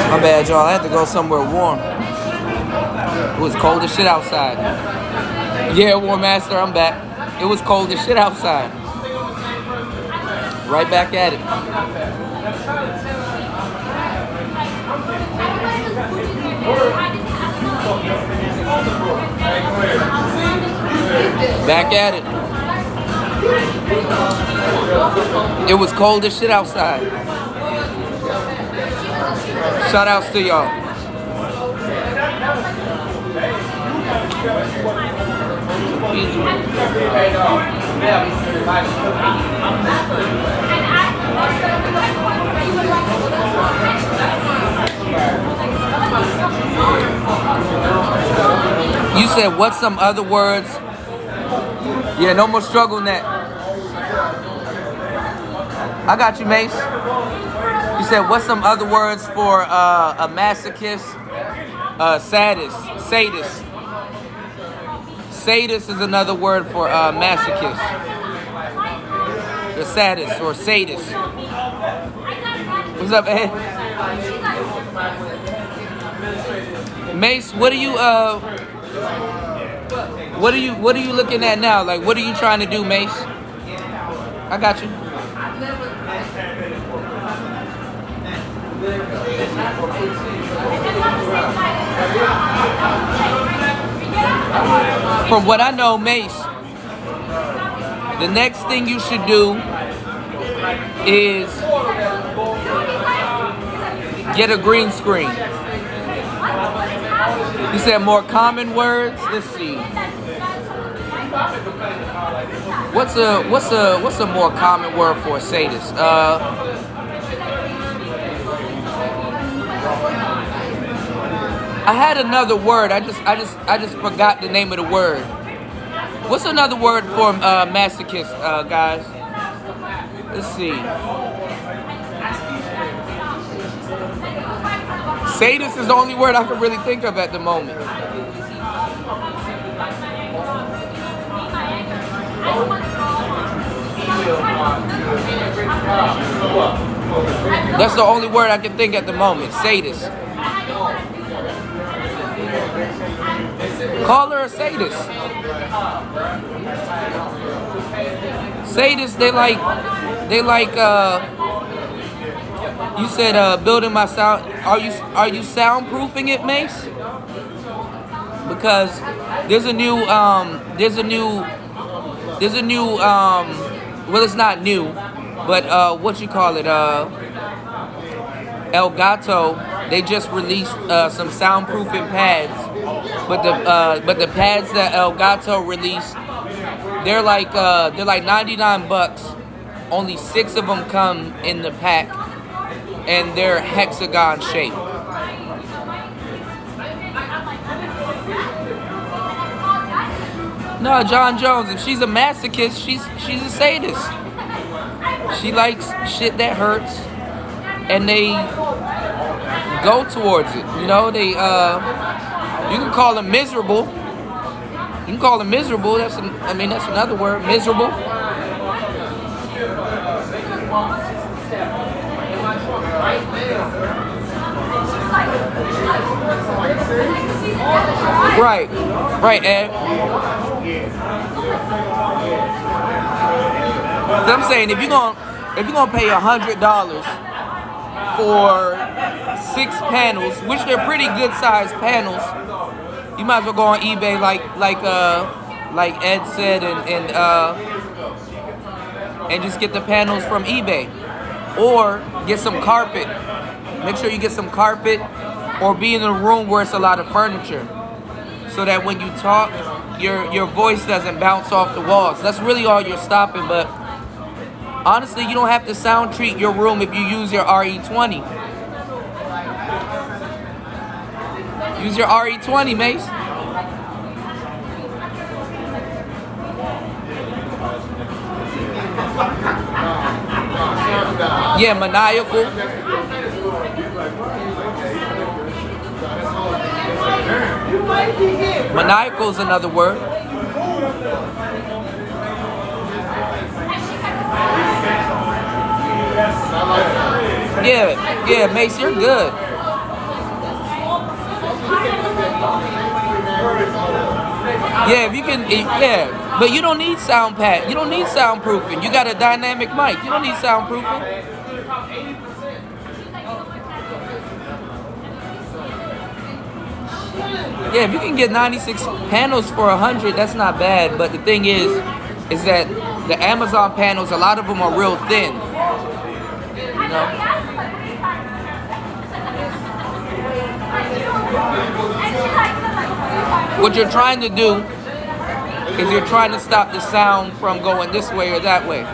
My bad, y'all. I had to go somewhere warm. It was cold as shit outside. Yeah, War Master, I'm back. It was cold as shit outside. Right back at it. Back at it. It was cold as shit outside. Shout outs to y'all. You said what's some other words? Yeah, no more struggle net. I got you, Mace. You said what's some other words for a masochist? Sadist. Sadist is another word for masochist. The sadist or sadist. What's up, Ed? Mace, what are you looking at now? Like, what are you trying to do, Mace? I got you. From what I know, Mace, the next thing you should do is get a green screen. You said more common words. Let's see. What's a more common word for a sadist? I had another word. I just forgot the name of the word. What's another word for masochist, guys? Let's see. Sadist is the only word I can really think of at the moment. That's the only word I can think at the moment. Sadist. Call her a sadist. Sadists, they like you said building my sound. Are you soundproofing it, Mace? Because there's a new well, it's not new, but what you call it, El Gato, they just released some soundproofing pads, but the pads that El Gato released, they're like $99. Only 6 of them come in the pack, and they're hexagon shaped. No, John Jones, if she's a masochist, she's a sadist. She likes shit that hurts, and they go towards it. You know, they you can call them miserable. You can call them miserable. That's another word, miserable. Right, Ed. So I'm saying if you're gonna pay $100 for 6 panels, which they're pretty good sized panels, you might as well go on eBay like Ed said and just get the panels from eBay, or get some carpet. Make sure you get some carpet, or be in a room where it's a lot of furniture, so that when you talk, your voice doesn't bounce off the walls. That's really all you're stopping. But Honestly, you don't have to sound treat your room if you use your RE20. Use your RE20, Mace. Yeah, maniacal. Maniacal is another word. Yeah, Mace, you're good. Yeah, if you can, yeah, but you don't need sound pad. You don't need soundproofing. You got a dynamic mic. You don't need soundproofing. Yeah, if you can get 96 panels for 100, that's not bad. But the thing is that the Amazon panels, a lot of them are real thin. You know. What you're trying to do is you're trying to stop the sound from going this way or that way.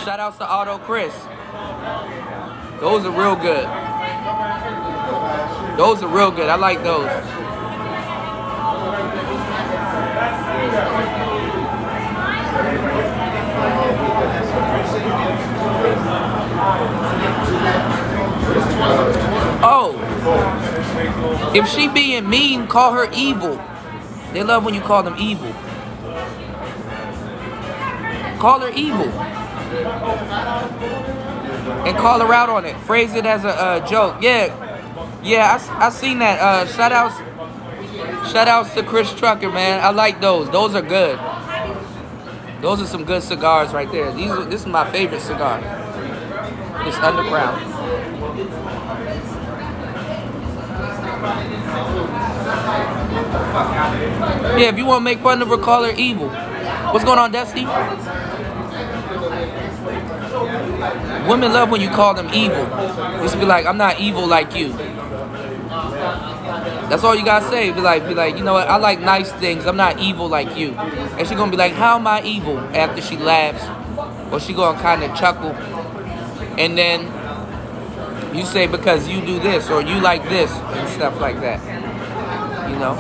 Shout outs to Auto Chris. Those are real good. Those are real good. I like those. Oh, if she being mean, call her evil. They love when you call them evil. Call her evil. And call her out on it. Phrase it as a joke. Yeah, I seen that. Shout outs to Chris Trucker, man. I like those. Those are good. Those are some good cigars right there. This is my favorite cigar. This Underground. Yeah, if you want to make fun of her, call her evil. What's going on, Dusty? Women love when you call them evil. Just be like, I'm not evil like you. That's all you gotta say. Be like, you know what? I like nice things. I'm not evil like you. And she gonna be like, how am I evil? After she laughs, or she gonna kind of chuckle, and then you say because you do this or you like this and stuff like that. You know.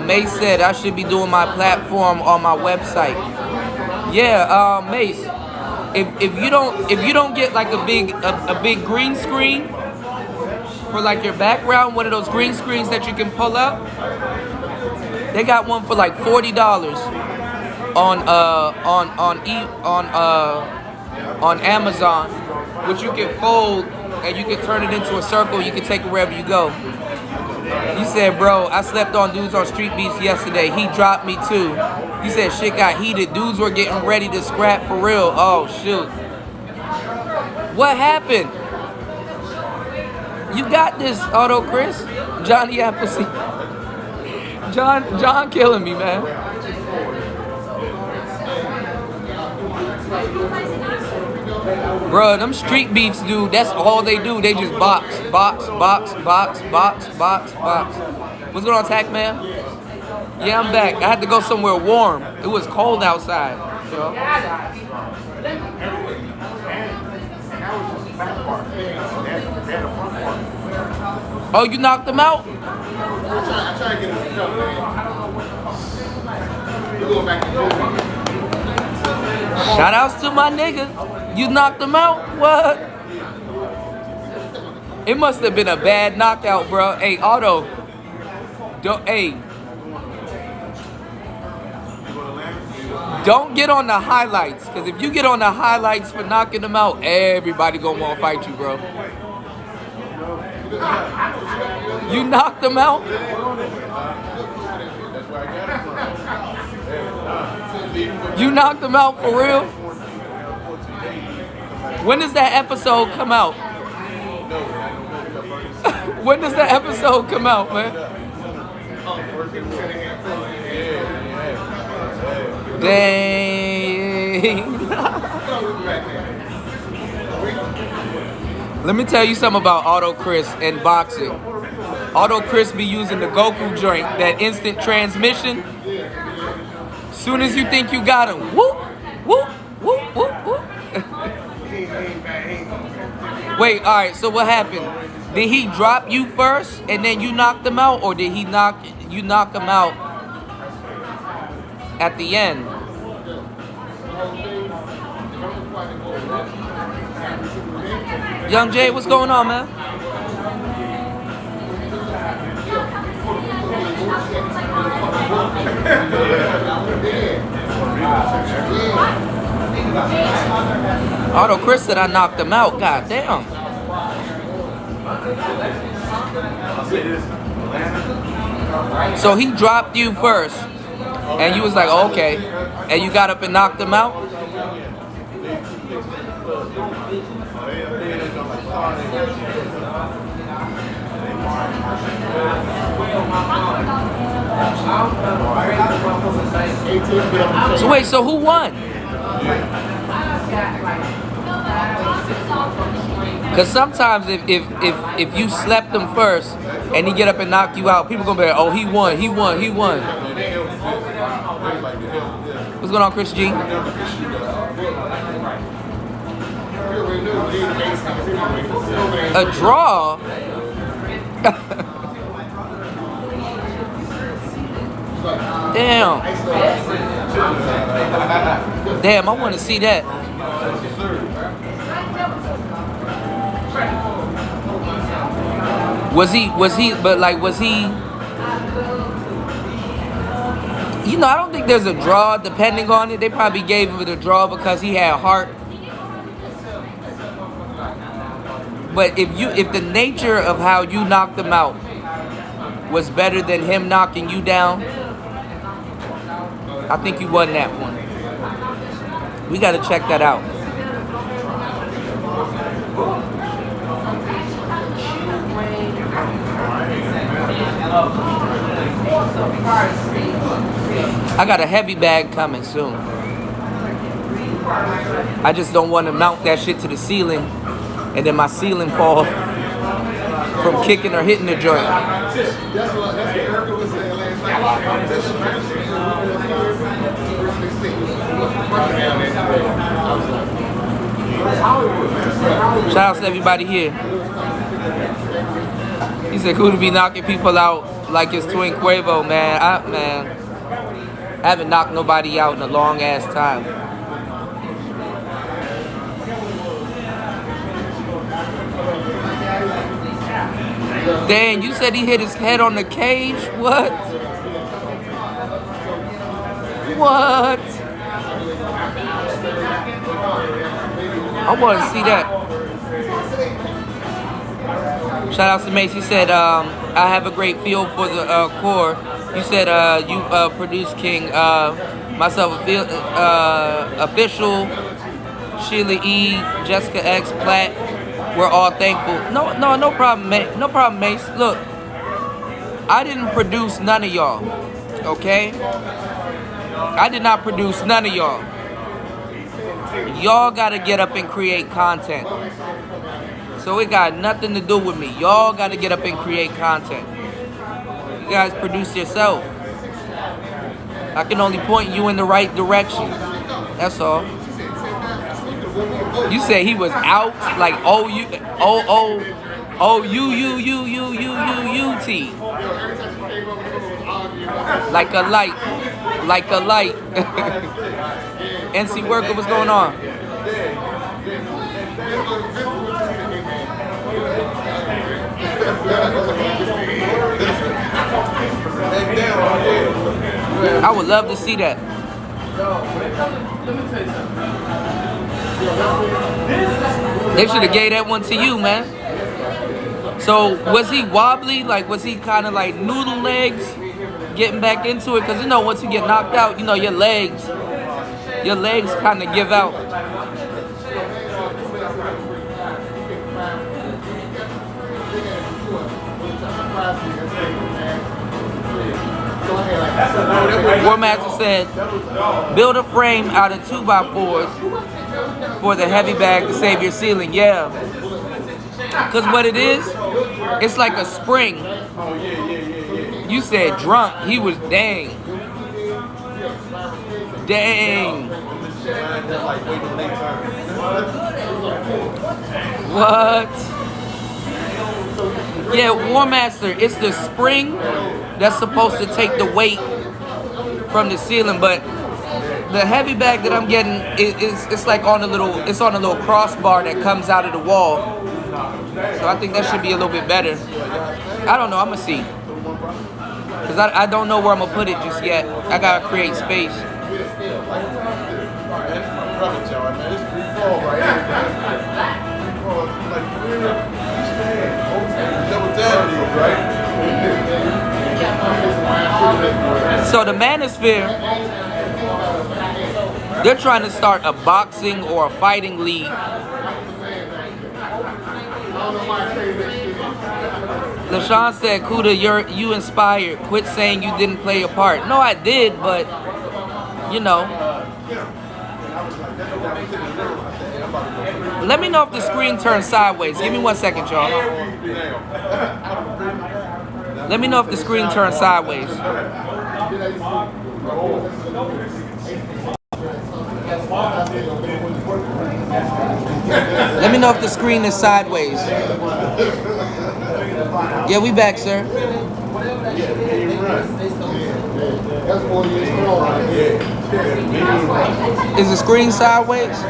Mace said I should be doing my platform on my website. Yeah, Mace. If you don't get like a big green screen for like your background, one of those green screens that you can pull up, they got one for like $40 on Amazon, which you can fold and you can turn it into a circle. You can take it wherever you go. You said, bro, I slept on dudes on Street Beats yesterday. He dropped me too. You said shit got heated. Dudes were getting ready to scrap for real. Oh, shoot. What happened? You got this, Auto Chris. Johnny Appleseed. John killing me, man. Bro, them Street Beats, dude, that's all they do. They just box. What's going on, Tack Man? Yeah, I'm back. I had to go somewhere warm. It was cold outside. So. Oh, you knocked them out? Shout outs to my nigga. You knocked him out? What? It must have been a bad knockout, bro. Hey, Auto. Don't get on the highlights, because if you get on the highlights for knocking them out, everybody gonna want to fight you, bro. You knocked them out? You knocked them out for real? When does that episode come out? When does that episode come out, man? Dang. Let me tell you something about Auto Chris and boxing. Auto Chris be using the Goku joint, that instant transmission. Soon as you think you got him, whoop, whoop, whoop, whoop, whoop. Wait, all right. So what happened? Did he drop you first and then you knocked him out, or did he knock him out at the end? Young Jay, what's going on, man? Auto Chris said I knocked him out. God damn. So he dropped you first, and you was like, oh, okay, and you got up and knocked him out. So wait, so who won? Because sometimes if you slept him first and he get up and knock you out, people gonna be like, oh, he won. What's going on, Chris G? A draw? Damn. Damn, I want to see that. Was he, you know, I don't think there's a draw depending on it. They probably gave him the draw because he had heart. But if the nature of how you knocked him out was better than him knocking you down, I think you won that one. We got to check that out. I got a heavy bag coming soon. I just don't want to mount that shit to the ceiling and then my ceiling fall from kicking or hitting the joint. Shout out to everybody here. He said, cool to be knocking people out like it's Twin Quavo, man. I haven't knocked nobody out in a long ass time. Dang, you said he hit his head on the cage? What? What? I want to see that. Shout out to Mace. He said, I have a great feel for the core. You said you produce King. Myself, official, Sheila E, Jessica X, Platt. We're all thankful. No problem, mate. No problem, Mace. Look, I didn't produce none of y'all. Okay? I did not produce none of y'all. Y'all gotta get up and create content. So it got nothing to do with me. Y'all gotta get up and create content. You guys produce yourself. I can only point you in the right direction. That's all. You said he was out like O-U-T. Like a light. Like a light. NC Worker, what's going on? I would love to see that. They should have gave that one to you, man. So was he wobbly? Like, was he kind of like noodle legs getting back into it? Because, you know, once you get knocked out, you know, your legs kind of give out. War Master said, build a frame out of 2x4s for the heavy bag to save your ceiling. Yeah. Because what it is, it's like a spring. You said drunk. He was dang. Dang. What? Yeah, War Master, it's the spring that's supposed to take the weight from the ceiling, but the heavy bag that I'm getting it's like on a little crossbar that comes out of the wall. So I think that should be a little bit better. I don't know, I'm gonna see. Cause I don't know where I'm gonna put it just yet. I gotta create space. So the Manosphere, they're trying to start a boxing or a fighting league. LaShawn said, Kuda, you inspired. Quit saying you didn't play a part. No, I did, but, you know. Let me know if the screen turns sideways. Give me 1 second, y'all. Let me know if the screen turns sideways. Let me know if the screen is sideways. Yeah, we back, sir. Is the screen sideways?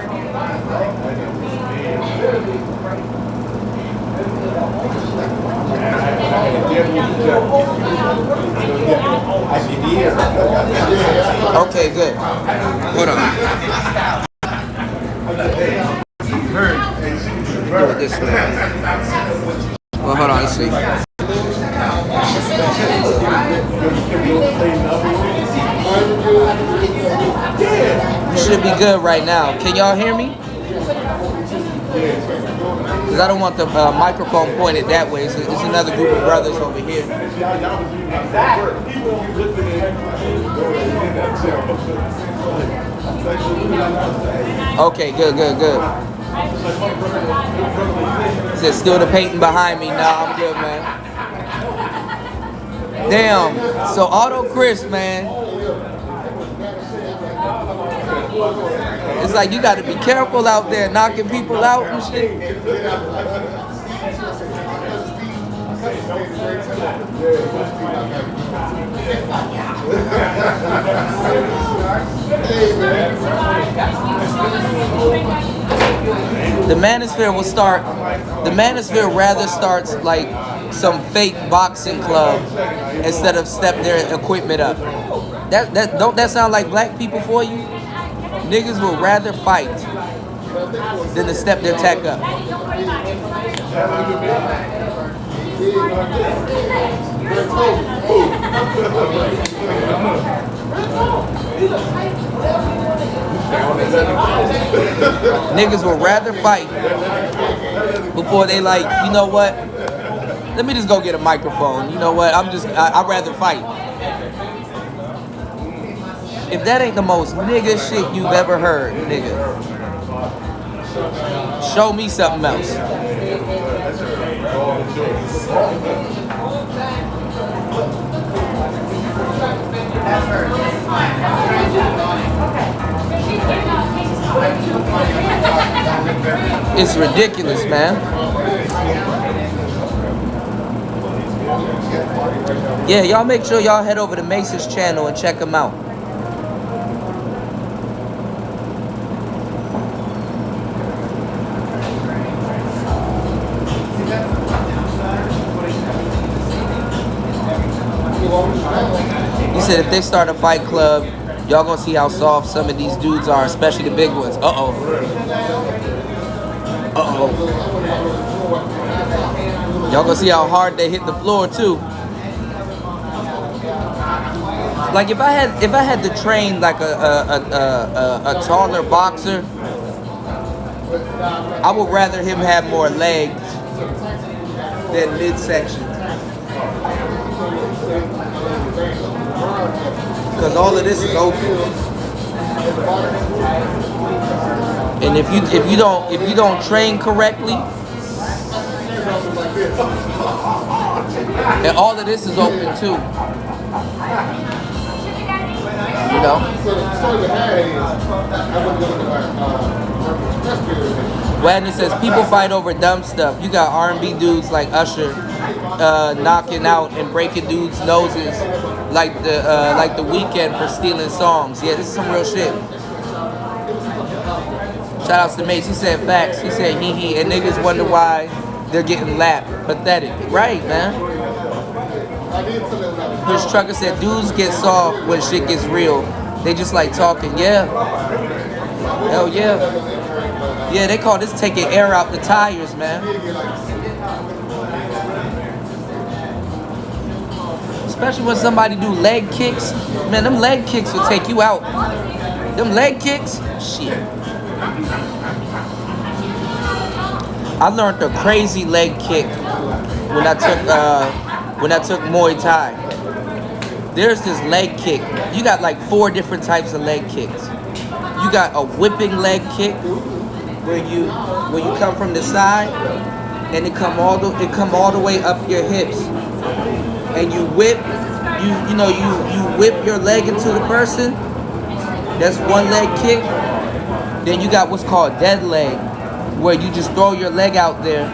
Okay, good. Hold on. Do it this way. Well, hold on, let's see. You should be good right now. Can y'all hear me? Because I don't want the microphone pointed that way. So it's another group of brothers over here. Okay, good. Says still the painting behind me. Nah, I'm good, man. Damn. So Auto Chris, man. It's like you got to be careful out there knocking people out and shit. The Manosphere will start. The Manosphere rather starts like some fake boxing club instead of step their equipment up. Don't that sound like black people for you? Niggas will rather fight than to step their tech up. Niggas will rather fight before they like, you know what? Let me just go get a microphone. You know what? I'd rather fight. If that ain't the most nigga shit you've ever heard, nigga, show me something else. It's ridiculous, man. Yeah, y'all make sure y'all head over to Mace's channel and check him out. He said if they start a fight club, y'all gonna see how soft some of these dudes are, especially the big ones. Uh-oh. Y'all gonna see how hard they hit the floor too. Like if I had to train like a taller boxer, I would rather him have more legs than midsection. Because all of this is open. And if you don't train correctly, And all of this is open too. You know? When it says people fight over dumb stuff, you got R&B dudes like Usher knocking out and breaking dudes' noses like the Weeknd for stealing songs. Yeah, this is some real shit. Shout outs to Mace. He said facts. He said hee, and niggas wonder why they're getting lapped. Pathetic. Right, man. Chris Trucker said dudes get soft when shit gets real. They just like talking. Yeah. Hell yeah. Yeah, they call this taking air out the tires, man. Especially when somebody do leg kicks. Man, them leg kicks will take you out. Them leg kicks? Shit. I learned a crazy leg kick when I took Muay Thai. There's this leg kick. You got like 4 different types of leg kicks. You got a whipping leg kick where you come from the side and it come all the way up your hips, and you whip you whip your leg into the person. That's one leg kick. Then you got what's called dead leg, where you just throw your leg out there,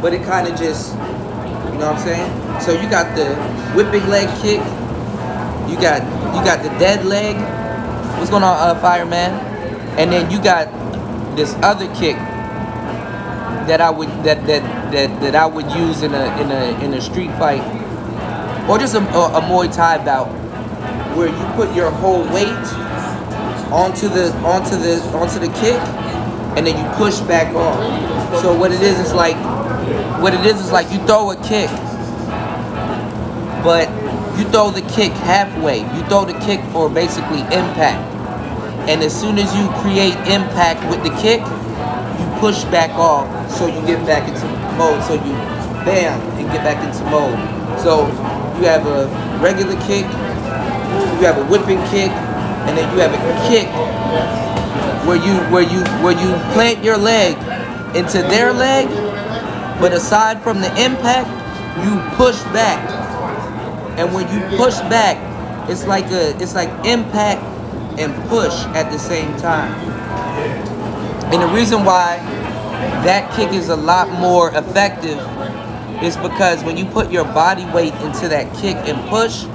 but it kind of just, you know what I'm saying? So you got the whipping leg kick, you got the dead leg. What's going on, Fireman? And then you got this other kick that I would use in a street fight, or just a Muay Thai bout, where you put your whole weight onto the kick, and then you push back off. So what it is like you throw a kick, but you throw the kick halfway. You throw the kick for basically impact. And as soon as you create impact with the kick, you push back off so you get back into mode. So you bam and get back into mode. So you have a regular kick, you have a whipping kick, and then you have a kick where you plant your leg into their leg, but aside from the impact, you push back. And when you push back, it's like impact and push at the same time. And the reason why that kick is a lot more effective is because when you put your body weight into that kick and push,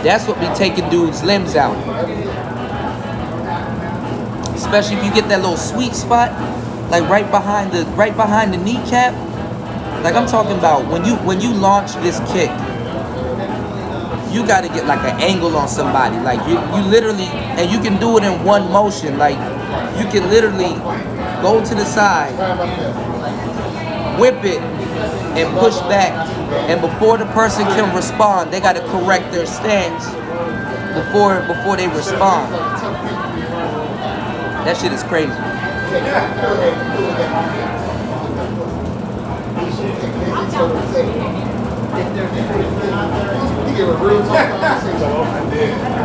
that's what be taking dudes' limbs out. Especially if you get that little sweet spot, like right behind the kneecap. Like I'm talking about when you launch this kick, you got to get like an angle on somebody. Like you literally, and you can do it in one motion. Like you can literally go to the side, whip it, and push back. And before the person can respond, they got to correct their stance before they respond. That shit is crazy.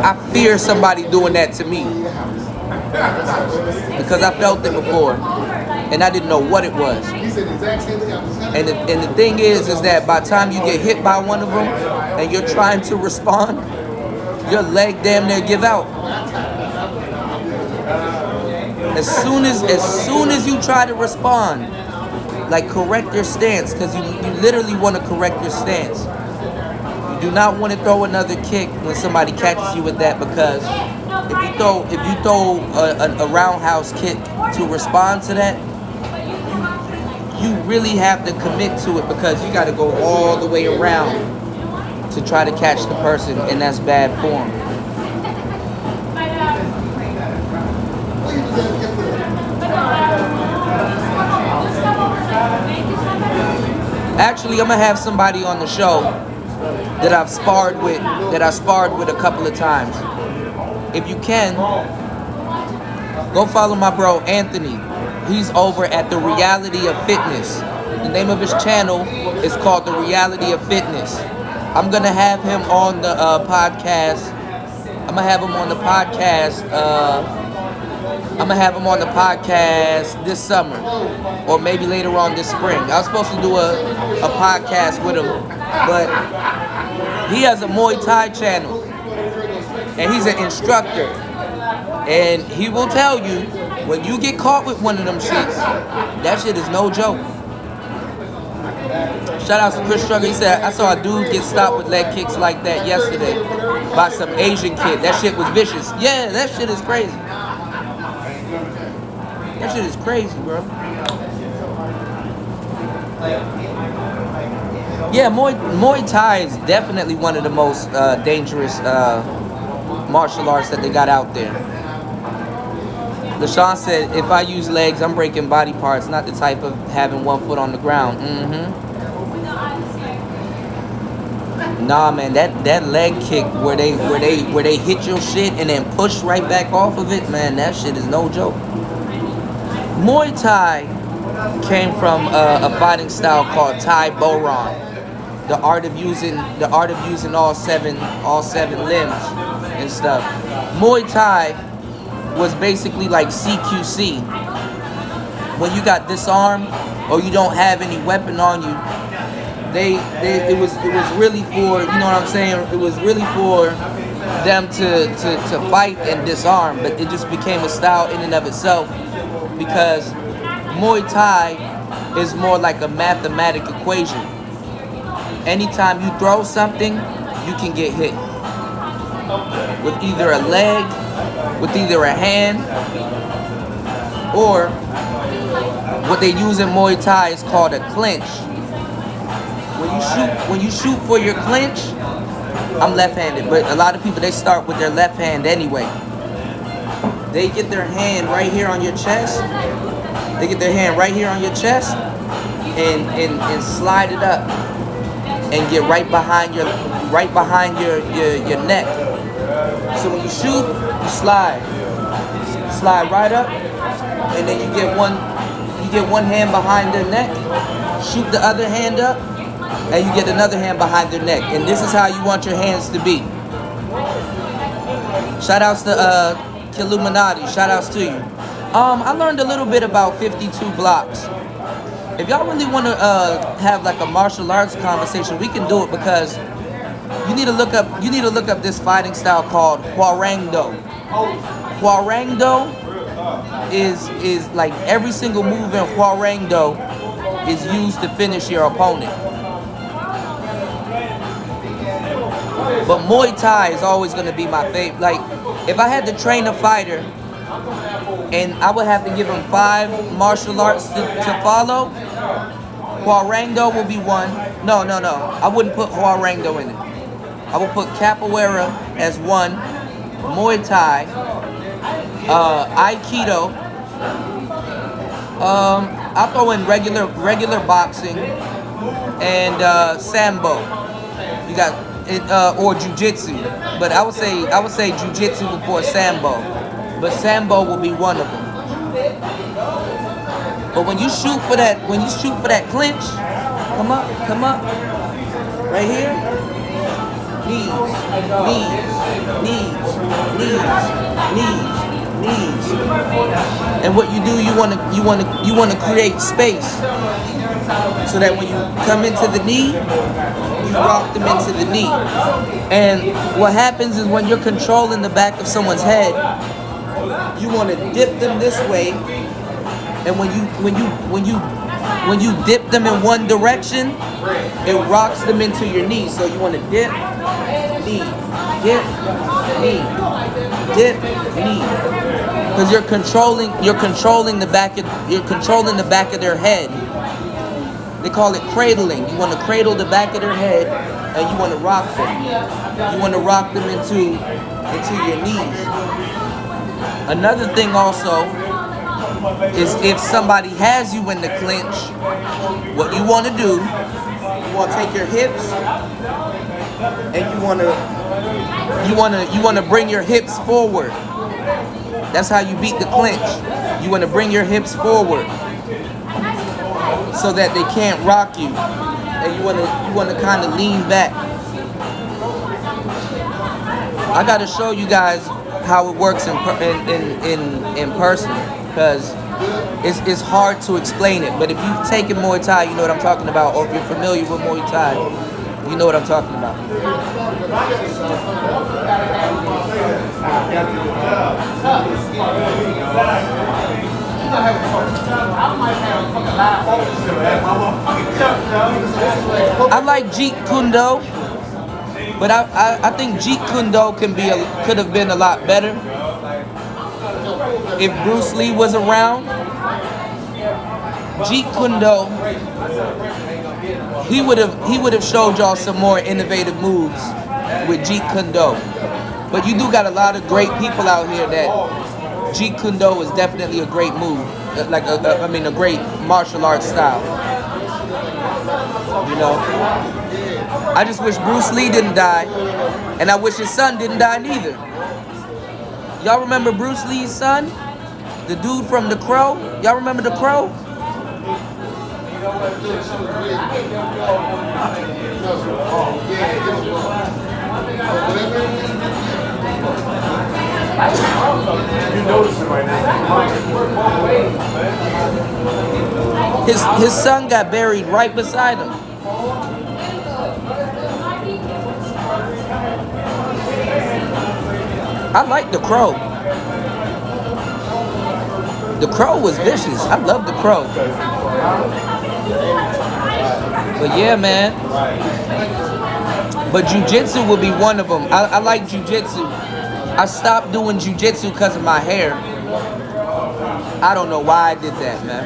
I fear somebody doing that to me because I felt it before and I didn't know what it was. And the thing is that by the time you get hit by one of them and you're trying to respond, your leg damn near give out. As soon as you try to respond, like correct your stance, because you literally want to correct your stance. You do not want to throw another kick when somebody catches you with that, because if you throw a roundhouse kick to respond to that, you really have to commit to it, because you got to go all the way around to try to catch the person, and that's bad form. Actually, I'm gonna have somebody on the show that I've sparred with a couple of times. If you can, go follow my bro Anthony. He's over at The Reality of Fitness. The name of his channel is called The Reality of Fitness. I'm gonna have him on the podcast. I'm gonna have him on the podcast this summer, or maybe later on this spring. I was supposed to do a podcast with him, but he has a Muay Thai channel, and he's an instructor, and he will tell you when you get caught with one of them shits, that shit is no joke. Shout out to Chris Struggle. He said, I saw a dude get stopped with leg kicks like that yesterday by some Asian kid. That shit was vicious. Yeah, that shit is crazy. That shit is crazy, bro. Yeah, Muay Thai is definitely one of the most dangerous martial arts that they got out there. LaShawn said, if I use legs, I'm breaking body parts, not the type of having one foot on the ground. Nah, man, that leg kick where they hit your shit and then push right back off of it, man, that shit is no joke. Muay Thai came from a fighting style called Thai Boron, the art of using all seven limbs and stuff. Muay Thai was basically like CQC. When you got disarmed or you don't have any weapon on you, it was really for, you know what I'm saying? It was really for them to fight and disarm, but it just became a style in and of itself because Muay Thai is more like a mathematic equation. Anytime you throw something, you can get hit with either a leg, with either a hand, or what they use in Muay Thai is called a clinch. When you shoot for your clinch, I'm left-handed, but a lot of people, they start with their left hand anyway. They get their hand right here on your chest. They get their hand right here on your chest and slide it up and get right behind your neck. So when you shoot, you slide right up, and then you get one hand behind their neck, shoot the other hand up, and you get another hand behind their neck. And this is how you want your hands to be. Shout outs to Killuminati, shout outs to you. I learned a little bit about 52 blocks. If y'all really want to have like a martial arts conversation, we can do it, because you need to look up this fighting style called Hwarangdo. Hwarangdo is like every single move in Hwarangdo is used to finish your opponent. But Muay Thai is always going to be my favorite. Like, if I had to train a fighter and I would have to give him 5 martial arts to follow, Hwarangdo will be one. No. I wouldn't put Hwarangdo in it. I would put Capoeira as 1, Muay Thai, Aikido. I'll throw in regular boxing and Sambo. You got it, or Jiu-Jitsu, but I would say Jiu-Jitsu before Sambo, but Sambo will be one of them. But when you shoot for that clinch, come up, right here, knees, and what you do, you want to create space so that when you come into the knee, you rock them into the knee. And what happens is when you're controlling the back of someone's head, you want to dip them this way, and when you dip them in one direction, it rocks them into your knee. So you want to dip, knee, dip, knee, dip, knee, because you're controlling the back of their head. They call it cradling. You want to cradle the back of their head, and you want to rock them. You want to rock them into your knees. Another thing also is if somebody has you in the clinch, what you want to do, you want to take your hips and you want to bring your hips forward. That's how you beat the clinch. You want to bring your hips forward so that they can't rock you, and you want to kind of lean back. I got to show you guys how it works in person, because it's hard to explain it. But if you've taken Muay Thai, you know what I'm talking about, or if you're familiar with Muay Thai, you know what I'm talking about. I like Jeet Kune Do, but I think Jeet Kune Do could have been a lot better if Bruce Lee was around. Jeet Kune Do, he would have showed y'all some more innovative moves with Jeet Kune Do. But you do got a lot of great people out here that Jeet Kune Do is definitely a great move, like a great martial arts style. You know, I just wish Bruce Lee didn't die, and I wish his son didn't die neither. Y'all remember Bruce Lee's son, the dude from The Crow? Y'all remember The Crow? You notice it right now. His son got buried right beside him. I like The Crow. The Crow was vicious. I love The Crow. But yeah, man. But jiu-jitsu will be one of them. I like jiu-jitsu. I stopped doing jiu-jitsu because of my hair. I don't know why I did that, man.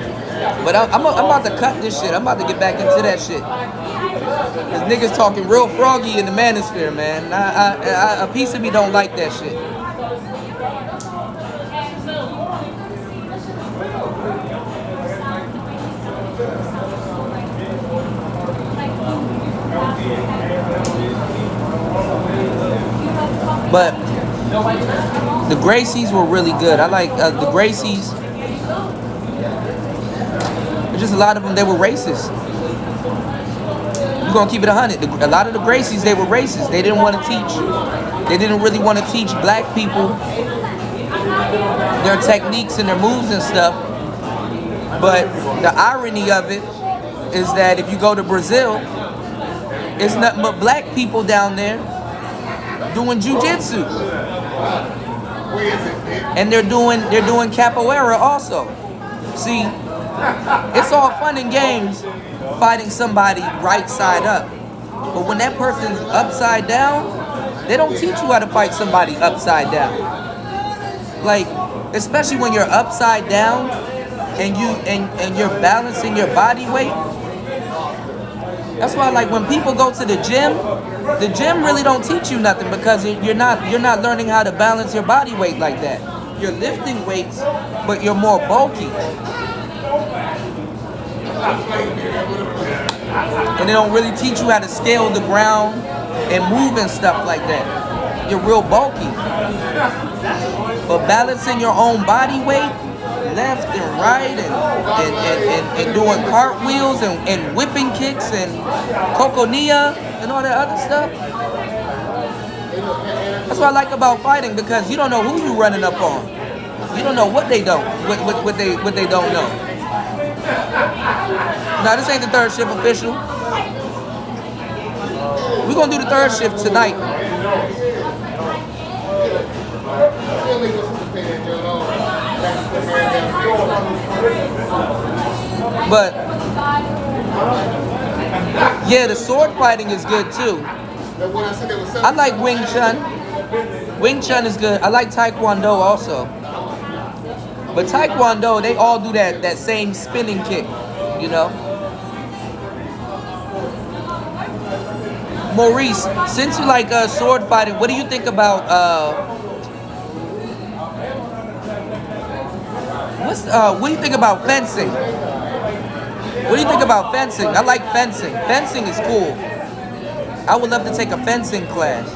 But I'm about to cut this shit. I'm about to get back into that shit. Cause niggas talking real froggy in the manosphere, man. A piece of me don't like that shit. But the Gracies were really good. I like the Gracies. Just a lot of them, they were racist. You're gonna keep it 100. A lot of the Gracies, they were racist. They didn't want to teach. They didn't really want to teach black people their techniques and their moves and stuff. But the irony of it is that if you go to Brazil, it's nothing but black people down there doing jiu-jitsu. And they're doing capoeira also. See, it's all fun and games fighting somebody right side up. But when that person's upside down, they don't teach you how to fight somebody upside down. Like, especially when you're upside down and you're balancing your body weight. That's why, like, when people go to the gym really don't teach you nothing, because you're not learning how to balance your body weight like that. You're lifting weights, but you're more bulky. And they don't really teach you how to scale the ground and move and stuff like that. You're real bulky. But balancing your own body weight, left and right, and doing cartwheels and whipping kicks and coconia and all that other stuff. That's what I like about fighting, because you don't know who you running up on. You don't know what they don't know. Now, this ain't the third shift official. We're gonna do the third shift tonight. But yeah, the sword fighting is good too. I like Wing Chun. Wing Chun is good. I like Taekwondo also. But Taekwondo, they all do that same spinning kick, you know. Maurice, since you like sword fighting, what do you think about what do you think about fencing? What do you think about fencing? I like fencing. Fencing is cool. I would love to take a fencing class.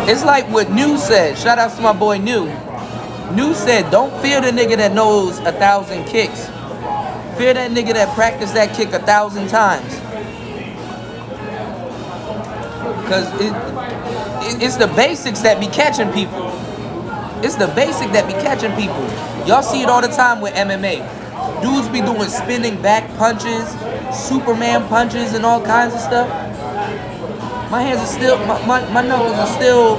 It's like what New said. Shout out to my boy New. New said, don't fear the nigga that knows 1,000 kicks. Fear that nigga that practiced that kick 1,000 times. Cause it's the basics that be catching people. It's the basic that be catching people. Y'all see it all the time with MMA. Dudes be doing spinning back punches, Superman punches, and all kinds of stuff. My hands are still, my knuckles are still,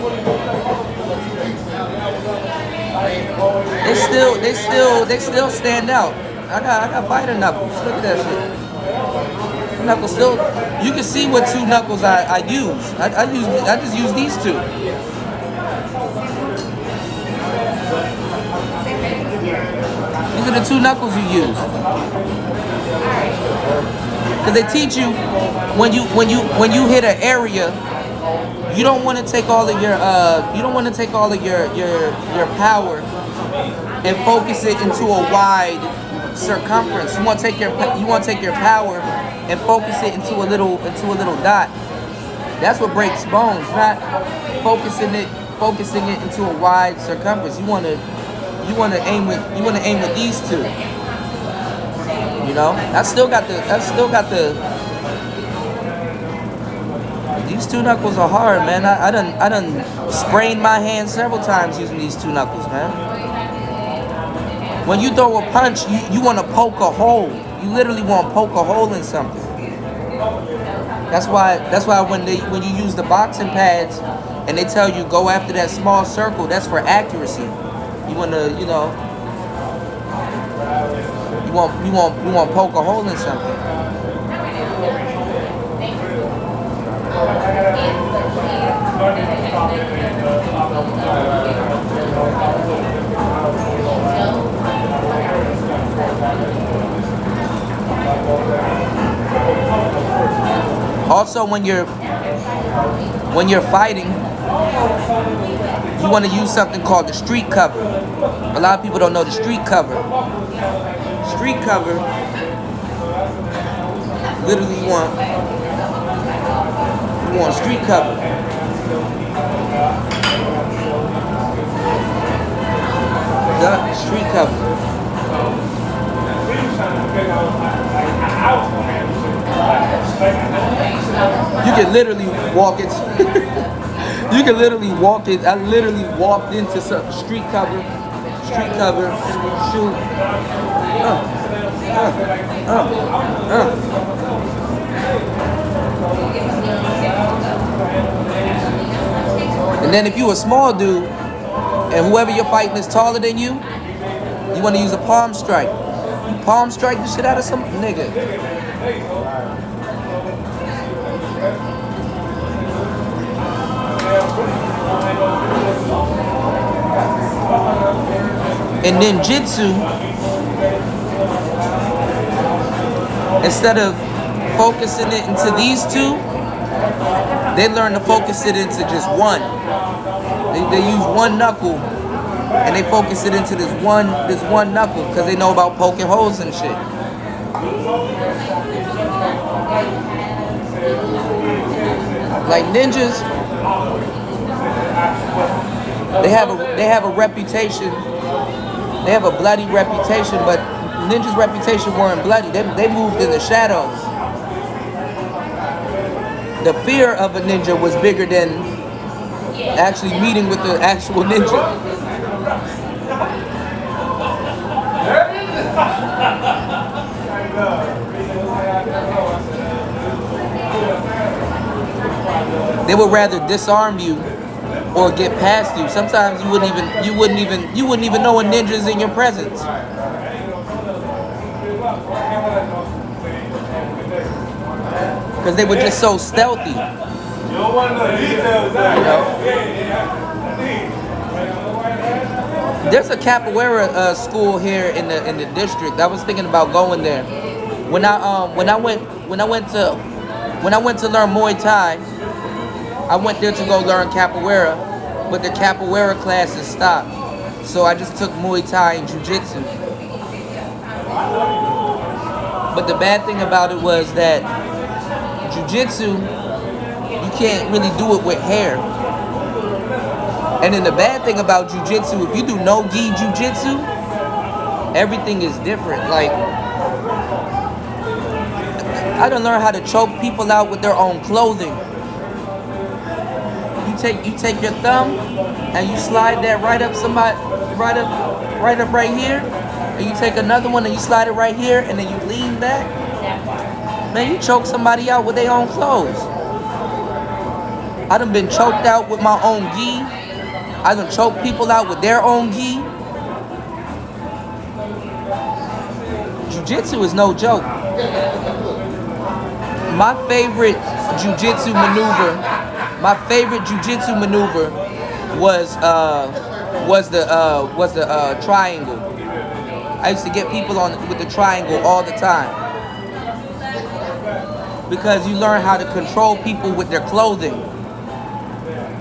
they still stand out. I got fighter knuckles. Look at that shit. Knuckles still, you can see what two knuckles I use. I just use these two. These are the two knuckles you use. Cause they teach you when you hit an area, you don't want to take all of your your power and focus it into a wide circumference. You want to take your power and focus it into a little dot. That's what breaks bones, not focusing it into a wide circumference. You want to aim with these two. You know, I still got the. These two knuckles are hard, man. I done sprained my hand several times using these two knuckles, man. When you throw a punch, you want to poke a hole. You literally want to poke a hole in something. That's why when you use the boxing pads and they tell you go after that small circle, that's for accuracy. You want to, you want to poke a hole in something. Also, when you're fighting, you want to use something called the street cover. A lot of people don't know the street cover. Street cover, literally you want street cover. The street cover. You can literally walk it. You can literally walk it. I literally walked into some street cover, shoot. And then if you a small dude and whoever you're fighting is taller than you want to use a palm strike. You palm strike the shit out of some nigga. In ninjutsu, instead of focusing it into these two, they learn to focus it into just one. They use one knuckle and they focus it into this one knuckle because they know about poking holes and shit. Like ninjas, they have a reputation. They have a bloody reputation, but ninjas' reputation weren't bloody. They moved in the shadows. The fear of a ninja was bigger than actually meeting with the actual ninja. They would rather disarm you or get past you. Sometimes you wouldn't even know a ninja's in your presence. Because they were just so stealthy. You know? There's a capoeira school here in the district. I was thinking about going there. When I went to learn Muay Thai, I went there to go learn capoeira, but the capoeira classes stopped. So I just took Muay Thai and Jiu-Jitsu. But the bad thing about it was that Jiu-Jitsu, you can't really do it with hair. And then the bad thing about jujitsu, if you do no gi jujitsu, everything is different. Like, I done learned how to choke people out with their own clothing. You take your thumb and you slide that right up right here, and you take another one and you slide it right here, and then you lean back. Man, you choke somebody out with their own clothes. I done been choked out with my own gi. I done choked people out with their own gi. Jiu-jitsu is no joke. My favorite jiu-jitsu maneuver was the triangle. I used to get people on with the triangle all the time, because you learn how to control people with their clothing.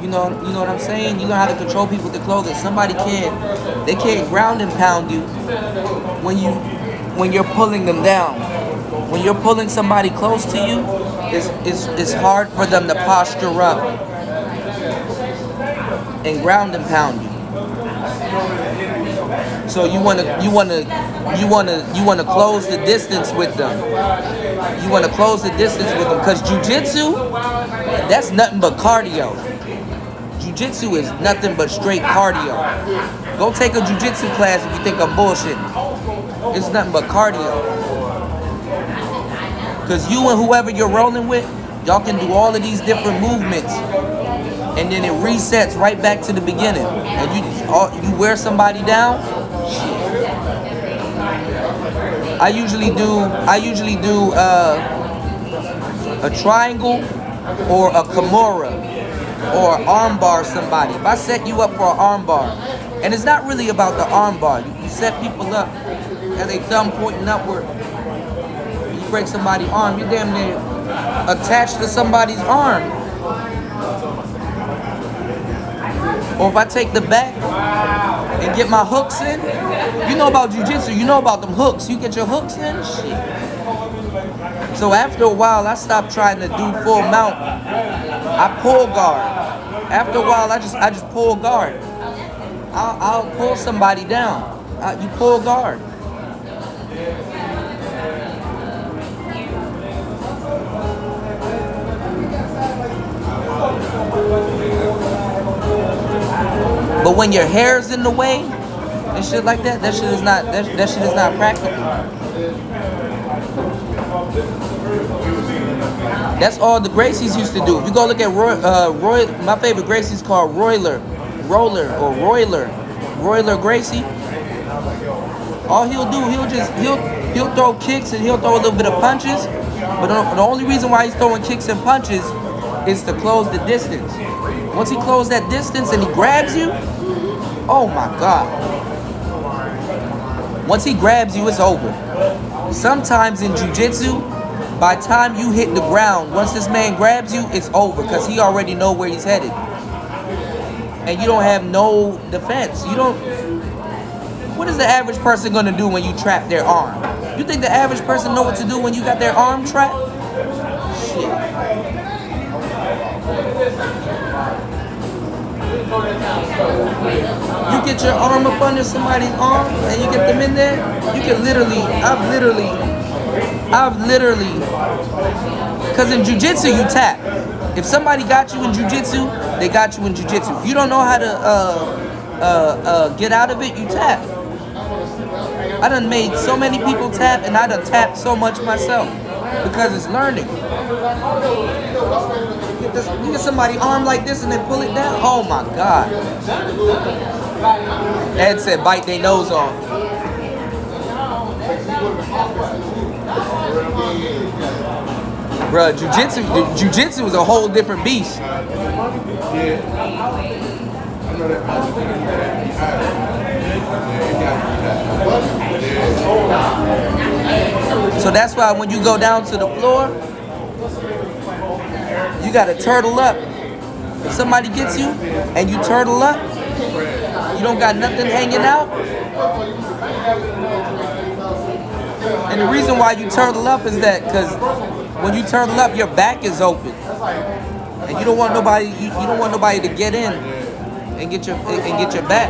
You know what I'm saying? You learn how to control people with their clothing. They can't ground and pound you when you're pulling them down. When you're pulling somebody close to you, it's hard for them to posture up and ground and pound you. So you wanna close the distance with them. You wanna close the distance with them, because jiu-jitsu, that's nothing but cardio. Jiu-jitsu is nothing but straight cardio. Go take a jiu-jitsu class if you think I'm bullshitting. It's nothing but cardio. Because you and whoever you're rolling with, y'all can do all of these different movements, and then it resets right back to the beginning. And you wear somebody down. I usually do a triangle or a kimura or arm bar somebody. If I set you up for an arm bar, and it's not really about the arm bar. You set people up and they thumb pointing upward. You break somebody's arm, you're damn near attached to somebody's arm. Or if I take the back and get my hooks in, you know about jiu-jitsu, you know about them hooks. You get your hooks in, shit. So after a while, I stopped trying to do full mount. I pull guard. After a while, I just pull guard. I'll pull somebody down. You pull guard. But when your hair's in the way and shit like that, that shit is not practical. That's all the Gracies used to do. If you go look at Roy, my favorite Gracie's called Royler Gracie. All he'll do, he'll throw kicks and he'll throw a little bit of punches. But the only reason why he's throwing kicks and punches is to close the distance. Once he closes that distance and he grabs you, oh my God. Once he grabs you, it's over. Sometimes in jiu-jitsu, by the time you hit the ground, once this man grabs you, it's over, because he already know where he's headed. And you don't have no defense. What is the average person gonna do when you trap their arm? You think the average person know what to do when you got their arm trapped? Shit. You get your arm up under somebody's arm and you get them in there, you can I've literally, because in jiu-jitsu you tap. If somebody got you in jiu-jitsu, they got you in jiu-jitsu. If you don't know how to get out of it, you tap. I done made so many people tap, and I done tapped so much myself, because it's learning. You get somebody arm like this and then pull it down. Oh my God. Ed said bite their nose off. Bruh, jiu-jitsu is a whole different beast. So that's why when you go down to the floor, you gotta turtle up. If somebody gets you and you turtle up, you don't got nothing hanging out. And the reason why you turtle up is that because when you turtle up, your back is open, and you don't want nobody to get in and get your back.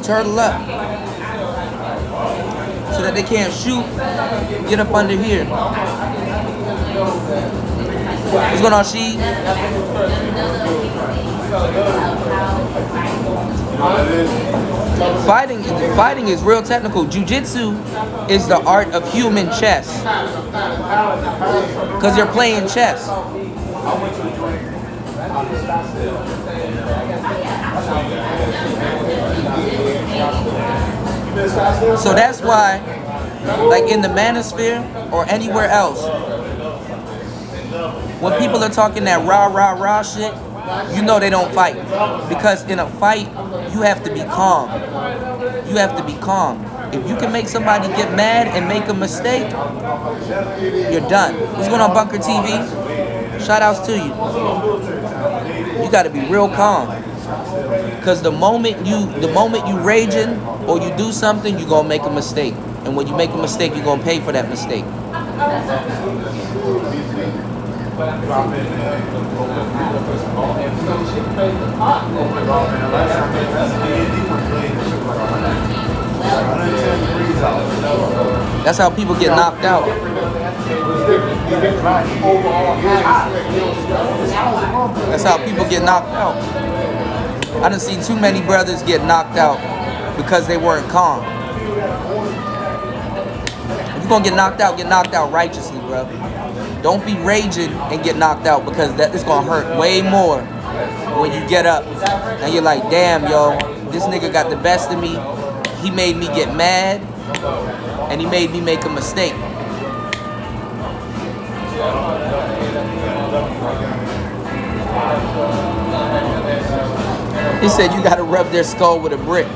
Turtle up. So that they can't shoot. Get up under here. What's going on, She? Fighting is real technical. Jiu-jitsu is the art of human chess. Because you're playing chess. So that's why, like in the manosphere or anywhere else, when people are talking that rah shit, you know they don't fight. Because in a fight, you have to be calm. You have to be calm. If you can make somebody get mad and make a mistake, you're done. What's going on, Bunker TV? Shout outs to you. You gotta be real calm. Cause the moment you raging or you do something, you're gonna make a mistake. And when you make a mistake, you're gonna pay for that mistake. That's how people get knocked out. That's how people get knocked out. I done seen too many brothers get knocked out because they weren't calm. If you're gonna get knocked out righteously, bro. Don't be raging and get knocked out, because that is gonna hurt way more when you get up and you're like, damn, yo, this nigga got the best of me. He made me get mad and he made me make a mistake. He said you gotta rub their skull with a brick.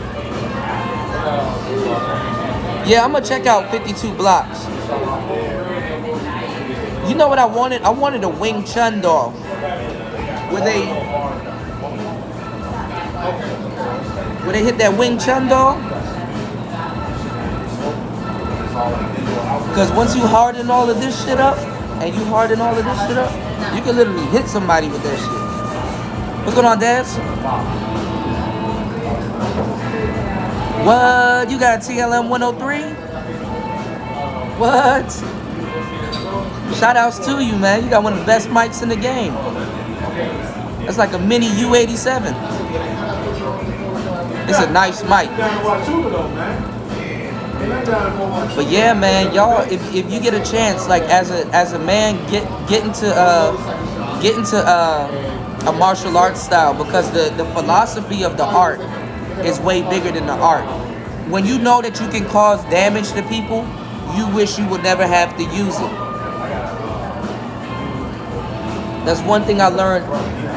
Yeah, I'm gonna check out 52 blocks. You know what I wanted? I wanted a Wing Chun doll. Where they hit that Wing Chun doll? Because once you harden all of this shit up, you can literally hit somebody with that shit. What's going on, Daz? What? You got a TLM 103? What? Shout outs to you, man. You got one of the best mics in the game. That's like a mini U87. It's a nice mic. But yeah, man, y'all, if you get a chance, like as a man, get into a martial arts style, because the philosophy of the art is way bigger than the art. When you know that you can cause damage to people, you wish you would never have to use it. That's one thing I learned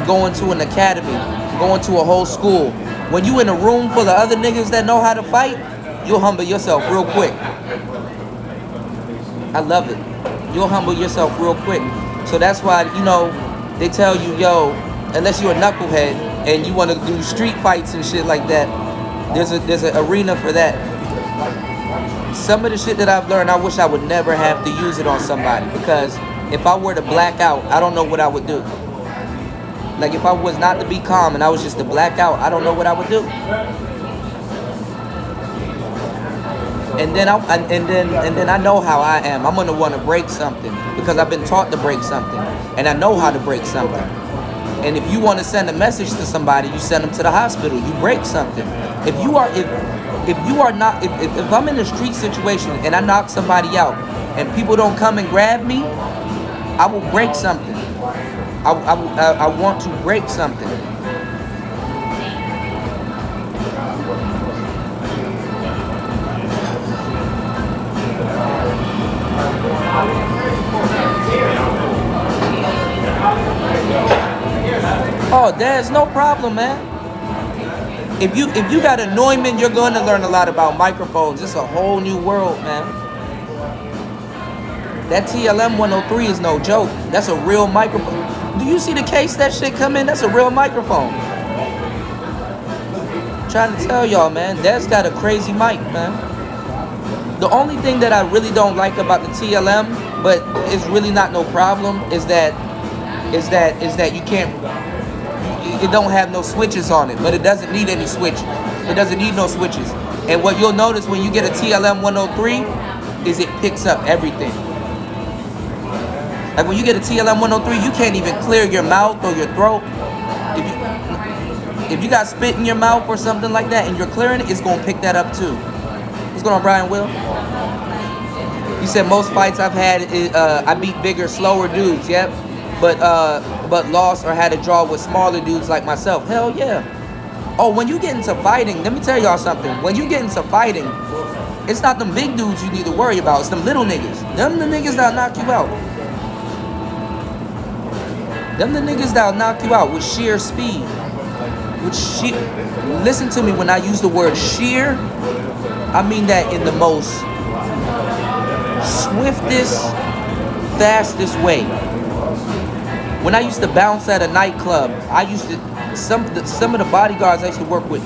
going to an academy, going to a whole school. When you in a room full of other niggas that know how to fight, you'll humble yourself real quick. I love it. You'll humble yourself real quick. So that's why, you know, they tell you, yo, unless you're a knucklehead and you want to do street fights and shit like that, there's an arena for that. Some of the shit that I've learned, I wish I would never have to use it on somebody, because if I were to black out, I don't know what I would do. Like if I was not to be calm and I was just to black out, I don't know what I would do. And then I know how I am. I'm gonna want to break something because I've been taught to break something, and I know how to break something. And if you want to send a message to somebody, you send them to the hospital. You break something. If I'm in a street situation and I knock somebody out and people don't come and grab me, I will break something. I want to break something. Oh, there's no problem, man. If you got a Neumann, you're going to learn a lot about microphones. It's a whole new world, man. That TLM 103 is no joke. That's a real microphone. Do you see the case that shit come in? That's a real microphone. I'm trying to tell y'all, man. That's got a crazy mic, man. The only thing that I really don't like about the TLM, but it's really not no problem, is that you can't. it don't have no switches on it, but it doesn't need any switches. It doesn't need no switches. And what you'll notice when you get a TLM 103 is it picks up everything. Like when you get a TLM 103, you can't even clear your mouth or your throat. If you got spit in your mouth or something like that and you're clearing it, it's gonna pick that up too. What's going on, Brian Will? You said most fights I've had, I beat bigger, slower dudes. Yep, but lost or had to draw with smaller dudes like myself. Hell yeah. Oh, when you get into fighting, let me tell y'all something. When you get into fighting, it's not them big dudes you need to worry about. It's them little niggas. Them the niggas that'll knock you out. Them the niggas that'll knock you out with sheer speed. Listen to me when I use the word sheer, I mean that in the most swiftest, fastest way. When I used to bounce at a nightclub, I used to some of the bodyguards I used to work with,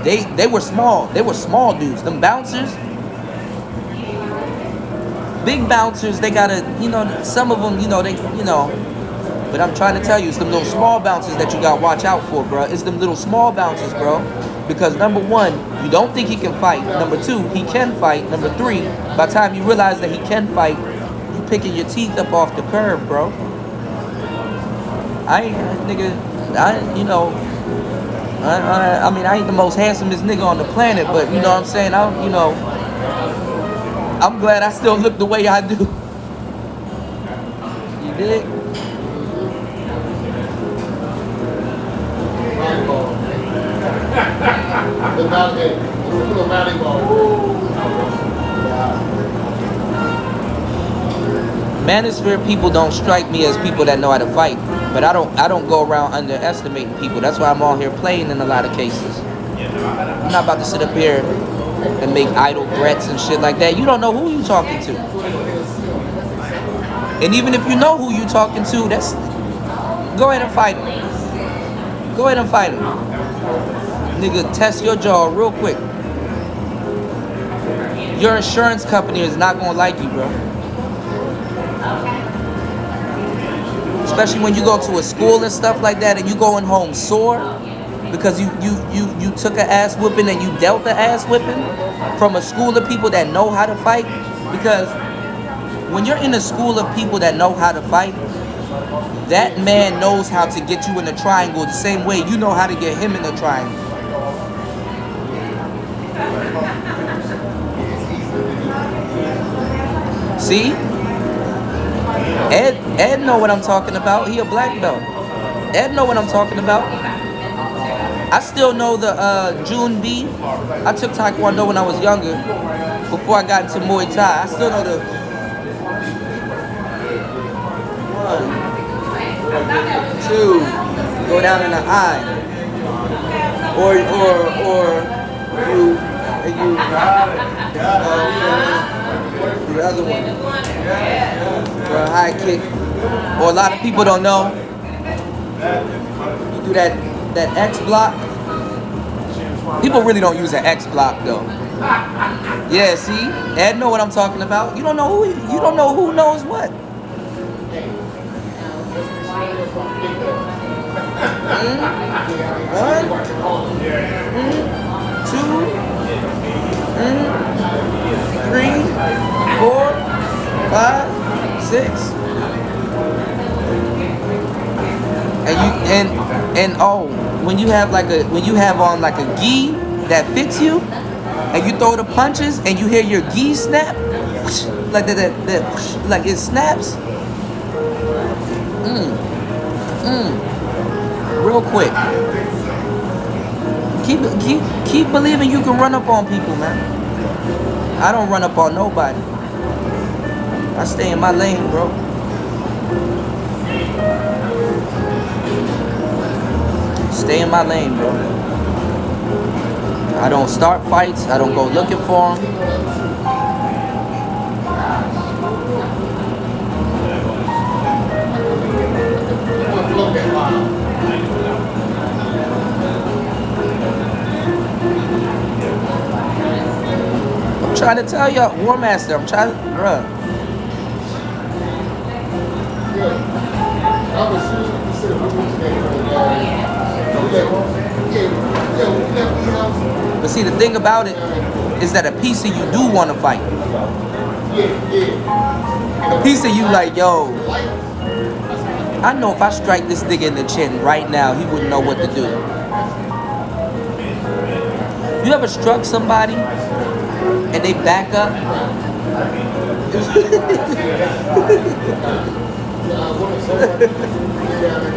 they were small. They were small dudes. Them bouncers, big bouncers, they gotta, some of them, but I'm trying to tell you, it's them little small bouncers that you gotta watch out for, bro. It's them little small bouncers, bro. Because number one, you don't think he can fight. Number two, he can fight. Number three, by the time you realize that he can fight, you picking your teeth up off the curb, bro. I mean, I ain't the most handsomest nigga on the planet, but you know what I'm saying? I'm glad I still look the way I do. You dig? Manosphere people don't strike me as people that know how to fight, but I don't go around underestimating people. That's why I'm on here playing in a lot of cases. I'm not about to sit up here and make idle threats and shit like that. You don't know who you talking to. And even if you know who you talking to, go ahead and fight him. Go ahead and fight him. Nigga, test your jaw real quick. Your insurance company is not gonna like you, bro. Especially when you go to a school and stuff like that and you going home sore because you took an ass whipping and you dealt the ass whipping from a school of people that know how to fight. Because when you're in a school of people that know how to fight, that man knows how to get you in a triangle the same way you know how to get him in a triangle. See? Ed know what I'm talking about. He a black belt. Ed know what I'm talking about. I still know the June B. I took Taekwondo when I was younger, before I got into Muay Thai. I still know the 1, 2, go down in the eye, or the other one. For a high kick. Or a lot of people don't know. You do that X block. People really don't use an X block though. Yeah, see? Ed know what I'm talking about. You don't know who knows what. One, two, 3, 4, 5, 6. And when you have on like a gi that fits you, and you throw the punches and you hear your gi snap, like that like it snaps. Real quick. Keep believing you can run up on people, man. I don't run up on nobody. I stay in my lane, bro. Stay in my lane, bro. I don't start fights. I don't go looking for them. I'm trying to tell y'all, War Master, I'm trying to, bruh. I was considered today. But see, the thing about it is that a piece of you do want to fight. A piece of you like, yo, I know if I strike this nigga in the chin right now, he wouldn't know what to do. You ever struck somebody and they back up?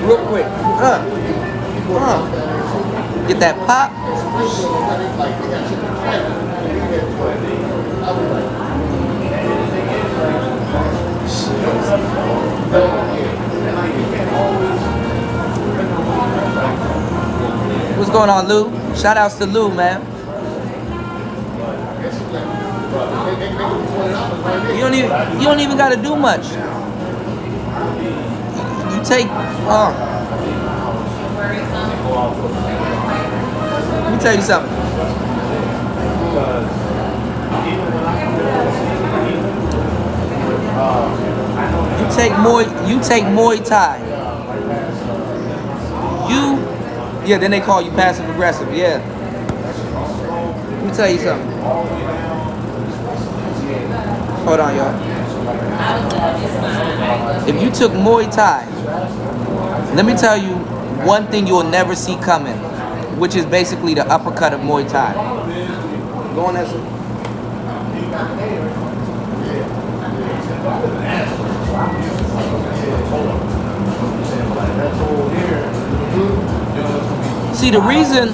Real quick. Get that pop. What's going on, Lou? Shout outs to Lou, man. You don't even gotta do much. You take let me tell you something. You take Muay Thai. Yeah, then they call you passive aggressive. Yeah. Let me tell you something. Hold on, y'all. If you took Muay Thai, let me tell you one thing you'll never see coming, which is basically the uppercut of Muay Thai. Go on, Esther. See, the reason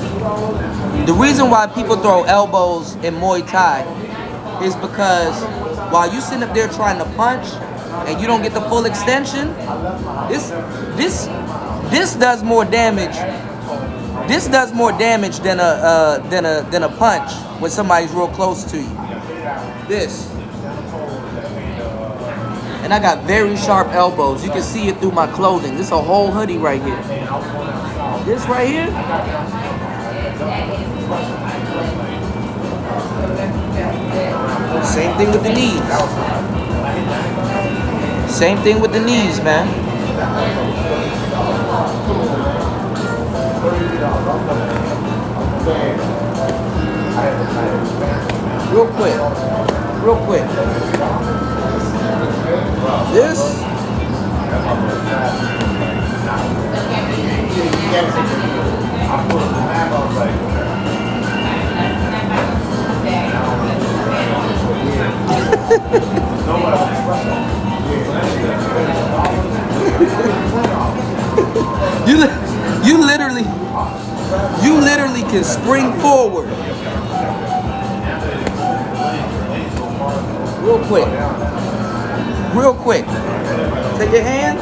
why people throw elbows in Muay Thai is because while you sitting up there trying to punch and you don't get the full extension, this does more damage. This does more damage than a punch when somebody's real close to you. This. And I got very sharp elbows. You can see it through my clothing. This is a whole hoodie right here. This right here. Same thing with the knees. Same thing with the knees, man. Real quick. This. You literally can spring forward. Real quick. Take your hand,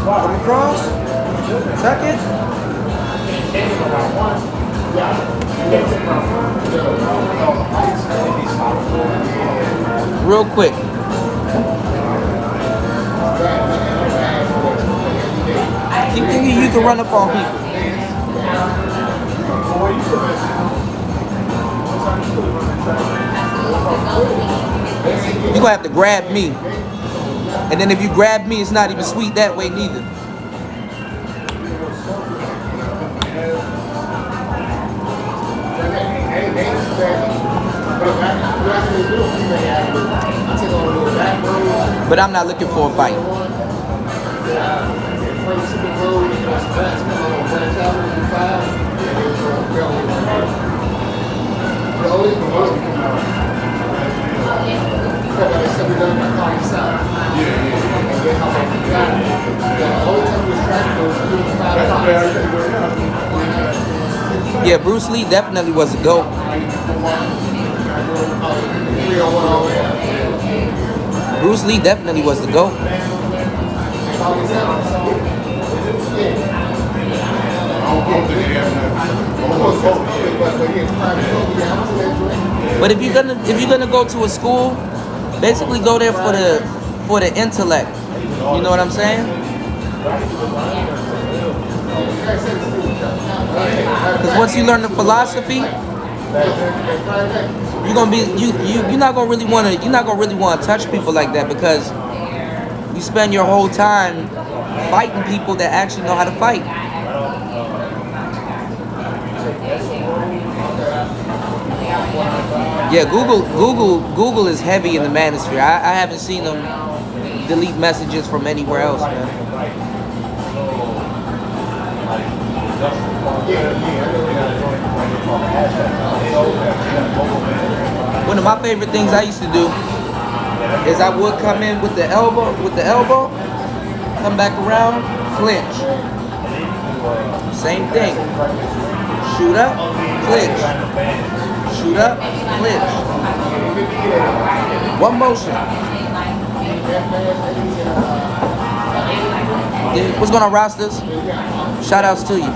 come across, tuck it. Real quick. Keep thinking you can run up on people. You're gonna have to grab me. And then if you grab me, it's not even sweet that way neither. But I'm not looking for a fight. Yeah, Bruce Lee definitely was a GOAT. Bruce Lee definitely was the GOAT. But if you're gonna go to a school, basically go there for the intellect. You know what I'm saying? Because once you learn the philosophy, you're not gonna really want to touch people like that, because you spend your whole time fighting people that actually know how to fight. Yeah, Google is heavy in the manosphere. I haven't seen them delete messages from anywhere else, man. One of my favorite things I used to do is I would come in with the elbow, come back around, clinch. Same thing. Shoot up, clinch. Shoot up, clinch. One motion. Yeah, what's going on, Rastas? Shout outs to you.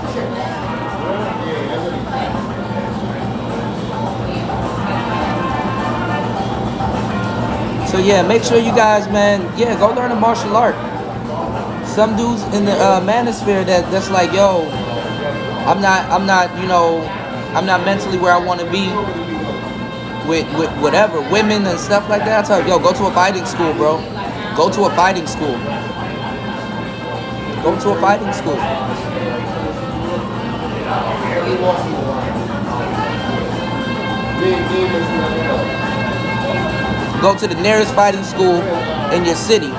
So yeah, make sure you guys, man, yeah, go learn a martial art. Some dudes in the manosphere that's like, yo, I'm not, you know, I'm not mentally where I want to be with whatever, women and stuff like that. I tell you, yo, go to a fighting school, bro. Go to a fighting school. Go to a fighting school. Go to the nearest fighting school in your city.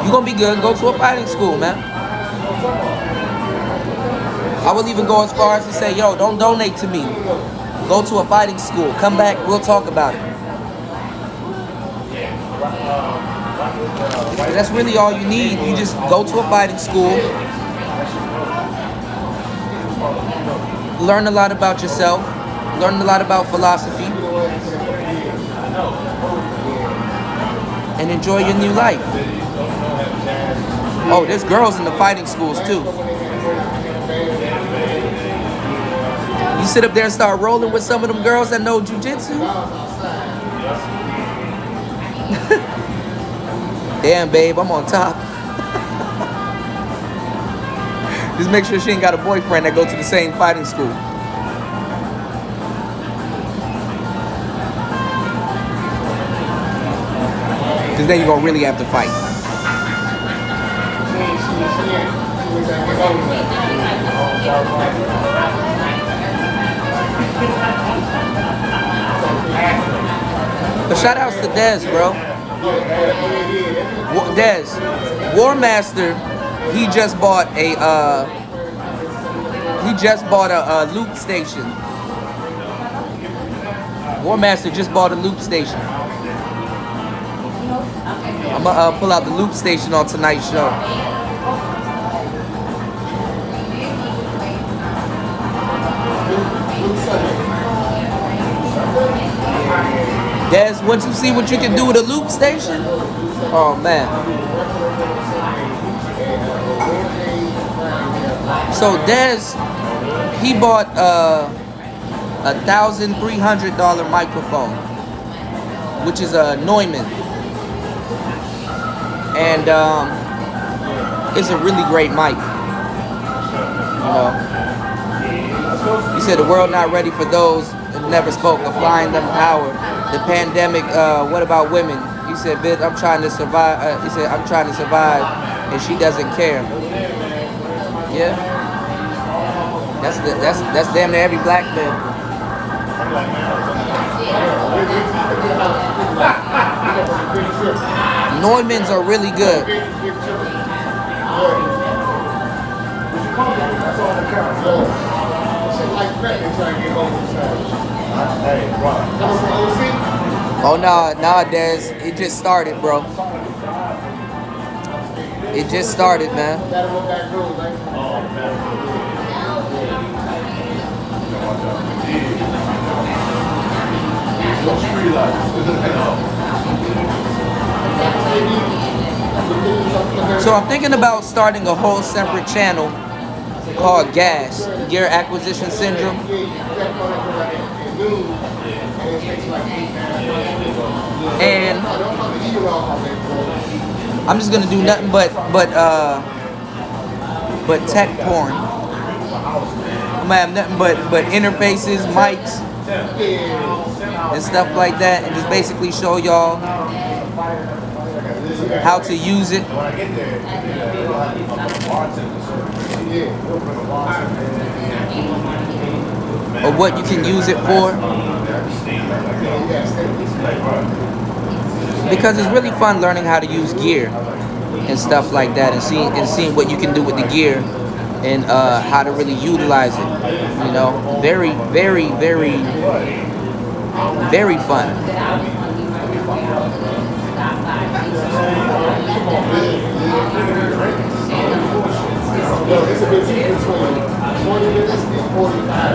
You're gonna be good. Go to a fighting school, man. I will even go as far as to say, yo, don't donate to me. Go to a fighting school. Come back, we'll talk about it. That's really all you need. You just go to a fighting school. Learn a lot about yourself. Learn a lot about philosophy. And enjoy your new life. Oh, there's girls in the fighting schools too. You sit up there and start rolling with some of them girls that know jujitsu. Damn, babe, I'm on top. Just make sure she ain't got a boyfriend that go to the same fighting school. Because then you're going to really have to fight. But shout outs to Dez, bro. Dez, War Master, he just bought a loop station. War Master just bought a loop station. I'm gonna pull out the loop station on tonight's show. Des, once you see what you can do with a loop station, oh man. So Des, he bought a $1,300 microphone, which is a Neumann, and it's a really great mic. You know, he said the world not ready for those that never spoke, applying them power. The pandemic, what about women? He said, bitch, I'm trying to survive. He said, I'm trying to survive, and she doesn't care. Yeah. That's damn near every black man. Neumanns are really good. Oh no, nowadays it just started, bro. It just started, man. So I'm thinking about starting a whole separate channel called GAS, Gear Acquisition Syndrome. And I'm just gonna do nothing but tech porn. I'm gonna have nothing but interfaces, mics, and stuff like that, and just basically show y'all how to use it. Or what you can use it for, because it's really fun learning how to use gear and stuff like that, and seeing what you can do with the gear and how to really utilize it. You know, very, very, very, very fun.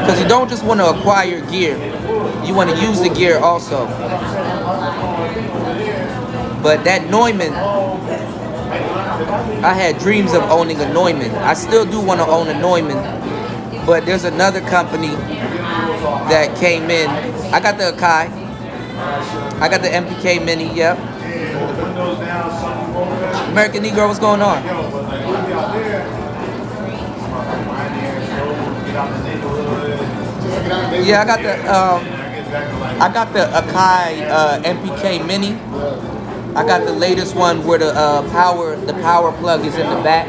Because you don't just want to acquire gear, you want to use the gear also. But that Neumann, I had dreams of owning a Neumann. I still do want to own a Neumann, but there's another company that came in. I got the Akai, I got the MPK Mini, yep. American Negro, what's going on? Yeah, I got the Akai MPK Mini. I got the latest one where the power plug is in the back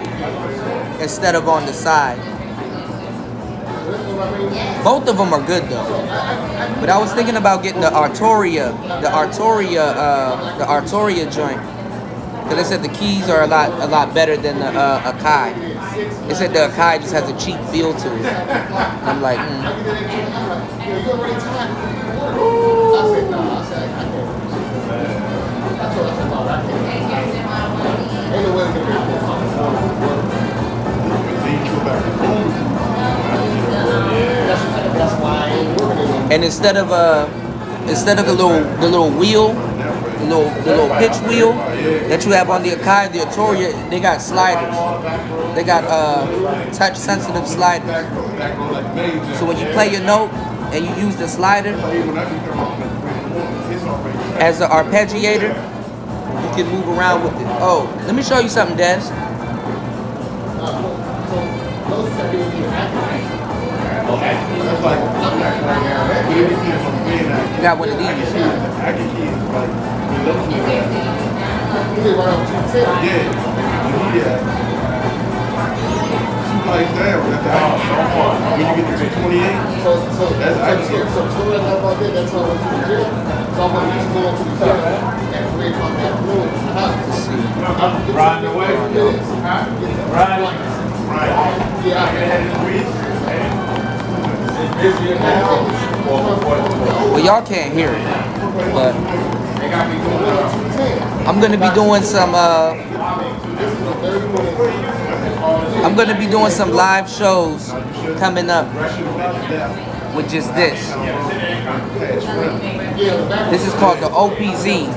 instead of on the side. Both of them are good though. But I was thinking about getting the Arturia joint, because they said the keys are a lot better than the Akai. They said the Akai just has a cheap feel to it. And I'm like, And instead of the little wheel, the little pitch wheel that you have on the Akai, the Arturia, they got sliders. They got touch sensitive sliders. So when you play your note and you use the slider as the arpeggiator, you can move around with it. Oh, let me show you something, Des. Got one of these. Like that, when you get to 228, that's actually. So that's all went to the gym. So I'm going to just go to the gym at 3 o'clock in the afternoon. Riding away. Riding. Yeah. Well, y'all can't hear it, but I'm gonna be doing some. I'm going to be doing some live shows coming up with just this. This is called the OPZ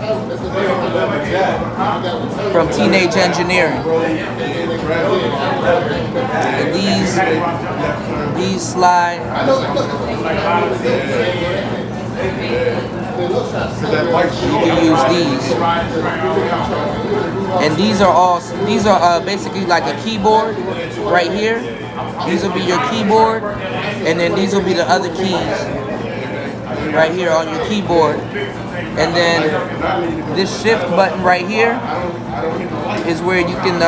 from Teenage Engineering. And these slide. You can use these. And these are basically like a keyboard right here. These will be your keyboard, and then these will be the other keys right here on your keyboard. And then this shift button right here is where you can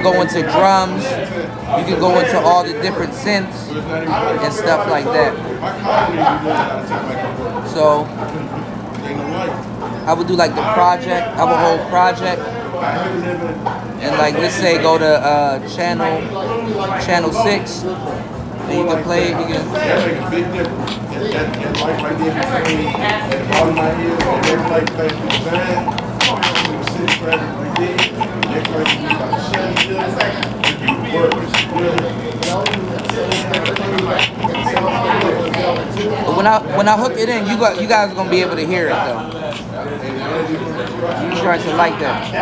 go into drums, you can go into all the different synths and stuff like that. So I would do like the project, I would hold project, and like let's say go to channel 6, and you can play it. You can. That's like a big difference. And like right there between at the bottom of my head, and everybody plays with the band. You sit right there. Next person you got to shut it up. You work. But when I hook it in, you guys are gonna be able to hear it though. You try to like that.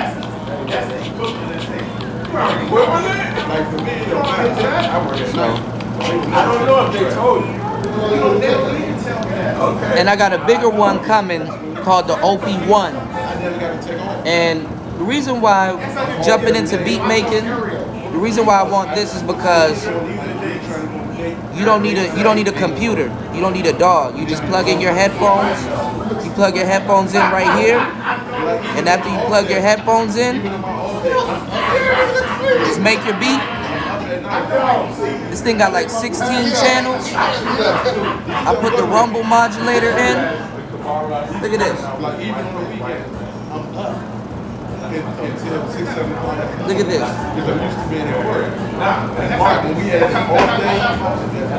I don't know if they told you. And I got a bigger one coming called the OP1. And the reason why jumping into beat making, the reason why I want this is because you don't need a computer. You don't need a DAW. You just plug in your headphones. You plug your headphones in right here. And after you plug your headphones in, just make your beat. This thing got like 16 channels. I put the rumble modulator in. Look at this. Like even on the weekend, I'm up until 6, 7 o'clock. Look at this. Because I'm used to being at work. And Mark, when we had an off day,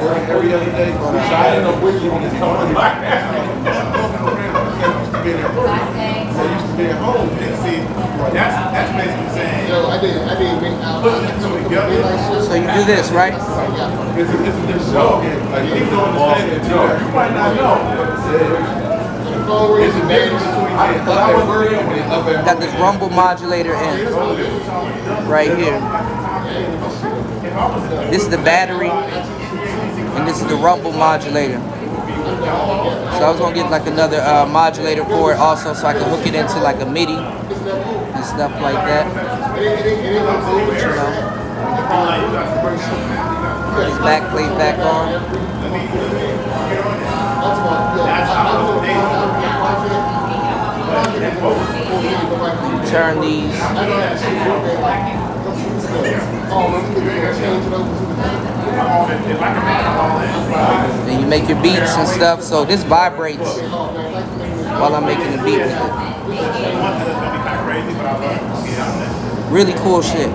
working every other day, I didn't know which one is coming back. I'm used to being at work. So I used to be at home. And see, that's basically saying, yo, I didn't make out. So you do this, right? It's a show. Like, you don't understand it. You might not know. It's a difference between up at work and up at home. Got this rumble modulator in right here. This is the battery, and this is the rumble modulator. So I was gonna get like another modulator for it also, so I can hook it into like a MIDI and stuff like that. But, you know, put his backplate back on. You turn these. And you make your beats and stuff. So this vibrates while I'm making the beat with it. Really cool shit.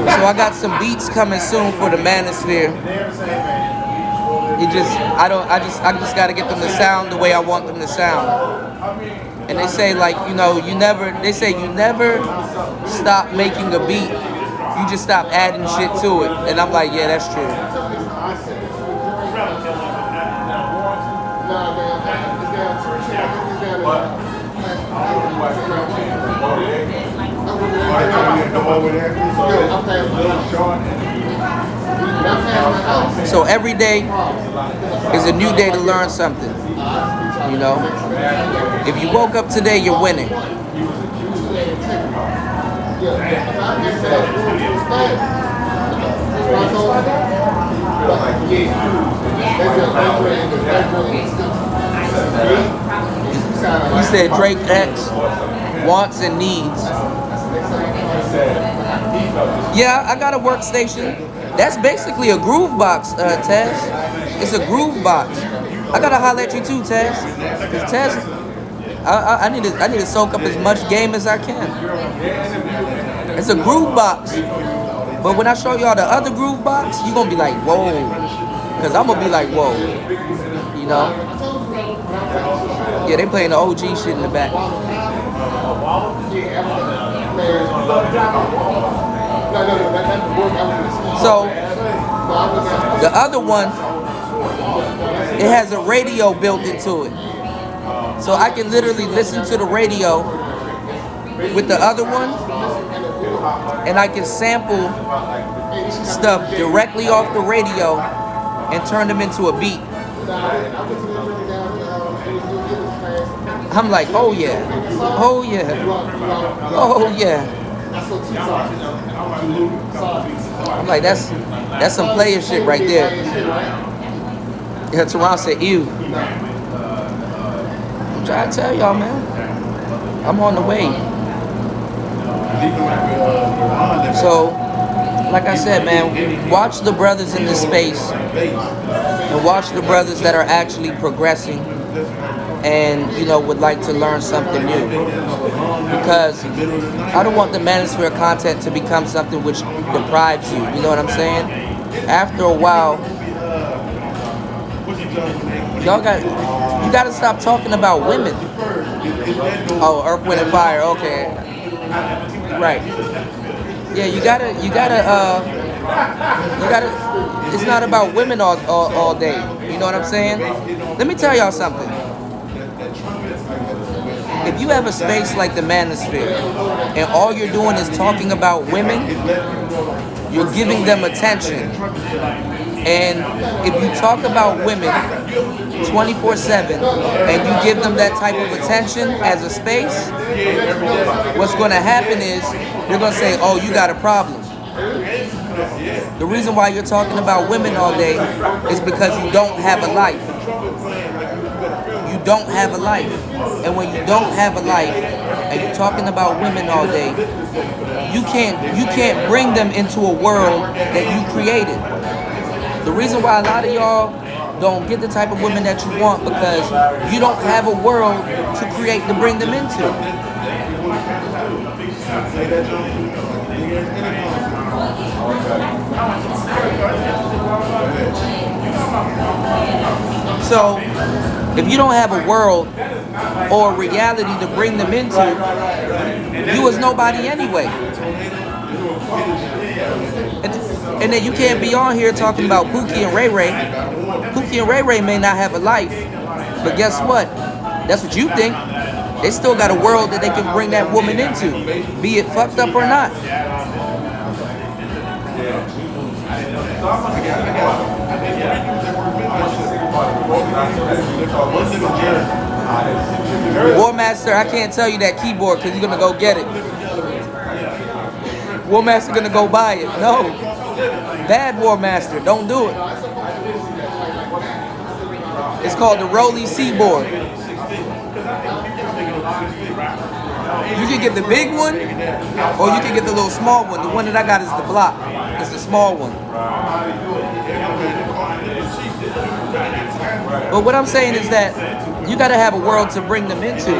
So I got some beats coming soon for the Manosphere. I just gotta get them to sound the way I want them to sound. And they say like, you know, you never stop making a beat. You just stop adding shit to it. And I'm like, yeah, that's true. So every day is a new day to learn something. You know, if you woke up today, you're winning. You said Drake X wants and needs. Yeah, I got a workstation. That's basically a groove box, Taz. It's a groove box. I gotta holler at you too, Taz. Cause Taz, I need to soak up as much game as I can. It's a groove box. But when I show y'all the other groove box, you gonna be like, whoa. Cause I'm gonna be like, whoa. You know? Yeah, they playing the OG shit in the back. So the other one, it has a radio built into it. So I can literally listen to the radio with the other one, and I can sample stuff directly off the radio and turn them into a beat. I'm like, oh yeah, oh yeah, oh yeah. I'm like, that's some player shit right there. Yeah, Teron said, ew. I'm trying to tell y'all, man. I'm on the way. So, like I said, man, watch the brothers in this space and watch the brothers that are actually progressing and, you know, would like to learn something new. Because I don't want the Manosphere content to become something which deprives you. You know what I'm saying? After a while, you gotta stop talking about women. Oh, Earth, Wind, and Fire. Okay, right. Yeah, you gotta. It's not about women all day. You know what I'm saying? Let me tell y'all something. If you have a space like the Manosphere and all you're doing is talking about women, you're giving them attention. And if you talk about women 24/7 and you give them that type of attention as a space, what's going to happen is they're going to say, oh, you got a problem. The reason why you're talking about women all day is because you don't have a life. You don't have a life. And when you don't have a life, and you're talking about women all day, you can't bring them into a world that you created. The reason why a lot of y'all don't get the type of women that you want because you don't have a world to create to bring them into. So, if you don't have a world or a reality to bring them into, you is nobody anyway. And then you can't be on here talking about Pookie and Ray Ray. Pookie and Ray Ray may not have a life, but guess what? That's what you think. They still got a world that they can bring that woman into, be it fucked up or not. War Master, I can't tell you that keyboard because you're gonna go get it. War Master gonna go buy it. No, bad War Master, don't do it. It's called the Rolly Seaboard. You can get the big one, or you can get the little small one. The one that I got is the block. It's the small one. But what I'm saying is that you gotta have a world to bring them into.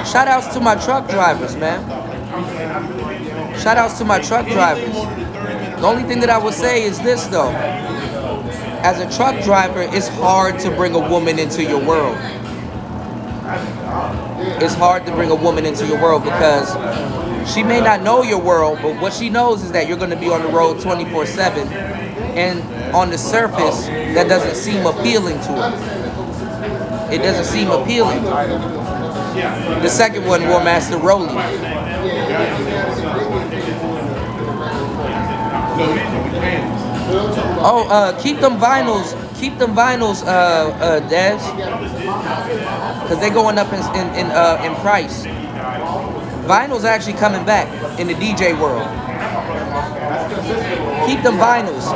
Shout outs to my truck drivers, man. Shout outs to my truck drivers. The only thing that I would say is this though. As a truck driver, it's hard to bring a woman into your world. It's hard to bring a woman into your world because she may not know your world, but what she knows is that you're going to be on the road 24/7, and on the surface, that doesn't seem appealing to her. It doesn't seem appealing. The second one, War Master Rolly. Oh, keep them vinyls, Dez, because they're going up in price. Vinyls actually coming back in the DJ world. Keep them vinyls.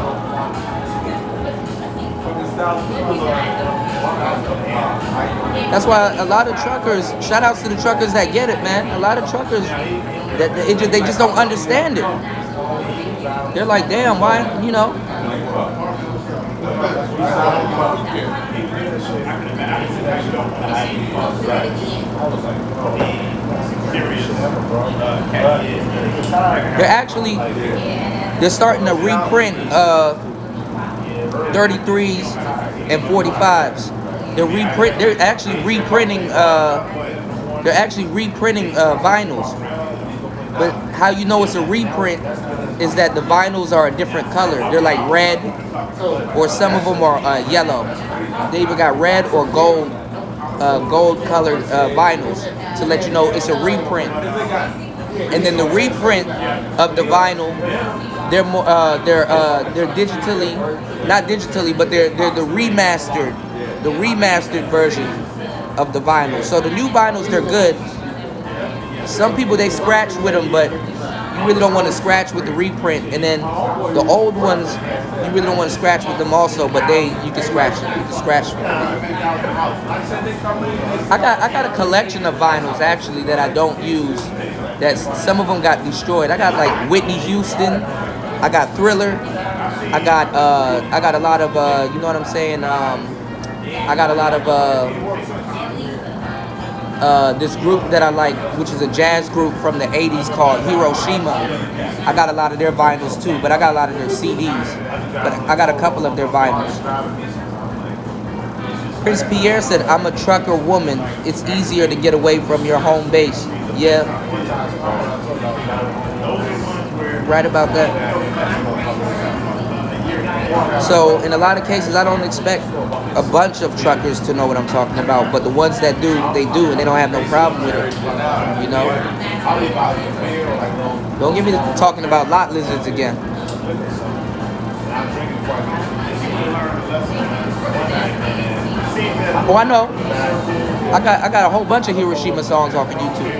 That's why a lot of truckers, shout outs to the truckers that get it, man. A lot of truckers, they just don't understand it. They're like, damn, why, you know. They're starting to reprint 33s and 45s. They're actually reprinting vinyls. But how you know it's a reprint is that the vinyls are a different color. They're like red, or some of them are yellow. They even got red or gold colored vinyls to let you know it's a reprint. And then the reprint of the vinyl, they're digitally, not digitally, but they're the remastered version of the vinyl. So the new vinyls, they're good. Some people, they scratch with them, but you really don't want to scratch with the reprint. And then the old ones, you really don't want to scratch with them also, but you can scratch them. You can scratch them. I got a collection of vinyls actually that I don't use. That some of them got destroyed. I got like Whitney Houston. I got Thriller. I got a lot of you know what I'm saying. I got a lot of this group that I like, which is a jazz group from the 80s called Hiroshima. I got a lot of their vinyls too, but I got a lot of their CDs. But I got a couple of their vinyls. Prince Pierre said, I'm a trucker woman. It's easier to get away from your home base. Yeah. Right about that. So in a lot of cases, I don't expect a bunch of truckers to know what I'm talking about, but the ones that do, they do, and they don't have no problem with it, you know? Don't get me talking about lot lizards again. Oh, I know. I got a whole bunch of Hiroshima songs off of YouTube.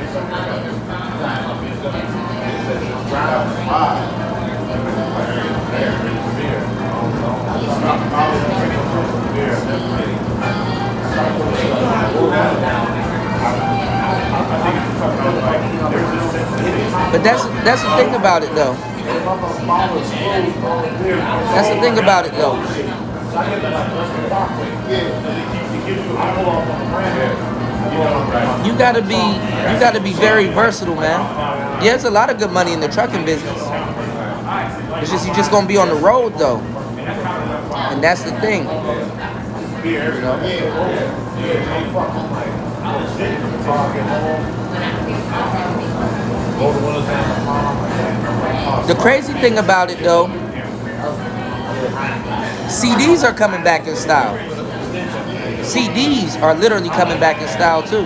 But that's the thing about it though. That's the thing about it though. You gotta be very versatile, man. Yeah, there's a lot of good money in the trucking business. It's just you just gonna be on the road though, and that's the thing. You know? The crazy thing about it though, CDs are coming back in style. CDs are literally coming back in style too.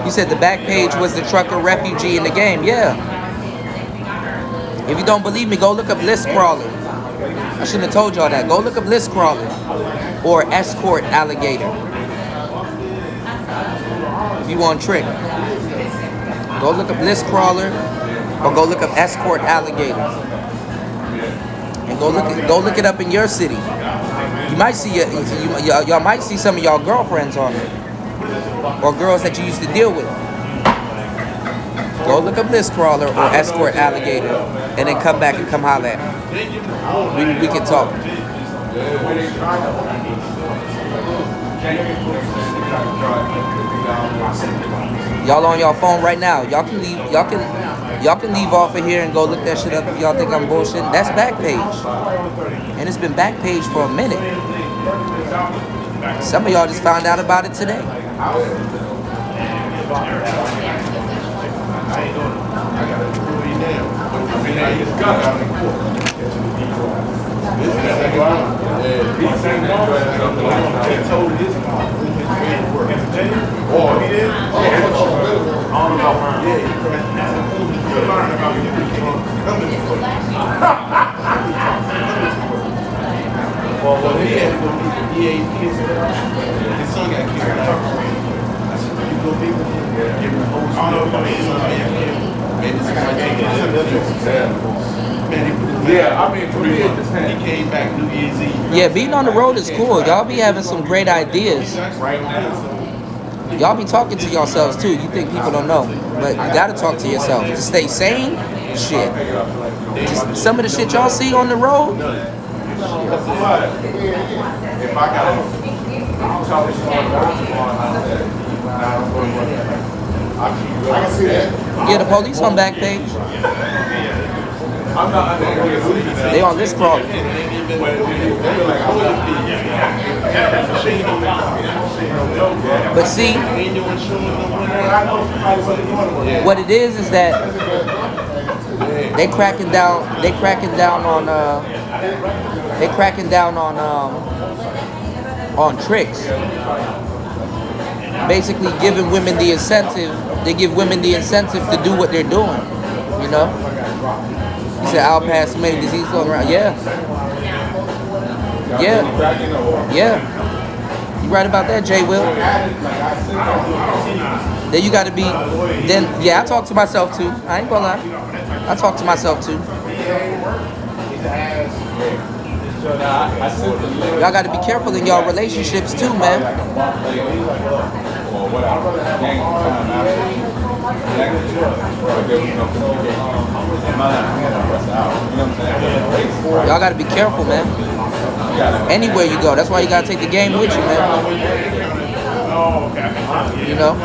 You said the back page was the trucker refugee in the game. Yeah. If you don't believe me, go look up list crawler. I shouldn't have told y'all that. Go look up list crawler or escort alligator. If you want trick, go look up list crawler or go look up escort alligator, and go look it up in your city. You might see y'all might see some of y'all girlfriends on it, or girls that you used to deal with. Go look up list crawler or escort alligator, and then come back and come holler at me. We can talk. Y'all on y'all phone right now. Y'all can leave off of here and go look that shit up if y'all think I'm bullshitting. That's Backpage. And it's been Backpage for a minute. Some of y'all just found out about it today. His son got killed. I said, you go big with him. Give him a whole yeah, I mean, for me, he came back New Year's Eve. Yeah, being on the road is cool. Y'all be having some great ideas. Y'all be talking to yourselves too. You think people don't know, but you gotta talk to yourself to stay sane. Shit, just some of the shit y'all see on the road. If I got I can see that. Yeah, the police on Backpage. They on this crawler. But see, what it is that they cracking down on tricks. Basically giving women the incentive. They give women the incentive to do what they're doing. You know? You said I'll pass so many diseases floating around. Yeah. You right about that, Jay Will. Then you gotta be I talk to myself too. I ain't gonna lie. I talk to myself too. Y'all gotta be careful in y'all relationships too, man. Y'all gotta be careful, man. Anywhere you go, that's why you gotta take the game with you, man. You know?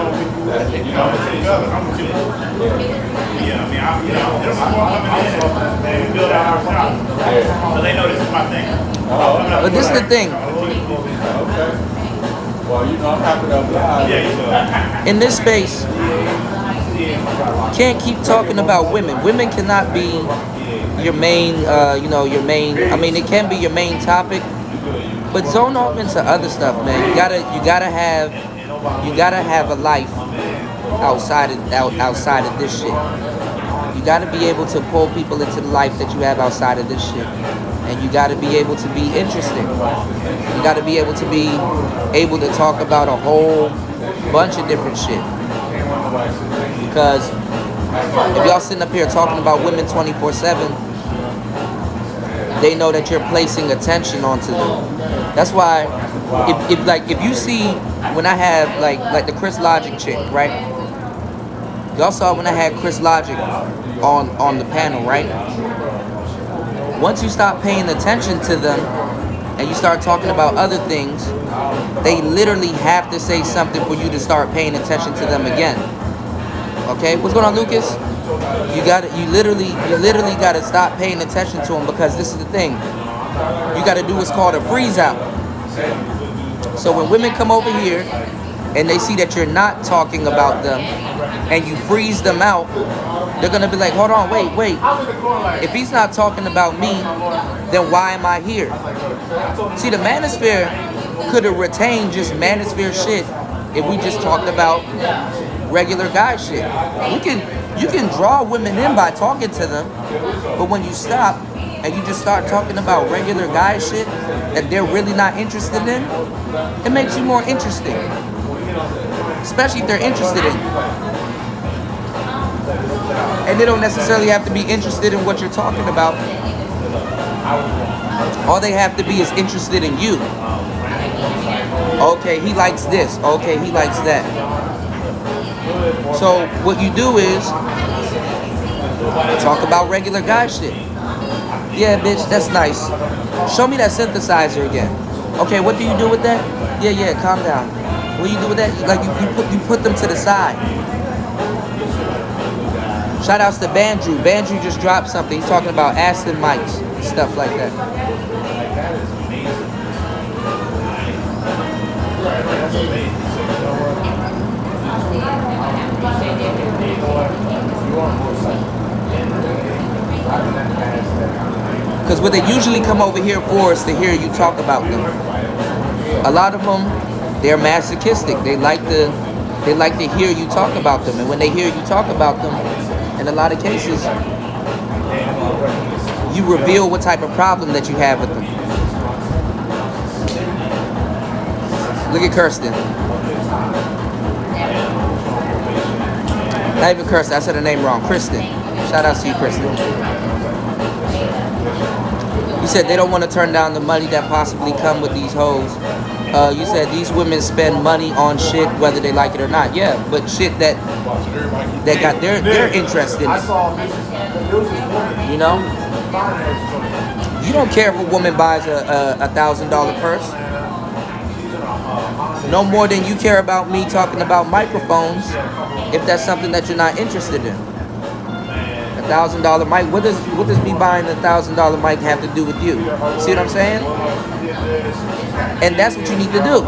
But this is the thing. In this space, can't keep talking about women. Women cannot be your main, your main. I mean, it can be your main topic, but zone off into other stuff, man. You gotta have a life outside of this shit. You gotta be able to pull people into the life that you have outside of this shit. And you gotta be able to be interesting. You gotta be able to talk about a whole bunch of different shit. Because if y'all sitting up here talking about women 24/7, they know that you're placing attention onto them. That's why if you see when I have like the Chris Logic chick, right? Y'all saw when I had Chris Logic on the panel, right? Once you stop paying attention to them and you start talking about other things, they literally have to say something for you to start paying attention to them again. Okay, what's going on, Lucas? You literally gotta stop paying attention to them, because this is the thing. You gotta do what's called a freeze out. So when women come over here and they see that you're not talking about them and you freeze them out, they're gonna be like, hold on, wait. If he's not talking about me, then why am I here? See, the manosphere could have retained just manosphere shit if we just talked about regular guy shit. You can draw women in by talking to them, but when you stop and you just start talking about regular guy shit that they're really not interested in, it makes you more interesting. Especially if they're interested in you. And they don't necessarily have to be interested in what you're talking about. All they have to be is interested in you. Okay, he likes this. Okay, he likes that. So what you do is talk about regular guy shit. Yeah, bitch, that's nice. Show me that synthesizer again. Okay, what do you do with that? Yeah, calm down. What do you do with that? Like you put them to the side. Shout outs to Bandrew. Bandrew just dropped something. He's talking about Aston mics, stuff like that. Because what they usually come over here for is to hear you talk about them. A lot of them, they're masochistic. They like to hear you talk about them. And when they hear you talk about them, in a lot of cases, you reveal what type of problem that you have with them. Look at Kirsten. Not even Kirsten, I said her name wrong. Kristen. Shout out to you, Kristen. You said they don't want to turn down the money that possibly come with these hoes. You said these women spend money on shit whether they like it or not. Yeah, but shit that got their interest in it. You know? You don't care if a woman buys a $1,000 purse. No more than you care about me talking about microphones if that's something that you're not interested in. $1,000 mic. What does me buying a $1,000 mic have to do with you? See what I'm saying? And that's what you need to do.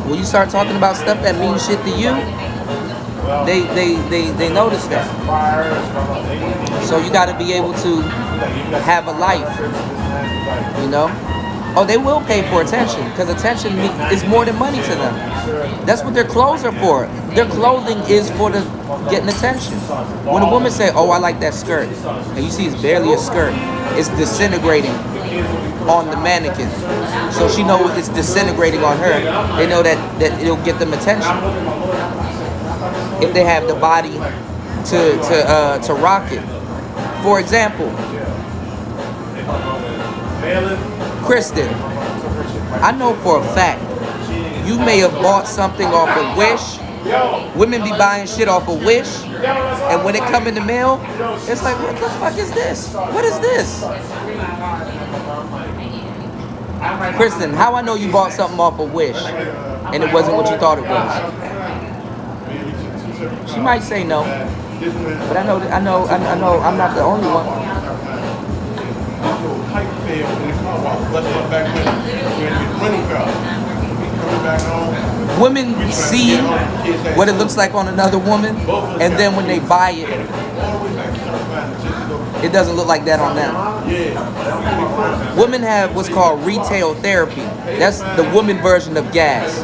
When you start talking about stuff that means shit to you, they notice that. So you got to be able to have a life, you know? Oh, they will pay for attention, because attention is more than money to them. That's what their clothes are for. Their clothing is for the getting attention. When a woman say, oh, I like that skirt, and you see it's barely a skirt, it's disintegrating on the mannequin. So she knows it's disintegrating on her. They know that it'll get them attention. If they have the body to rock it. For example, Kristen, I know for a fact you may have bought something off of Wish. Women be buying shit off of Wish, and when it come in the mail, it's like, what the fuck is this? What is this? Kristen, how I know you bought something off of Wish and it wasn't what you thought it was? She might say no, but I know I'm not the only one. Women see what it looks like on another woman, and then when they buy it, it doesn't look like that on them. Women have what's called retail therapy. That's the woman version of gas.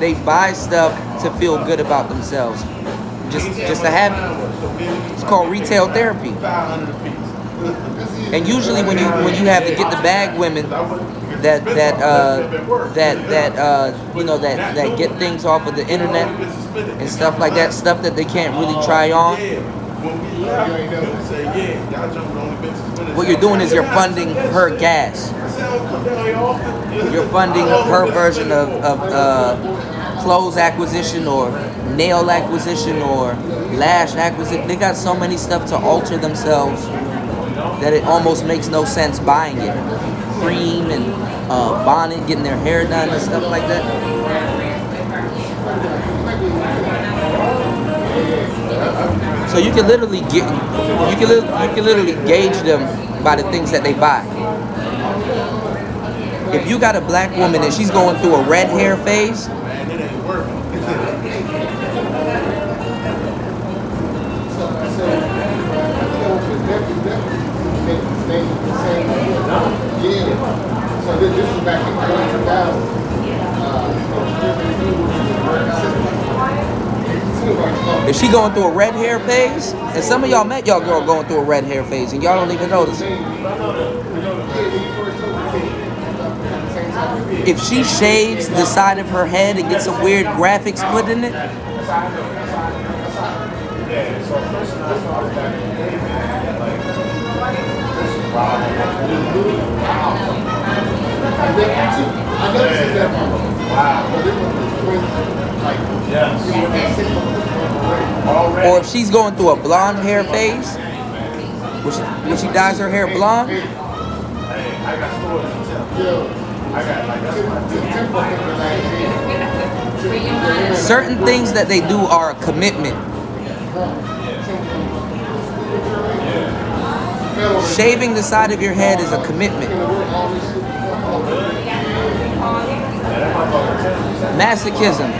They buy stuff to feel good about themselves, just to have it. It's called retail therapy. And usually when you have to get the bag women that get things off of the internet and stuff like that, stuff that they can't really try on, what you're doing is you're funding her gas. You're funding her version of clothes acquisition or nail acquisition or lash acquisition. They got so many stuff to alter themselves that it almost makes no sense buying it. Cream and bonnet, getting their hair done and stuff like that. So you can literally gauge them by the things that they buy. If you got a black woman and she's going through a red hair phase, so this is back in 2000. if she going through a red hair phase, and some of y'all met y'all girl going through a red hair phase and y'all don't even notice it. If she shaves the side of her head and gets some weird graphics put in it, or if she's going through a blonde hair phase, when she dyes her hair blonde, certain things that they do are a commitment. Shaving the side of your head is a commitment. Masochism.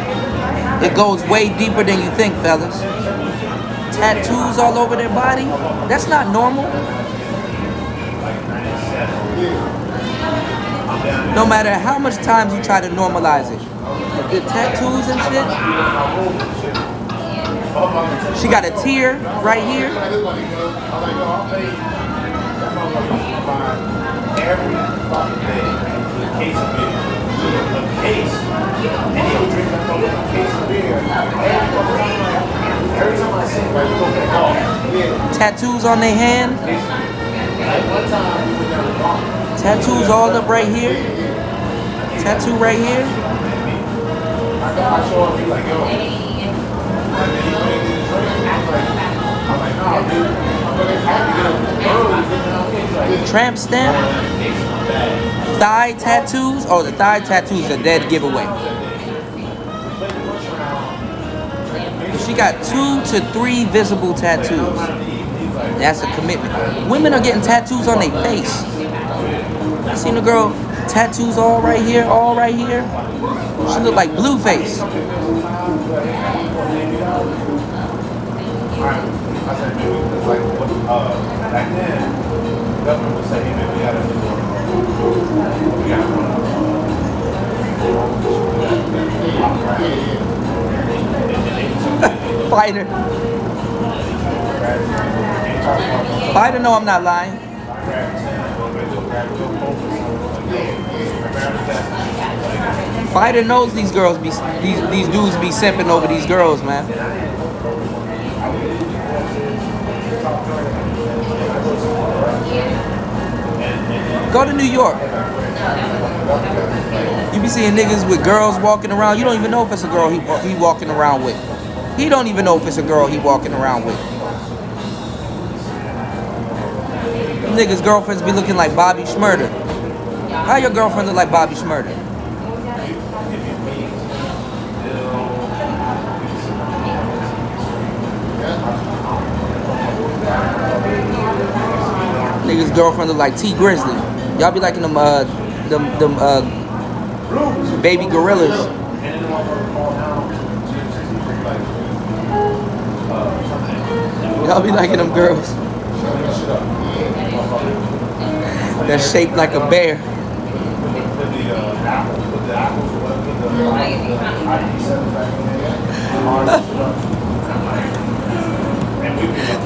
It goes way deeper than you think, fellas. Tattoos all over their body? That's not normal. No matter how much times you try to normalize it. The tattoos and shit. She got a tear right here. Every fucking day, a case of beer. A case. And he would drink that fucking case of beer. Every time I see him, I go back off. Tattoos on their hand. Tattoos all up right here. Tattoo right here. I show up, he's like, yo. I'm like, nah, dude. Tramp stamp. Thigh tattoos. Oh, the thigh tattoos are a dead giveaway. She got 2 to 3 visible tattoos. That's a commitment. Women are getting tattoos on their face. I seen a girl, tattoos all right here, all right here. She look like Blueface. Back then, the government would say, hey, man, we got to do Fighter. Fighter, no, I'm not lying. Fighter knows these girls be these dudes be simping over these girls, man. Go to New York. You be seeing niggas with girls walking around. You don't even know if it's a girl he walking around with. He don't even know if it's a girl he walking around with. Niggas' girlfriends be looking like Bobby Shmurda. How your girlfriend look like Bobby Shmurda? Niggas' girlfriend look like T Grizzly. Y'all be liking them baby gorillas. Y'all be liking them girls that's shaped like a bear.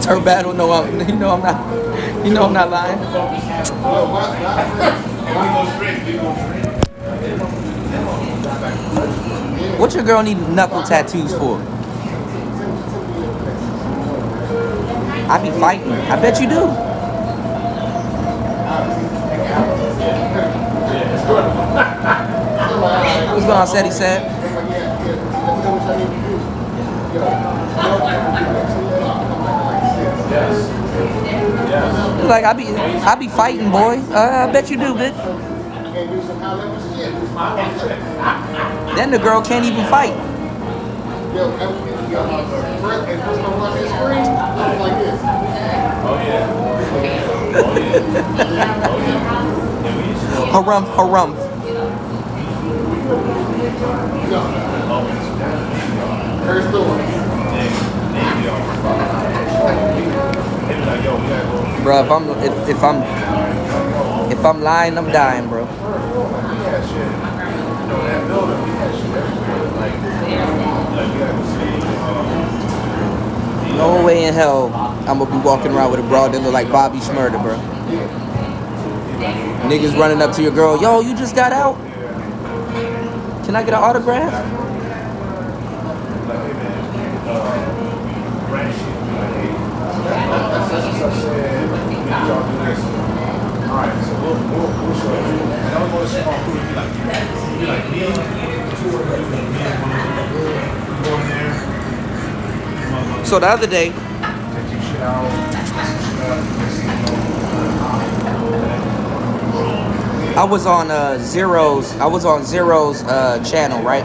Turbattle, no, I'm not lying. What your girl need knuckle tattoos for? I be fighting. I bet you do. What's going on, Seti said? He's like, I be fighting, boy. I bet you do, bitch. Then the girl can't even fight. Harumph, harumph. Bro, if I'm lying, I'm dying, bro. No way in hell I'm gonna be walking around with a broad that look like Bobby Shmurda, bro. Niggas running up to your girl, yo, you just got out? Can I get an autograph? So the other day, I was on Zero's channel, right?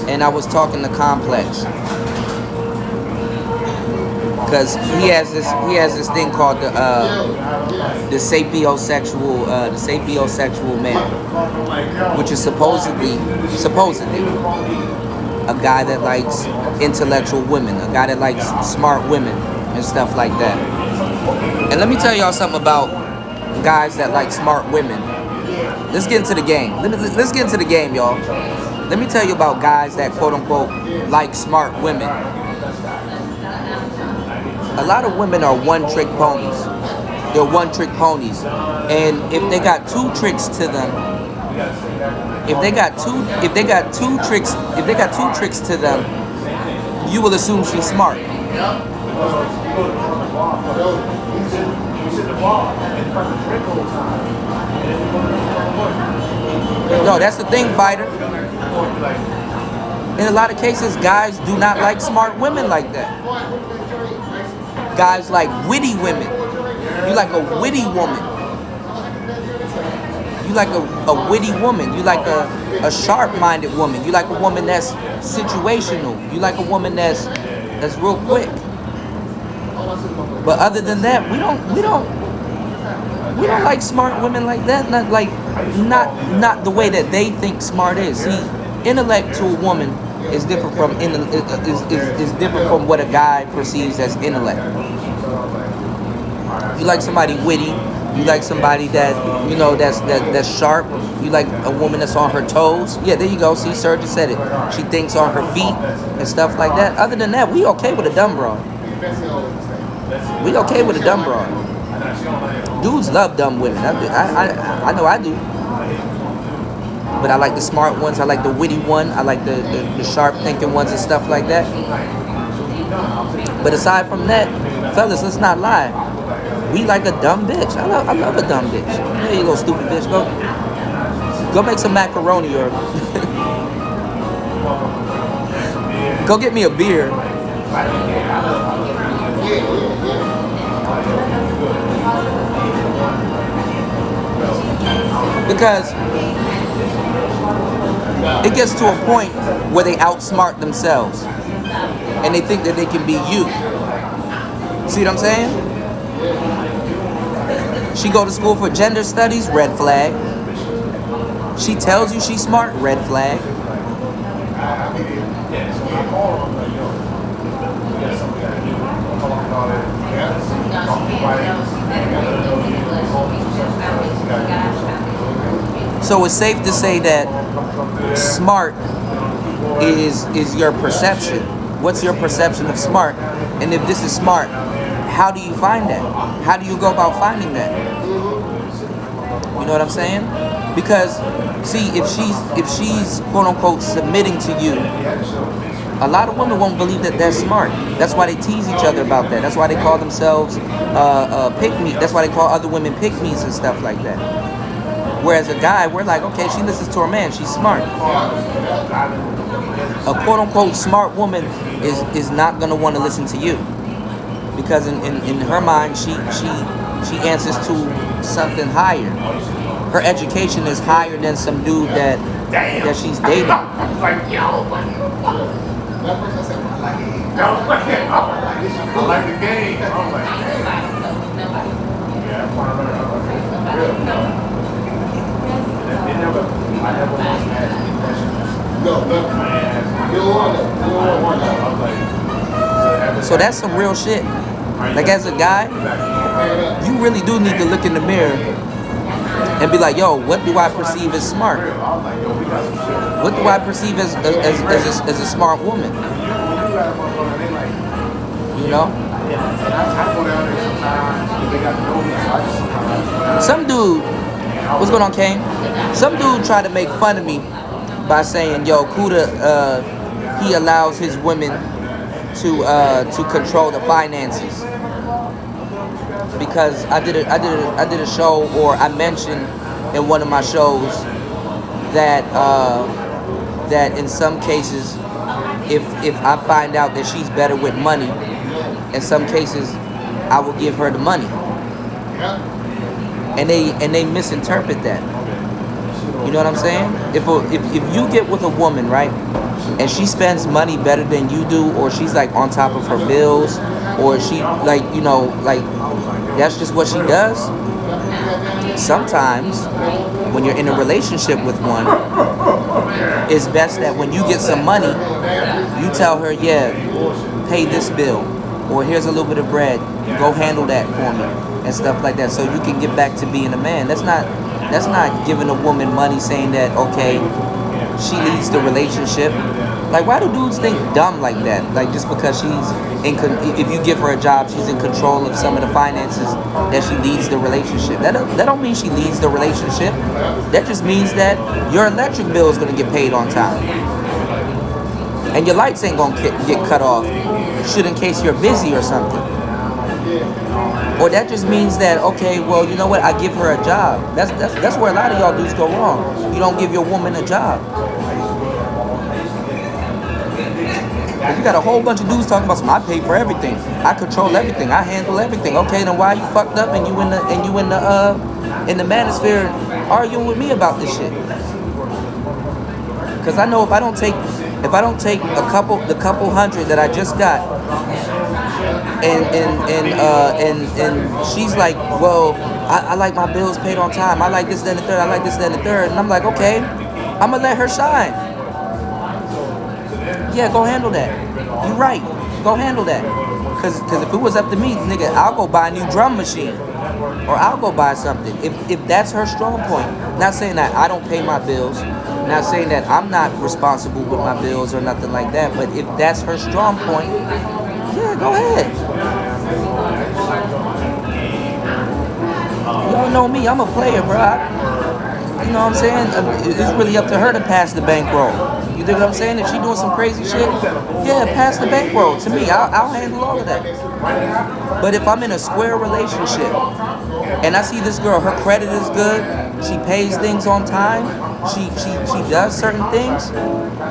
And I was talking to Complex because he has this thing called the sapiosexual man, which is supposedly a guy that likes intellectual women, a guy that likes smart women and stuff like that. And let me tell y'all something about guys that like smart women. Let's get into the game. Let's get into the game, y'all. Let me tell you about guys that quote unquote like smart women. A lot of women are one-trick ponies. They're one-trick ponies, and if they got two tricks to them, if they got two tricks to them, you will assume she's smart. No, that's the thing, fighter. In a lot of cases, guys do not like smart women like that. Guys like witty women. You like a witty woman. You like a witty woman. You like a sharp-minded woman. You like a woman that's situational. You like a woman that's real quick. But other than that, we don't like smart women like that. Not the way that they think smart is. See, intellect to a woman is different from is different from what a guy perceives as intellect. You like somebody witty. You like somebody that that's sharp. You like a woman that's on her toes. Yeah, there you go. See, Sir just said it. She thinks on her feet and stuff like that. Other than that, we okay with a dumb broad. We okay with a dumb broad. Dudes love dumb women. I know I do. But I like the smart ones. I like the witty one. I like the sharp thinking ones and stuff like that. But aside from that, fellas, let's not lie. We like a dumb bitch. I love a dumb bitch. There you go, stupid bitch. Go make some macaroni or go get me a beer. Because it gets to a point where they outsmart themselves and they think that they can be you. See what I'm saying? She go to school for gender studies, red flag. She tells you she's smart, red flag. So it's safe to say that smart is your perception. What's your perception of smart? And if this is smart, how do you find that? How do you go about finding that? You know what I'm saying? Because see, if she's quote unquote submitting to you, a lot of women won't believe that they're smart. That's why they tease each other about that. That's why they call themselves pick-me. That's why they call other women pick-me's and stuff like that. Whereas a guy, we're like, okay, she listens to her man. She's smart. A quote unquote smart woman is not gonna want to listen to you, because in her mind she answers to something higher. Her education is higher than some dude that she's dating. I like the game. I'm like, yeah, I never once had any questions. No, you don't want that. So that's some real shit. Like, as a guy, you really do need to look in the mirror and be like, yo, what do I perceive as smart? What do I perceive as a smart woman? You know? Some dude, what's going on, Kane? Some dude tried to make fun of me by saying, yo, Kuda, he allows his women to control the finances, because I did a show, or I mentioned in one of my shows that that in some cases, if I find out that she's better with money, in some cases I will give her the money, and they misinterpret that. You know what I'm saying? If you get with a woman, right, and she spends money better than you do, or she's like on top of her bills, or she like, you know, like that's just what she does. Sometimes when you're in a relationship with one, it's best that when you get some money, you tell her, yeah, pay this bill, or here's a little bit of bread, go handle that for me, and stuff like that, so you can get back to being a man. That's not giving a woman money saying that, okay, she leads the relationship. Like, why do dudes think dumb like that? Like, just because if you give her a job, she's in control of some of the finances, that she leads the relationship. That don't mean she leads the relationship. That just means that your electric bill is going to get paid on time, and your lights ain't going to get cut off, shit, in case you're busy or something. Or that just means that, okay, well, you know what, I give her a job. That's where a lot of y'all dudes go wrong. You don't give your woman a job. You got a whole bunch of dudes talking about I pay for everything, I control everything, I handle everything. Okay, then why are you fucked up and you in the manosphere arguing with me about this shit? Because I know if I don't take the couple hundred that I just got, and she's like, well, I like my bills paid on time, I like this, then the third, I like this, then the third, and I'm like, okay, I'm gonna let her shine. Yeah, go handle that. You right. Go handle that. Cause if it was up to me, nigga, I'll go buy a new drum machine, or I'll go buy something. If that's her strong point. Not saying that I don't pay my bills. Not saying that I'm not responsible with my bills or nothing like that. But if that's her strong point, yeah, go ahead. Y'all know me. I'm a player, bro. You know what I'm saying? It's really up to her to pass the bankroll. You dig what I'm saying? If she doing some crazy shit, yeah, pass the bankroll to me. I'll handle all of that. But if I'm in a square relationship and I see this girl, her credit is good, she pays things on time, she does certain things,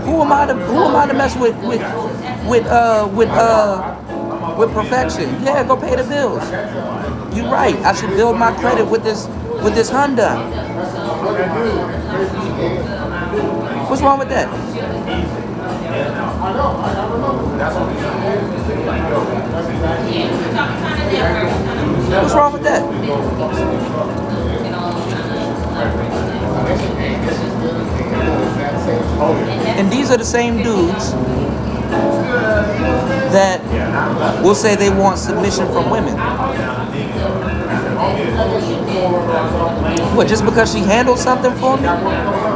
who am I to mess with perfection? Yeah, go pay the bills. You're right. I should build my credit with this Honda. What's wrong with that? What's wrong with that? And these are the same dudes that will say they want submission from women. What, just because she handles something for me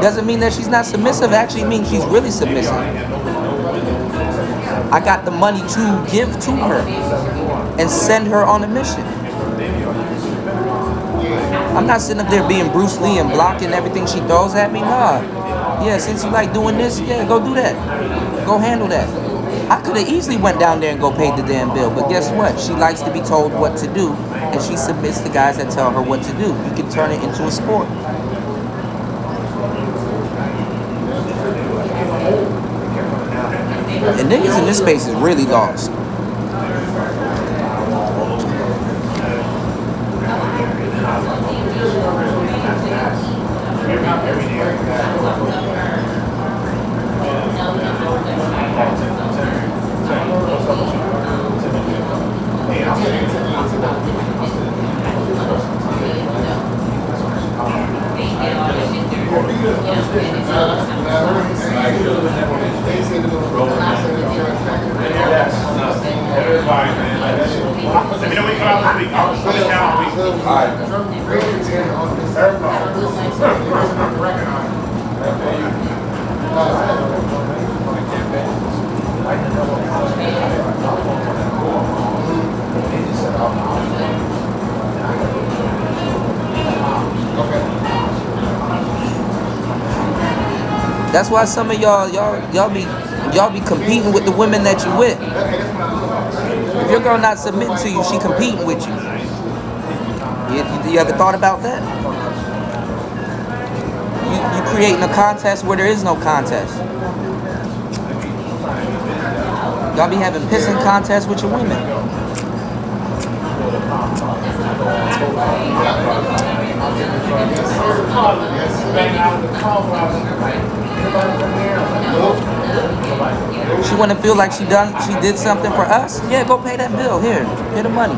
doesn't mean that she's not submissive. Actually means she's really submissive. I got the money to give to her and send her on a mission. I'm not sitting up there being Bruce Lee and blocking everything she throws at me. Nah. Yeah, since you like doing this, yeah, go do that. Go handle that. I could have easily went down there and go pay the damn bill, but guess what? She likes to be told what to do, and she submits to guys that tell her what to do. You can turn it into a sport. And niggas in this space is really lost. That's why some of y'all be competing with the women that you with. If your girl not submitting to you, she competing with you. You ever thought about that? You creating a contest where there is no contest. Y'all be having pissing contests with your women. She wanna feel like she did something for us? Yeah, go pay that bill. Here the money.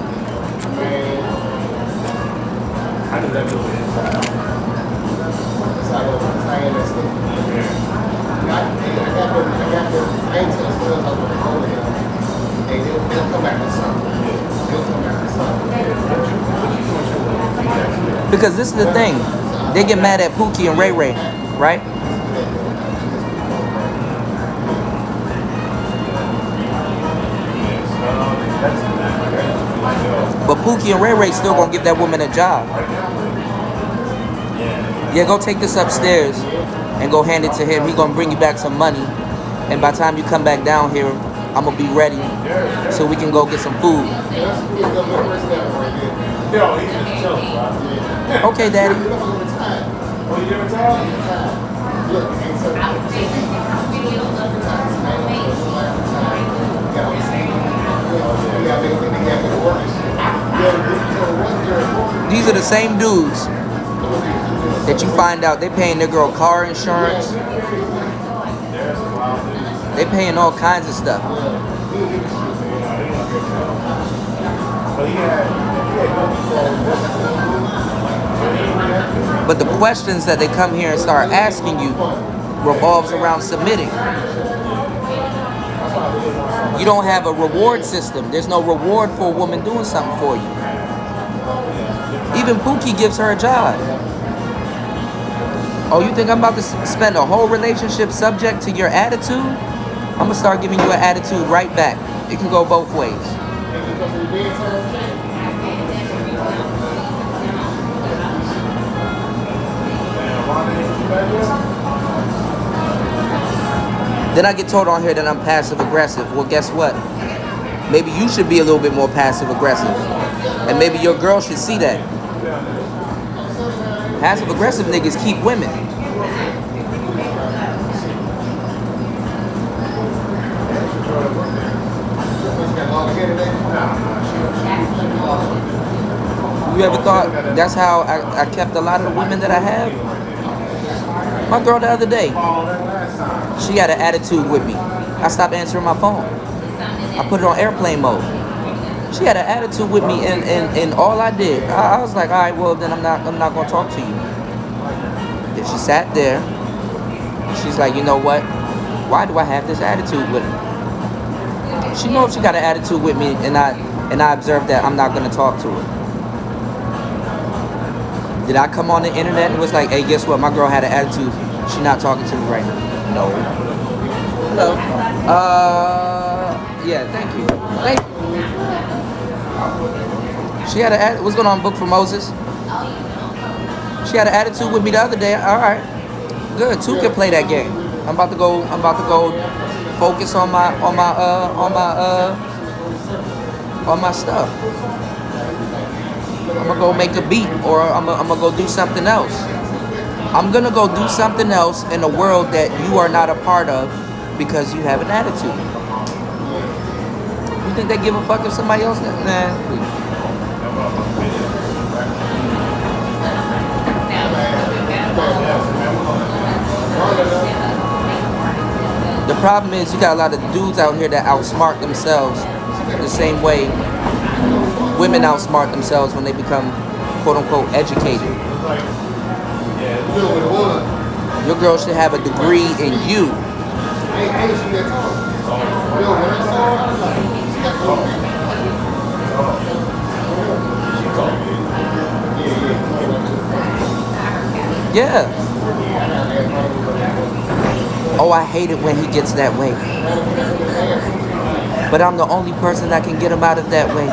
Because this is the thing, they get mad at Pookie and Ray Ray, right? But Pookie and Ray Ray still gonna give that woman a job. Yeah, go take this upstairs and go hand it to him. He gonna bring you back some money, and by the time you come back down here, I'm gonna be ready so we can go get some food. Okay, Daddy. These are the same dudes that you find out they paying their girl car insurance. They paying all kinds of stuff. But the questions that they come here and start asking you revolves around submitting. You don't have a reward system. There's no reward for a woman doing something for you. Even Pookie gives her a job. Oh, you think I'm about to spend a whole relationship subject to your attitude? I'm gonna start giving you an attitude right back. It can go both ways. Then I get told on here that I'm passive aggressive. Well, guess what? Maybe you should be a little bit more passive aggressive. And maybe your girl should see that. Passive aggressive niggas keep women. You ever thought that's how I kept a lot of the women that I have? My girl the other day, she had an attitude with me. I stopped answering my phone. I put it on airplane mode. She had an attitude with me, and all I did, I was like, all right, well then I'm not gonna talk to you. Then she sat there. She's like, you know what? Why do I have this attitude with her? She knows she got an attitude with me, and I observed that I'm not gonna talk to her. Did I come on the internet and was like, hey, guess what? My girl had an attitude. She's not talking to me right now. No. Hello. Yeah, thank you. Thank you. She had an what's going on, Book for Moses? She had an attitude with me the other day. All right. Good. Two can play that game. I'm about to go focus on my stuff. I'm gonna go make a beat, or I'm gonna go do something else. I'm gonna go do something else in a world that you are not a part of, because you have an attitude. You think they give a fuck if somebody else? Nah. The problem is you got a lot of dudes out here that outsmart themselves the same way women outsmart themselves when they become quote unquote educated. Your girl should have a degree in you. Yeah. Oh, I hate it when he gets that way. But I'm the only person that can get him out of that way.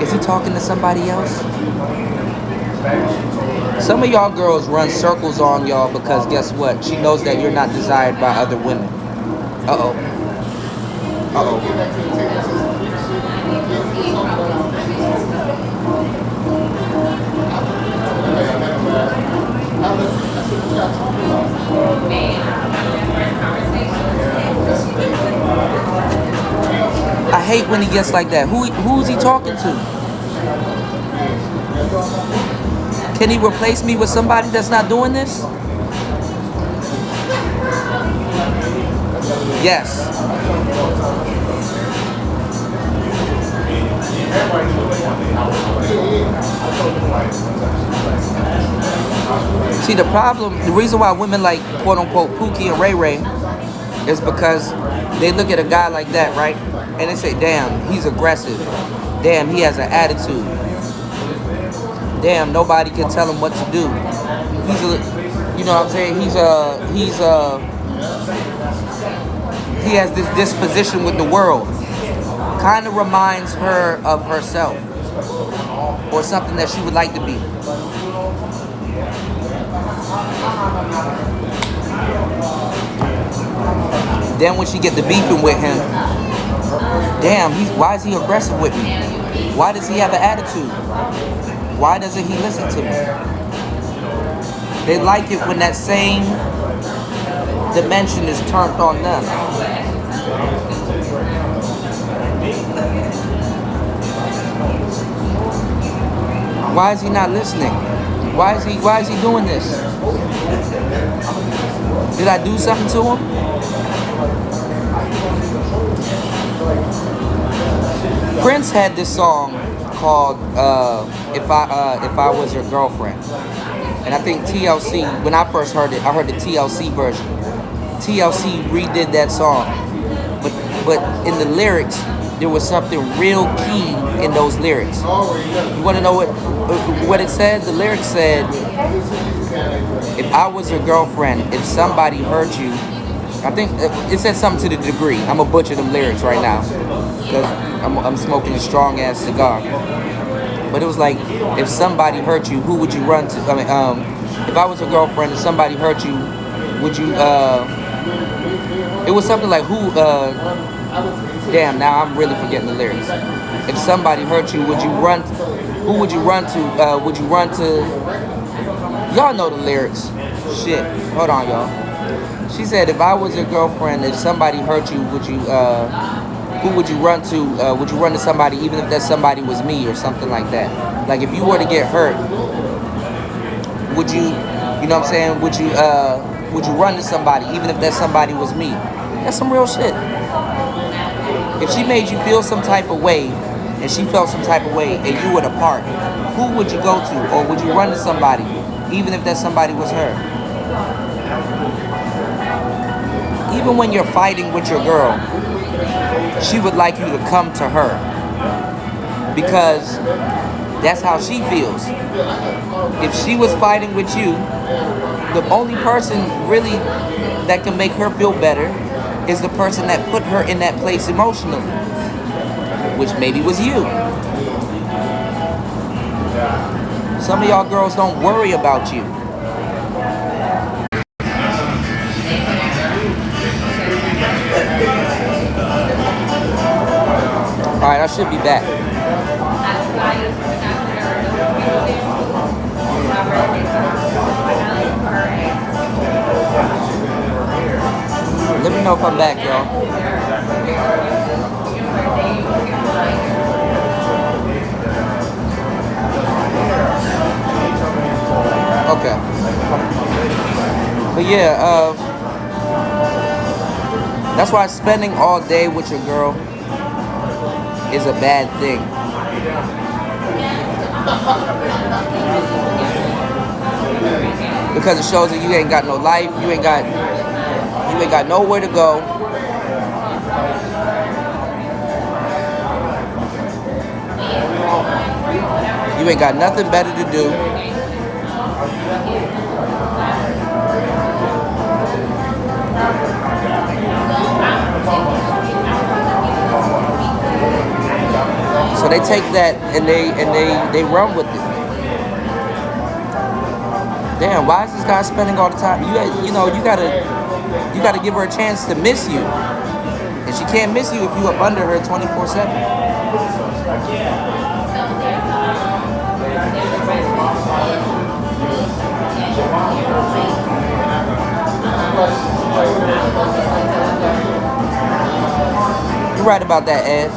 Is he talking to somebody else? Some of y'all girls run circles on y'all because guess what? She knows that you're not desired by other women. Uh-oh. Uh-oh. I hate when he gets like that. Who's he talking to? Can he replace me with somebody that's not doing this? Yes. See, the problem, the reason why women like quote unquote Pookie and Ray Ray is because they look at a guy like that, right? And they say, damn, he's aggressive. Damn, he has an attitude. Damn, nobody can tell him what to do. He's a, you know what I'm saying? He has this disposition with the world. Kind of reminds her of herself. Or something that she would like to be. Then when she get to beefing with him, damn, why is he aggressive with me? Why does he have an attitude? Why doesn't he listen to me? They like it when that same dimension is turned on them. Why is he not listening? Why is he doing this? Did I do something to him? Prince had this song called If I Was Your Girlfriend. And I think TLC, when I first heard it, I heard the TLC version. TLC redid that song. But in the lyrics, there was something real key in those lyrics. You want to know what it said? The lyrics said, if I was your girlfriend, if somebody hurt you, I think it said something to the degree. I'm going to butcher them lyrics right now because I'm smoking a strong ass cigar. But it was like, if somebody hurt you, who would you run to? I mean, if I was your girlfriend, if somebody hurt you, would you, it was something like damn, now I'm really forgetting the lyrics. If somebody hurt you, would you run? Who would you run to? Would you run to? Y'all know the lyrics. Shit. Hold on, y'all. She said, if I was your girlfriend, if somebody hurt you, would you? Who would you run to? Would you run to somebody, even if that somebody was me or something like that? Like if you were to get hurt, would you? You know what I'm saying? Would you run to somebody, even if that somebody was me? That's some real shit. If she made you feel some type of way, and she felt some type of way, and you were to part, who would you go to? Or would you run to somebody, even if that somebody was her? Even when you're fighting with your girl, she would like you to come to her. Because that's how she feels. If she was fighting with you, the only person really that can make her feel better is the person that put her in that place emotionally, which maybe was you. Some of y'all girls don't worry about you. Alright, I should be back. Let me know if I'm back, y'all. Okay. But yeah, that's why spending all day with your girl is a bad thing. Because it shows that you ain't got no life, you ain't got nowhere to go. You ain't got nothing better to do. So they take that and they run with it. Damn, why is this guy spending all the time? You gotta give her a chance to miss you, and she can't miss you if you up under her 24/7. You're right about that, Ed.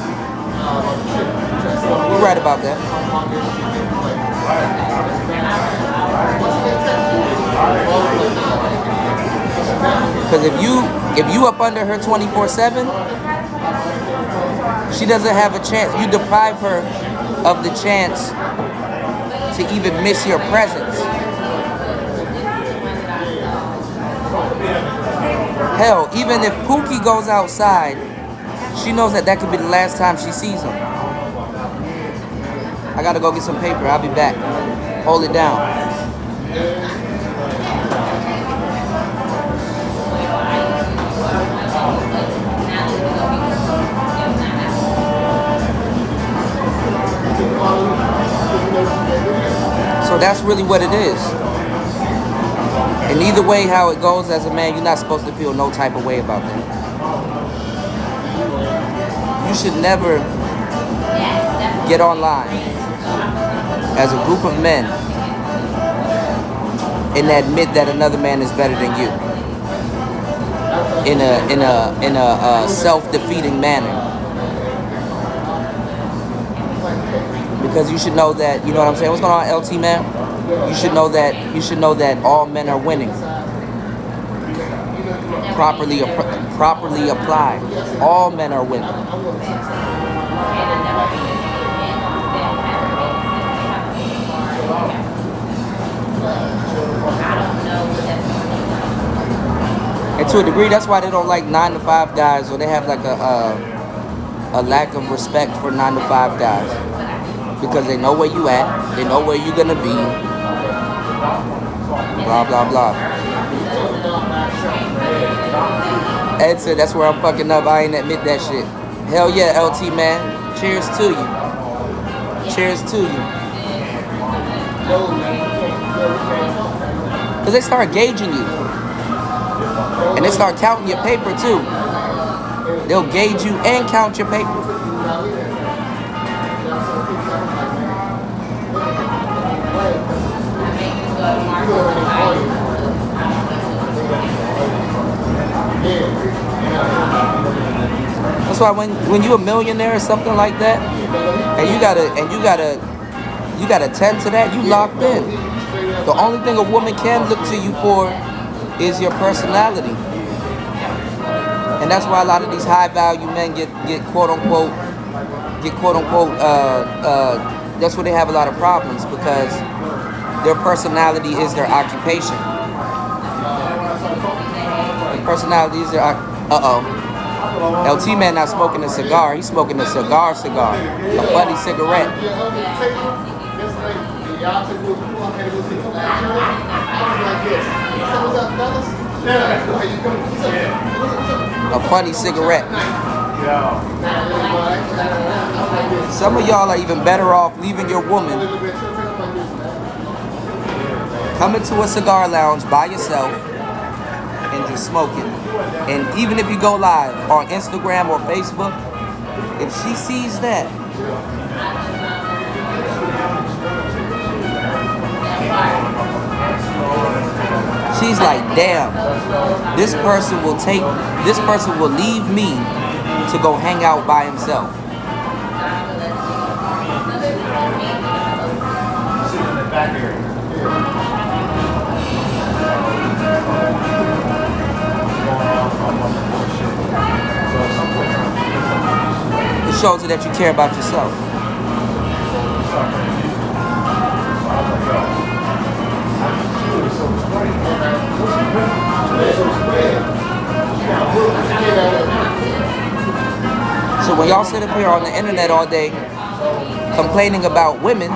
You're right about that. Because if you up under her 24/7, she doesn't have a chance. You deprive her of the chance to even miss your presence. Hell, even if Pookie goes outside, she knows that could be the last time she sees him. I gotta go get some paper. I'll be back. Hold it down. So that's really what it is. And either way how it goes as a man, you're not supposed to feel no type of way about that. You should never get online as a group of men and admit that another man is better than you in a self-defeating manner. Because you should know that, you know what I'm saying? What's going on, LT, man? You should know that all men are winning. Properly applied. All men are winning. And to a degree, that's why they don't like 9-to-5 guys, or they have like a lack of respect for 9-to-5 guys. Because they know where you at, they know where you're gonna be, blah, blah, blah. Ed said, that's where I'm fucking up, I ain't admit that shit. Hell yeah, LT, man. Cheers to you. Cheers to you. Because they start gauging you. And they start counting your paper too. They'll gauge you and count your paper. That's why when you a millionaire or something like that, and you gotta tend to that, you locked in. The only thing a woman can look to you for is your personality. And that's why a lot of these high value men get quote unquote that's where they have a lot of problems, because their personality is their occupation. Their personality is their LT man not smoking a cigar, he's smoking a cigar, a funny cigarette. A funny cigarette. Some of y'all are even better off leaving your woman, coming to a cigar lounge by yourself and just smoking. And even if you go live on Instagram or Facebook, if she sees that, She's like, damn, this person will leave me to go hang out by himself. It shows you that you care about yourself. So when y'all sit up here on the internet all day complaining about women,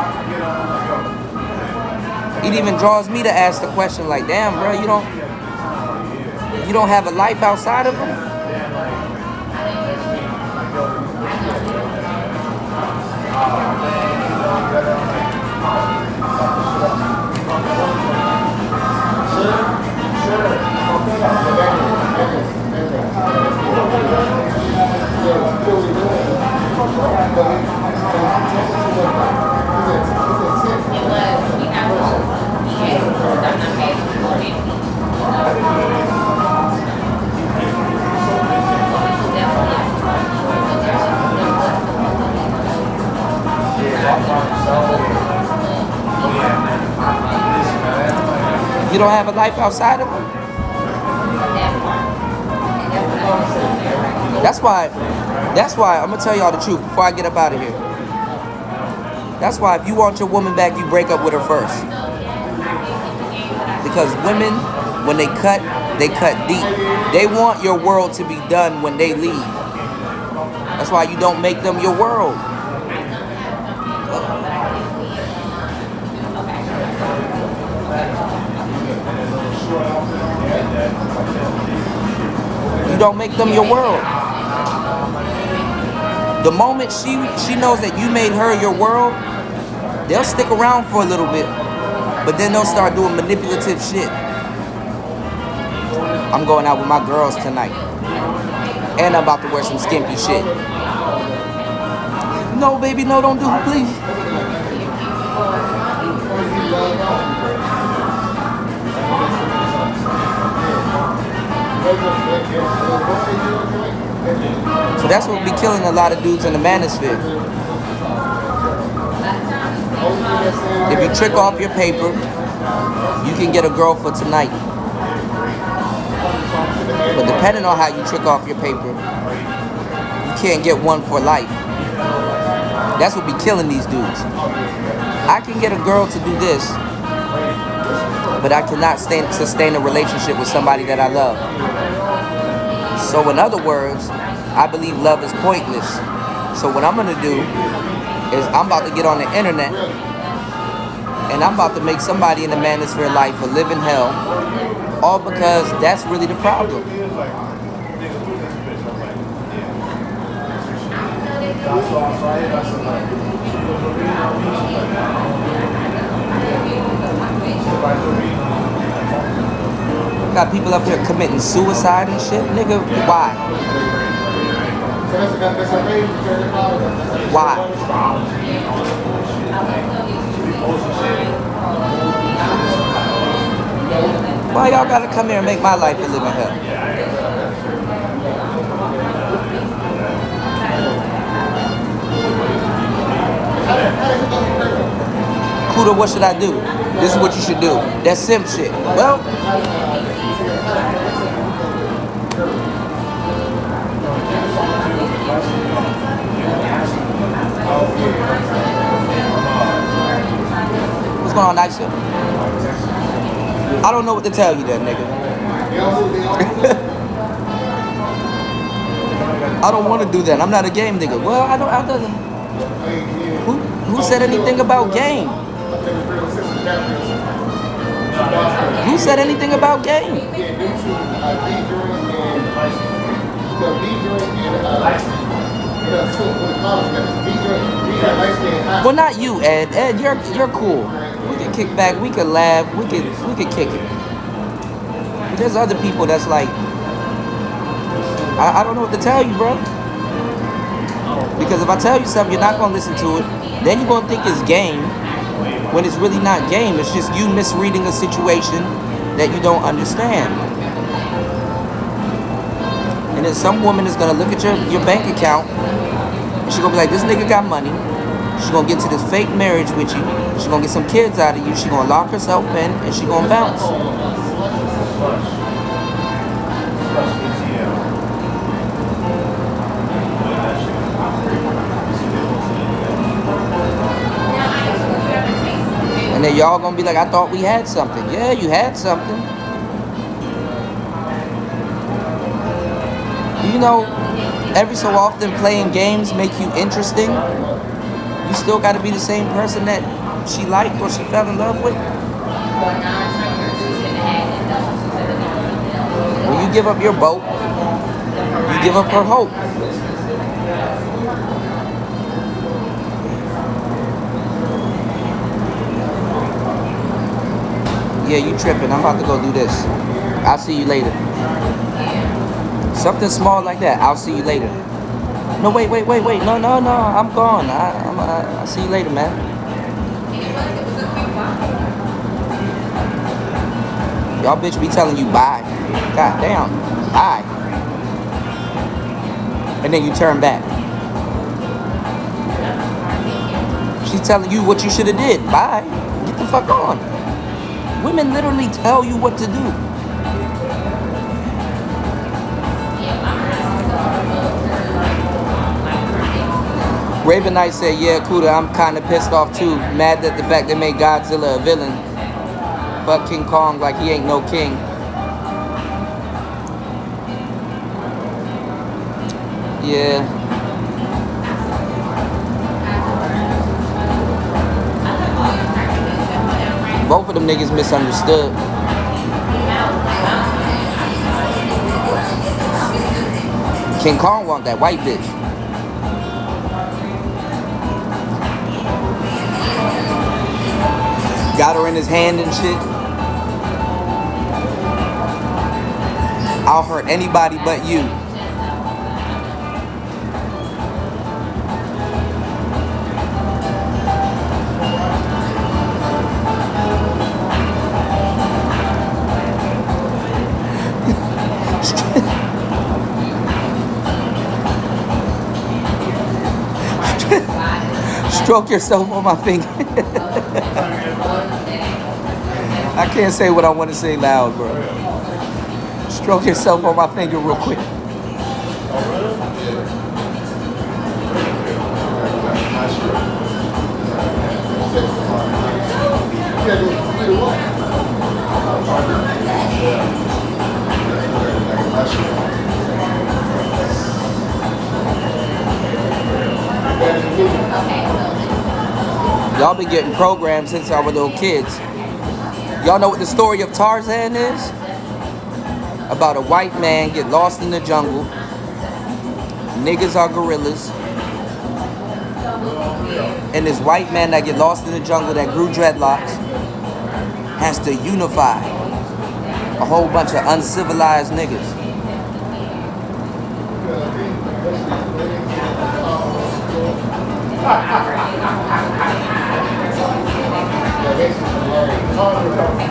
it even draws me to ask the question like, damn, bro, you don't have a life outside of them? You don't have a life outside of them? That's why I'm gonna tell y'all the truth before I get up out of here. That's why if you want your woman back, you break up with her first. Because women, when they cut deep. They want your world to be done when they leave. That's why you don't make them your world. You don't make them your world. The moment she knows that you made her your world, they'll stick around for a little bit, but then they'll start doing manipulative shit. I'm going out with my girls tonight, and I'm about to wear some skimpy shit. No, baby, no, don't do it, please. So that's what be killing a lot of dudes in the manosphere. If you trick off your paper, you can get a girl for tonight. But depending on how you trick off your paper, you can't get one for life. That's what be killing these dudes. I can get a girl to do this, but I cannot sustain a relationship with somebody that I love. So in other words, I believe love is pointless. So what I'm gonna do is I'm about to get on the internet and I'm about to make somebody in the manosphere life a living hell, all because that's really the problem. Got people up here committing suicide and shit, nigga. Why? Why? Why y'all gotta come here and make my life a living hell? Kuda, what should I do? This is what you should do. That's simp shit. Well, what's going on, Nisha? I don't know what to tell you, that nigga. I don't want to do that. I'm not a game nigga. Well, I don't. Who said anything about game? Who said anything about game? Well, not you, Ed. Ed, you're cool. We can kick back. We can laugh. We can kick it. But there's other people that's like, I don't know what to tell you, bro. Because if I tell you something, you're not gonna listen to it. Then you're gonna think it's game when it's really not game. It's just you misreading a situation that you don't understand. And then some woman is gonna look at your bank account and she's gonna be like, this nigga got money. She's gonna get to this fake marriage with you. She's gonna get some kids out of you. She's gonna lock herself in and she's gonna bounce. And then y'all gonna be like, I thought we had something. Yeah, you had something. You know, every so often playing games make you interesting. You still gotta be the same person that she liked or she fell in love with. When you give up your boat, you give up her hope. Yeah, you tripping. I'm about to go do this. I'll see you later. Something small like that. I'll see you later. No, wait. No. I'm gone. I'll see you later, man. Y'all bitch be telling you bye. God damn. Bye. And then you turn back. She's telling you what you should have did. Bye. Get the fuck on. Women literally tell you what to do. Raven Knight said, yeah, Kuda, I'm kind of pissed off too. Mad that the fact they made Godzilla a villain. Fuck King Kong like he ain't no king. Yeah. Both of them niggas misunderstood. King Kong want that white bitch. Got her in his hand and shit. I'll hurt anybody but you. Stroke yourself on my finger. I can't say what I want to say loud, bro. Stroke yourself on my finger real quick. Y'all been getting programmed since I was little kids. Y'all know what the story of Tarzan is? About a white man get lost in the jungle. Niggas are gorillas. And this white man that get lost in the jungle that grew dreadlocks has to unify a whole bunch of uncivilized niggas.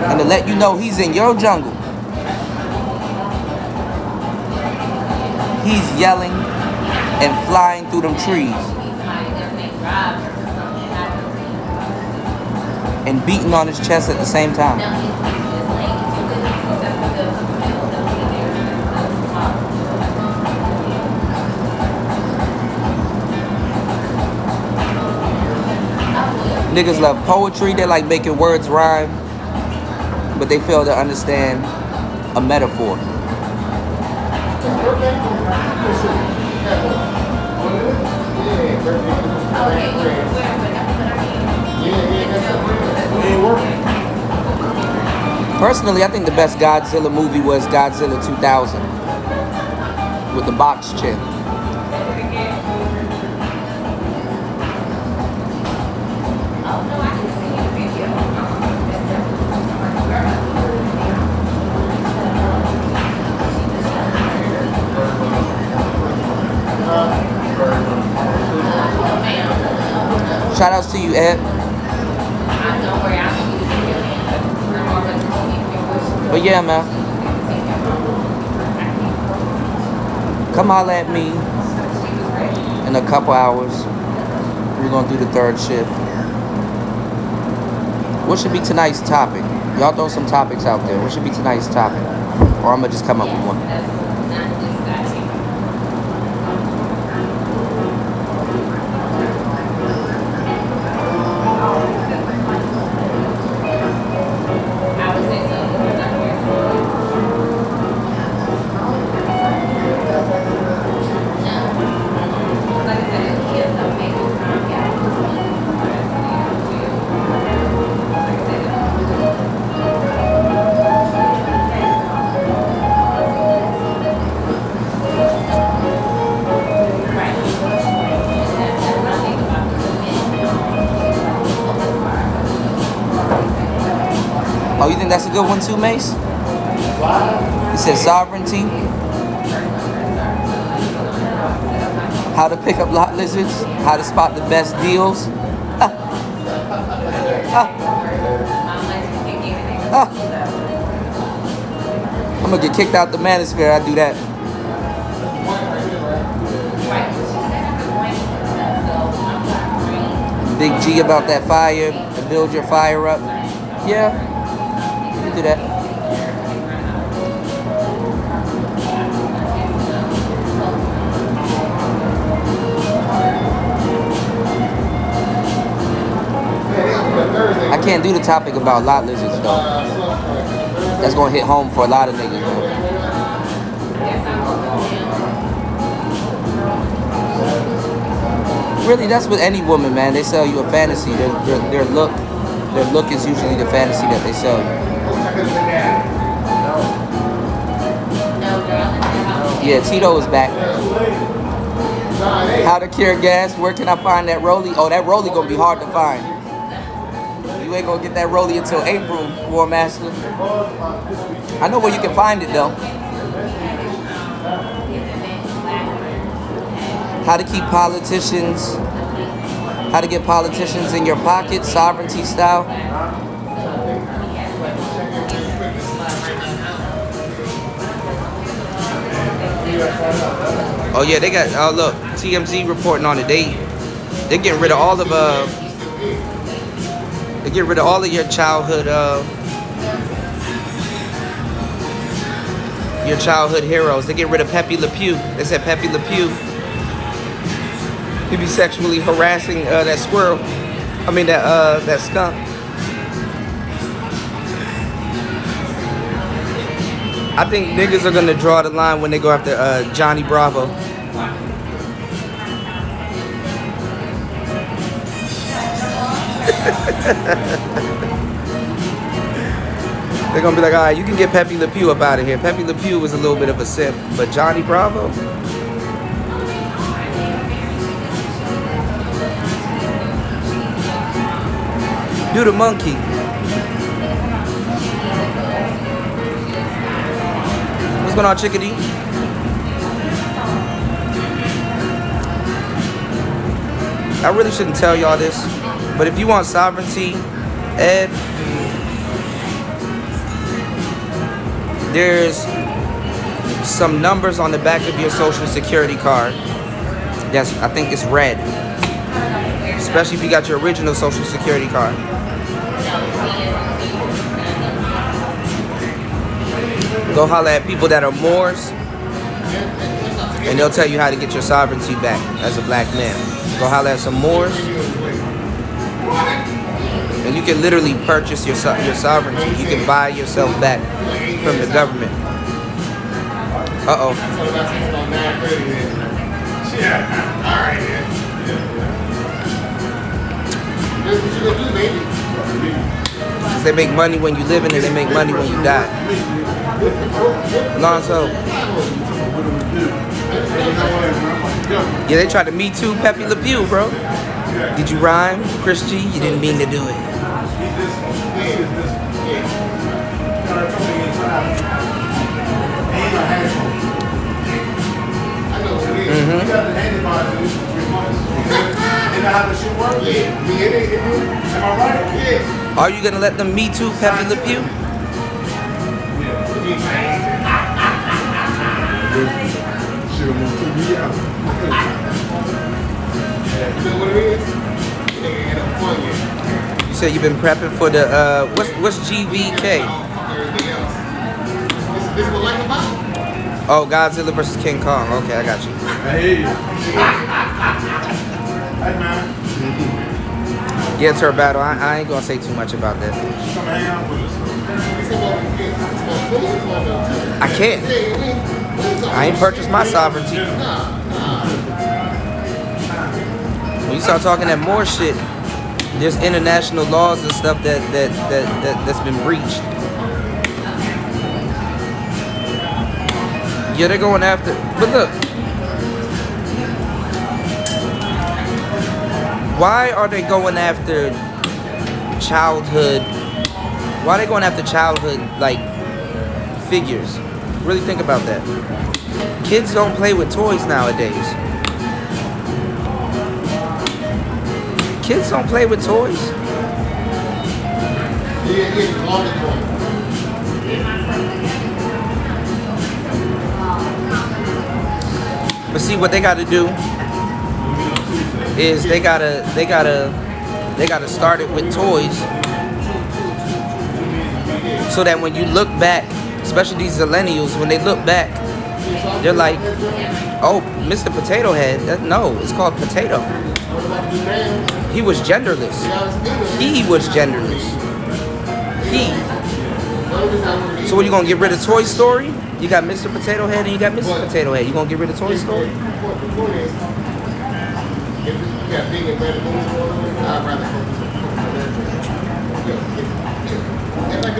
And to let you know he's in your jungle. He's yelling and flying through them trees and beating on his chest at the same time. Niggas love poetry. They like making words rhyme, but they fail to understand a metaphor. Personally, I think the best Godzilla movie was Godzilla 2000 with the box chin. Shout outs to you, Ed. But yeah, man. Come holler at me in a couple hours. We're gonna do the third shift. What should be tonight's topic? Y'all throw some topics out there. What should be tonight's topic? Or I'm gonna just come up with one. Oh, you think that's a good one too, Mace? It says sovereignty. How to pick up lot lizards. How to spot the best deals. I'm gonna get kicked out the manosphere. I do that. Big G about that fire. To build your fire up. Yeah. Do that. I can't do the topic about lot lizards though. That's gonna hit home for a lot of niggas, man. Really, that's with any woman, man. They sell you a fantasy. Their look is usually the fantasy that they sell you. Yeah, Tito is back. How to cure gas? Where can I find that rollie? Oh, that rollie gonna be hard to find. You ain't gonna get that rollie until April, War Master. I know where you can find it though. How to keep politicians. How to get politicians in your pocket, sovereignty style. Oh yeah, they got. Oh look, TMZ reporting on it. They're getting rid of all of They get rid of all of your childhood heroes. They get rid of Pepe Le Pew. They said Pepe Le Pew, he be sexually harassing that squirrel. I mean that skunk. I think niggas are gonna draw the line when they go after Johnny Bravo. They're gonna be like, all right, you can get Pepe Le Pew up out of here. Pepe Le Pew was a little bit of a simp, but Johnny Bravo? Do the monkey. What's going on, Chickadee? I really shouldn't tell y'all this, but if you want sovereignty, Ed, there's some numbers on the back of your social security card. Yes, I think it's red. Especially if you got your original social security card. Go holler at people that are Moors, and they'll tell you how to get your sovereignty back as a black man. Go holler at some Moors, and you can literally purchase your sovereignty. You can buy yourself back from the government. Uh-oh. Yeah, all right, man. That's what you gonna do, baby. They make money when you live in and they make money when you die. Lonzo. Yeah, they tried to Me Too Pepe Le Pew, bro. Did you rhyme, Chris G? You didn't mean to do it. Are you gonna let them Me Too Pepe Le Pew? Shit, I'm gonna TV out. You know what it is? They end up funny. You said you've been prepping for the what's GVK? This what like about? Oh, Godzilla versus King Kong. Okay, I got you. I hear you. Hey man. Get into her battle. I ain't gonna say too much about that. Come hang out with us. I can't. I ain't purchased my sovereignty. When you start talking that more shit, there's international laws and stuff that's been breached. Yeah, they're going after. But look, why are they going after childhood? Why are they going after childhood like figures? Really think about that. Kids don't play with toys nowadays. Kids don't play with toys. But see, what they got to do is they gotta start it with toys, so that when you look back, especially these millennials, when they look back, they're like, "Oh, Mr. Potato Head." No, it's called Potato. He was genderless. He was genderless. He. So what, you gonna get rid of Toy Story? You got Mr. Potato Head and you got Mrs. Potato Head. You gonna get rid of Toy Story?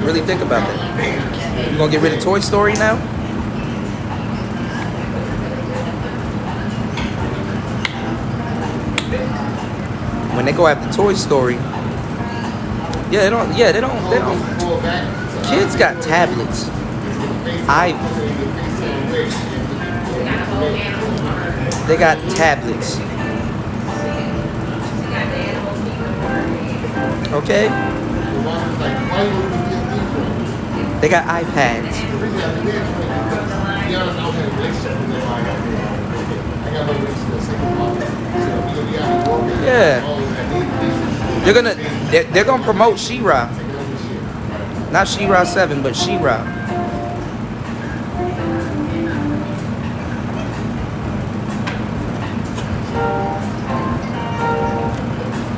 Really think about that. You gonna get rid of Toy Story now? When they go after Toy Story, they don't. Kids got tablets. They got tablets. Okay? They got iPads. Yeah. They're gonna promote She-Ra. Not She-Ra 7, but She-Ra.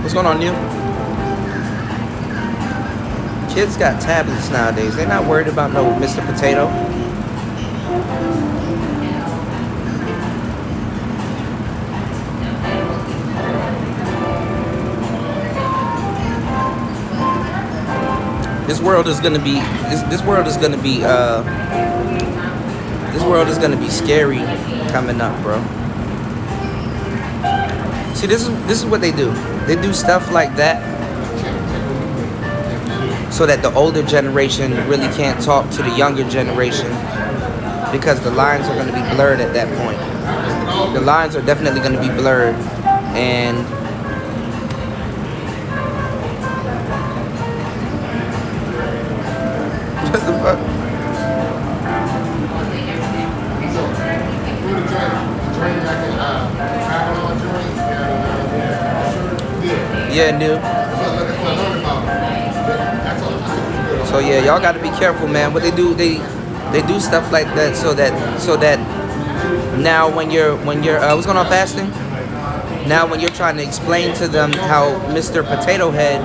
What's going on, Neil? Kids got tablets nowadays. They're not worried about no Mr. Potato. This world is gonna be scary coming up, bro. See, this is what they do. They do stuff like that so that the older generation really can't talk to the younger generation, because the lines are going to be blurred at that point. The lines are definitely going to be blurred, and what the fuck? Yeah, dude. So yeah, y'all got to be careful, man. What they do, they do stuff like that so that now when you're what's going on, fasting? Now when you're trying to explain to them how Mr. Potato Head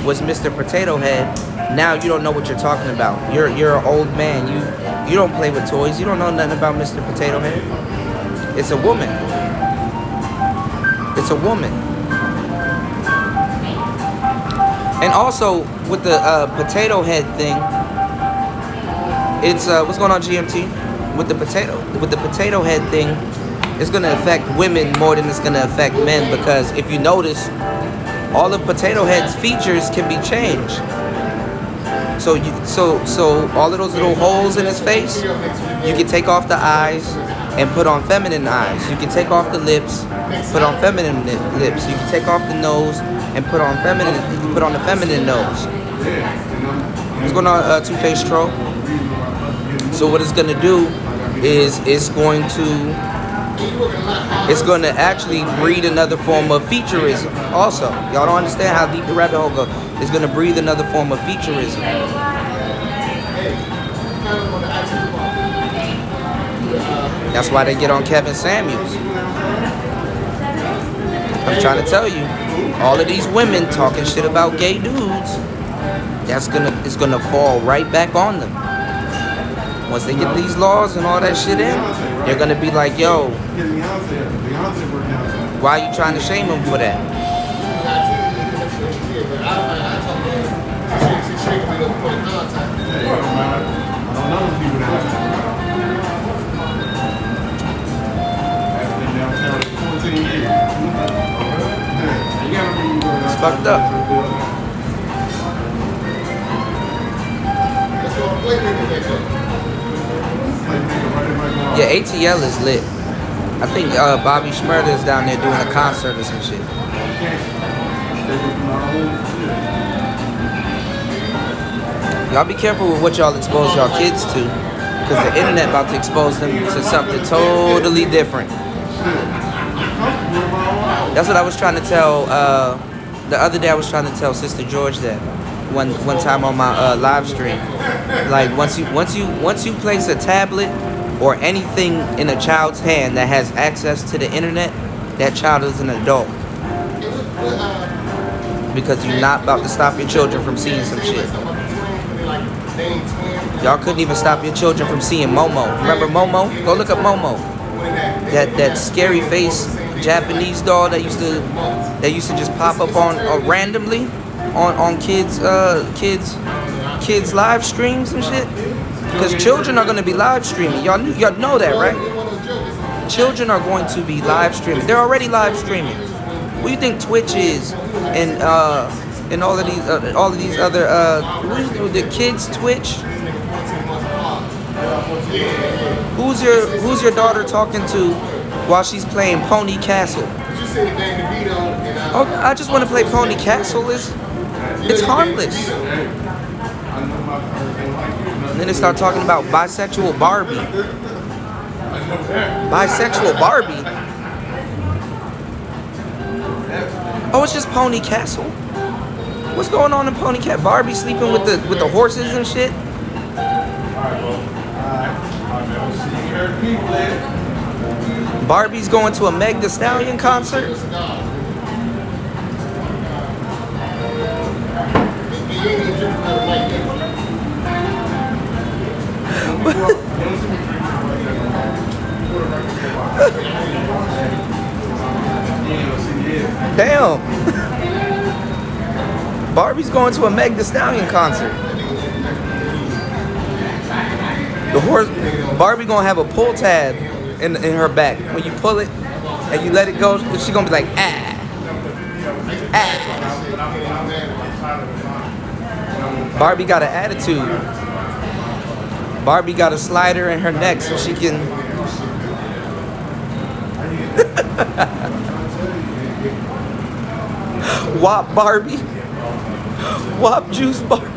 was Mr. Potato Head, now you don't know what you're talking about. You're an old man. You don't play with toys. You don't know nothing about Mr. Potato Head. It's a woman. It's a woman. And also with the potato head thing, it's what's going on, GMT? With the potato head thing, it's gonna affect women more than it's gonna affect men, because if you notice, all of Potato Head's features can be changed. So all of those little holes in his face, you can take off the eyes and put on feminine eyes. You can take off the lips, put on feminine lips. You can take off the nose and put on the feminine nose. What's going on, Two-Face Troll? So what it's gonna do is it's going to actually breed another form of featureism. Also, y'all don't understand how deep the rabbit hole goes. It's gonna breed another form of featureism. That's why they get on Kevin Samuels. I'm trying to tell you, all of these women talking shit about gay dudes, it's gonna fall right back on them. Once they get these laws and all that shit in, they're gonna be like, yo, why are you trying to shame them for that? It's fucked up. Yeah, ATL is lit. I think Bobby Shmurda is down there doing a concert or some shit. Y'all be careful with what y'all expose y'all kids to, because the internet about to expose them to something totally different. That's what I was trying to tell. The other day I was trying to tell Sister George that one time on my live stream. Like once you place a tablet or anything in a child's hand that has access to the internet, that child is an adult. Because you're not about to stop your children from seeing some shit. Y'all couldn't even stop your children from seeing Momo. Remember Momo? Go look up Momo. That scary face Japanese doll that used to just pop up on randomly on kids live streams and shit. Because children are gonna be live streaming. Y'all know that, right? Children are going to be live streaming. They're already live streaming. What do you think Twitch is and all of these other the kids Twitch? Who's your daughter talking to while she's playing Pony Castle? Oh, I just want to play Pony Castle. It's harmless. And then they start talking about bisexual Barbie. Bisexual Barbie? Oh, it's just Pony Castle. What's going on in Pony Castle? Barbie sleeping with the horses and shit? Barbie's going to a Meg Thee Stallion concert? Damn. Barbie's going to a Meg Thee Stallion concert. The horse, Barbie gonna have a pull tab in her back. When you pull it and you let it go, she's gonna be like, ah, ah. Barbie got an attitude. Barbie got a slider in her neck so she can. Wop Barbie. Wop juice Barbie.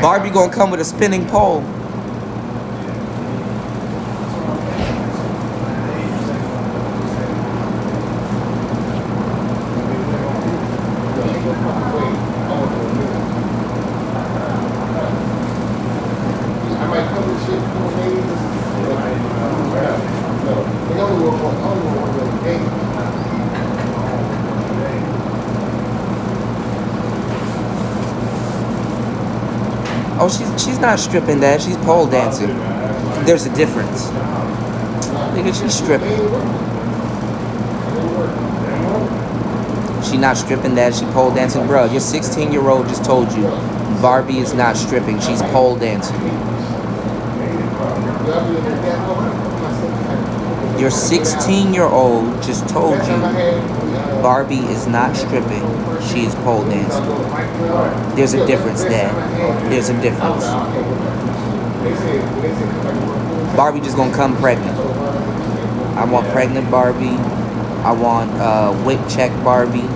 Barbie gonna come with a spinning pole. Oh, she's not stripping that. She's pole dancing. There's a difference. Nigga, she's stripping. She not stripping that. She pole dancing. Bro, your 16-year-old just told you Barbie is not stripping. She's pole dancing. Your 16-year-old just told you Barbie is not stripping. She is pole dancing. There's a difference, Dad. There's a difference. Barbie just gonna come pregnant. I want pregnant Barbie. I want whip check Barbie.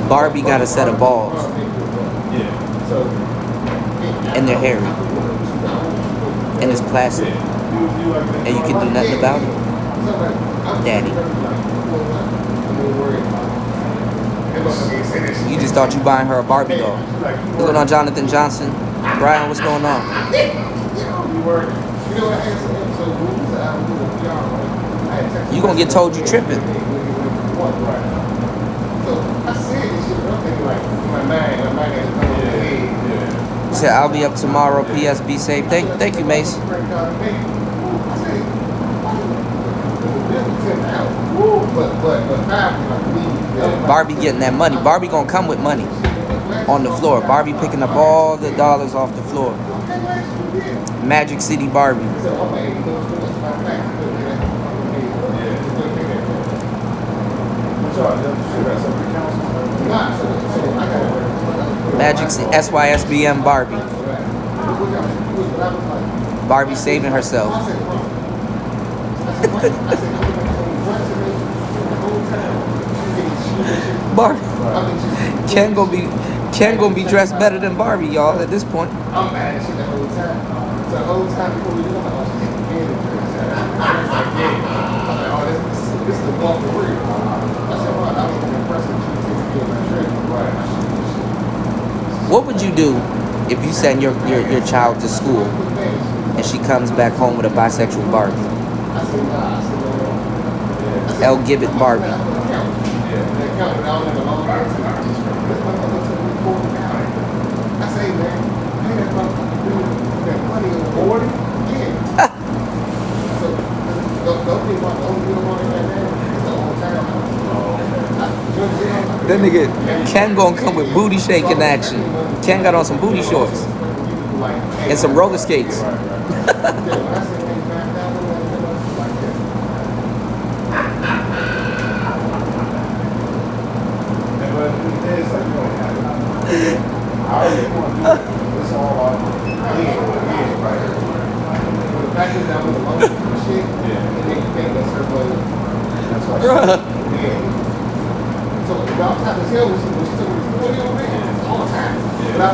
Barbie got a set of balls. And they're hairy. And it's plastic. And you can do nothing about it. Daddy. You just thought you buying her a Barbie doll. What's going on, Jonathan Johnson? Brian, what's going on? You gonna get told you tripping. He said, I'll be up tomorrow. PS, be safe. Thank you, Mace. Barbie getting that money. Barbie gonna come with money on the floor. Barbie picking up all the dollars off the floor. Magic City Barbie. Magic City SYSBM Barbie. Barbie saving herself. Barbie. Ken gonna be dressed better than Barbie, y'all, at this point. I'm mad at shit the whole time. The whole time before we do it, I was just getting this is the ball for real. I said, well, I was impressed with you taking my trip. What would you do if you send your child to school and she comes back home with a bisexual Barbie? I said, nah. I said, no. L. Gibbet Barbie. I say, man, I ain't that motherfucker doing that money in the board. Yeah. So, don't think about the only real money right now. It's the whole time. That nigga, Ken gonna come with booty shaking action. Ken got on some booty shorts and some roller skates.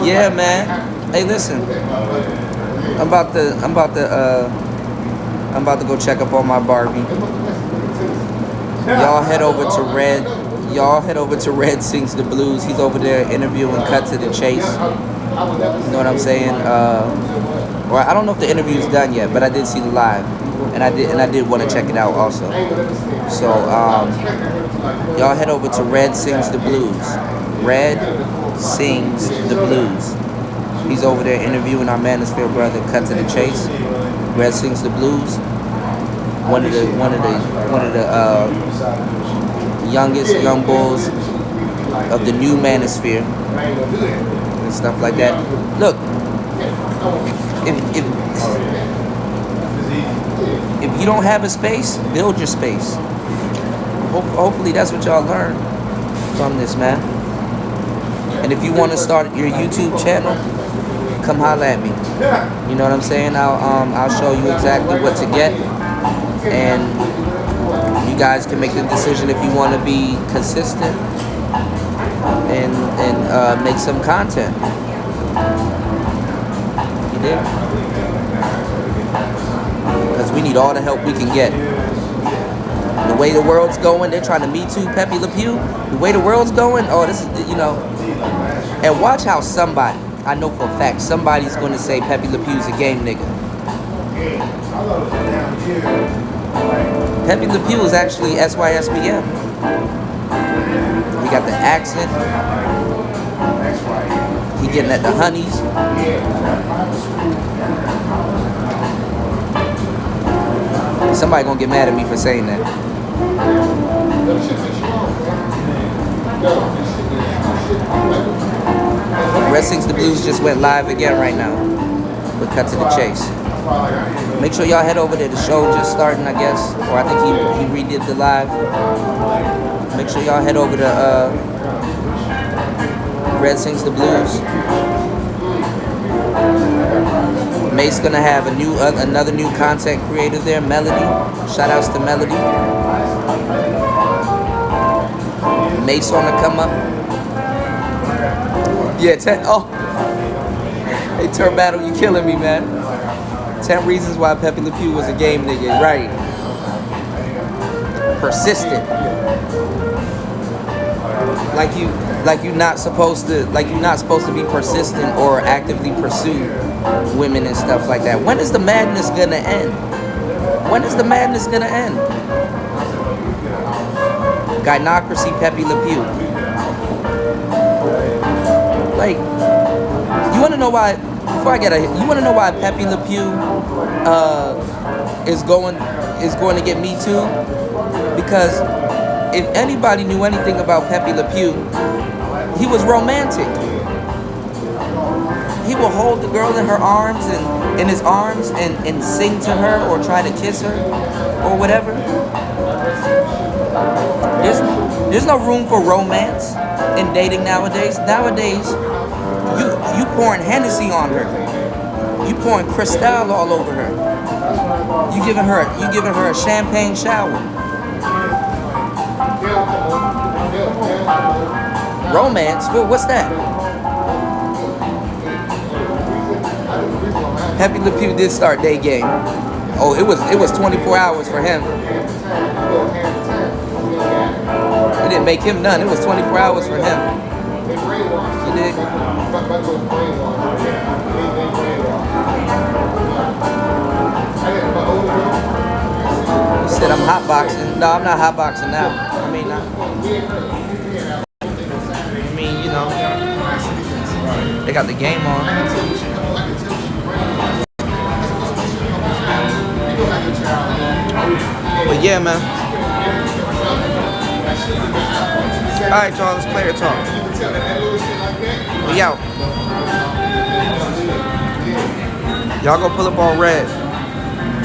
Yeah, man. Hey, listen. I'm about to go check up on my Barbie. Y'all head over to Red. Y'all head over to Red Sings the Blues. He's over there interviewing Cut to the Chase. You know what I'm saying? Or I don't know if the interview's done yet, but I did see the live, and I did want to check it out also. So y'all head over to Red Sings the Blues. Red Sings the Blues. He's over there interviewing our Manosphere brother, Cut to the Chase. Red Sings the Blues. One of the youngest young bulls of the new Manosphere and stuff like that. Look, if you don't have a space, build your space. Hopefully that's what y'all learn from this, man. And if you want to start your YouTube channel, come holler at me. You know what I'm saying? I'll show you exactly what to get, and you guys can make the decision if you want to be consistent and make some content. You did? Because we need all the help we can get. The way the world's going, they're trying to Me Too Pepe Le Pew. The way the world's going, oh, this is, you know. And watch how somebody, I know for a fact, somebody's going to say Pepe Le Pew's a game nigga. Pepe Le Pew is actually SYSBM. He got the accent. He getting at the honeys. Somebody gonna get mad at me for saying that. Red Sings the Blues just went live again right now. We'll cut to the chase. Make sure y'all head over there. The show just starting, I guess. Or I think he redid the live. Make sure y'all head over to Red Sings the Blues. Mace gonna have another new content creator there, Melody. Shout outs to Melody. Mace on the come up. Yeah, hey, Turn Battle, you killing me, man. 10 reasons why Pepe Le Pew was a game nigga. Right. Persistent. Like you're not supposed to be persistent or actively pursue women and stuff like that. When is the madness gonna end? When is the madness gonna end? Gynocracy Pepe Le Pew. Like, you wanna know why? Before I get a hit, you wanna know why Pepe Le Pew is going to get Me Too? Because if anybody knew anything about Pepe Le Pew, he was romantic. He will hold the girl in her arms and in his arms and sing to her or try to kiss her or whatever. There's no room for romance in dating nowadays. Nowadays, you pouring Hennessy on her. You pouring Cristal all over her. You giving her a champagne shower. Romance? What's that? Pepe Le Pew did start day game. Oh, it was 24 hours for him. It didn't make him none. It was 24 hours for him. You dig? You said I'm hotboxing. No, I'm not hotboxing now. I mean, you know, they got the game on. But yeah, man. Alright, y'all, let's player talk. We out. Y'all go pull up on red.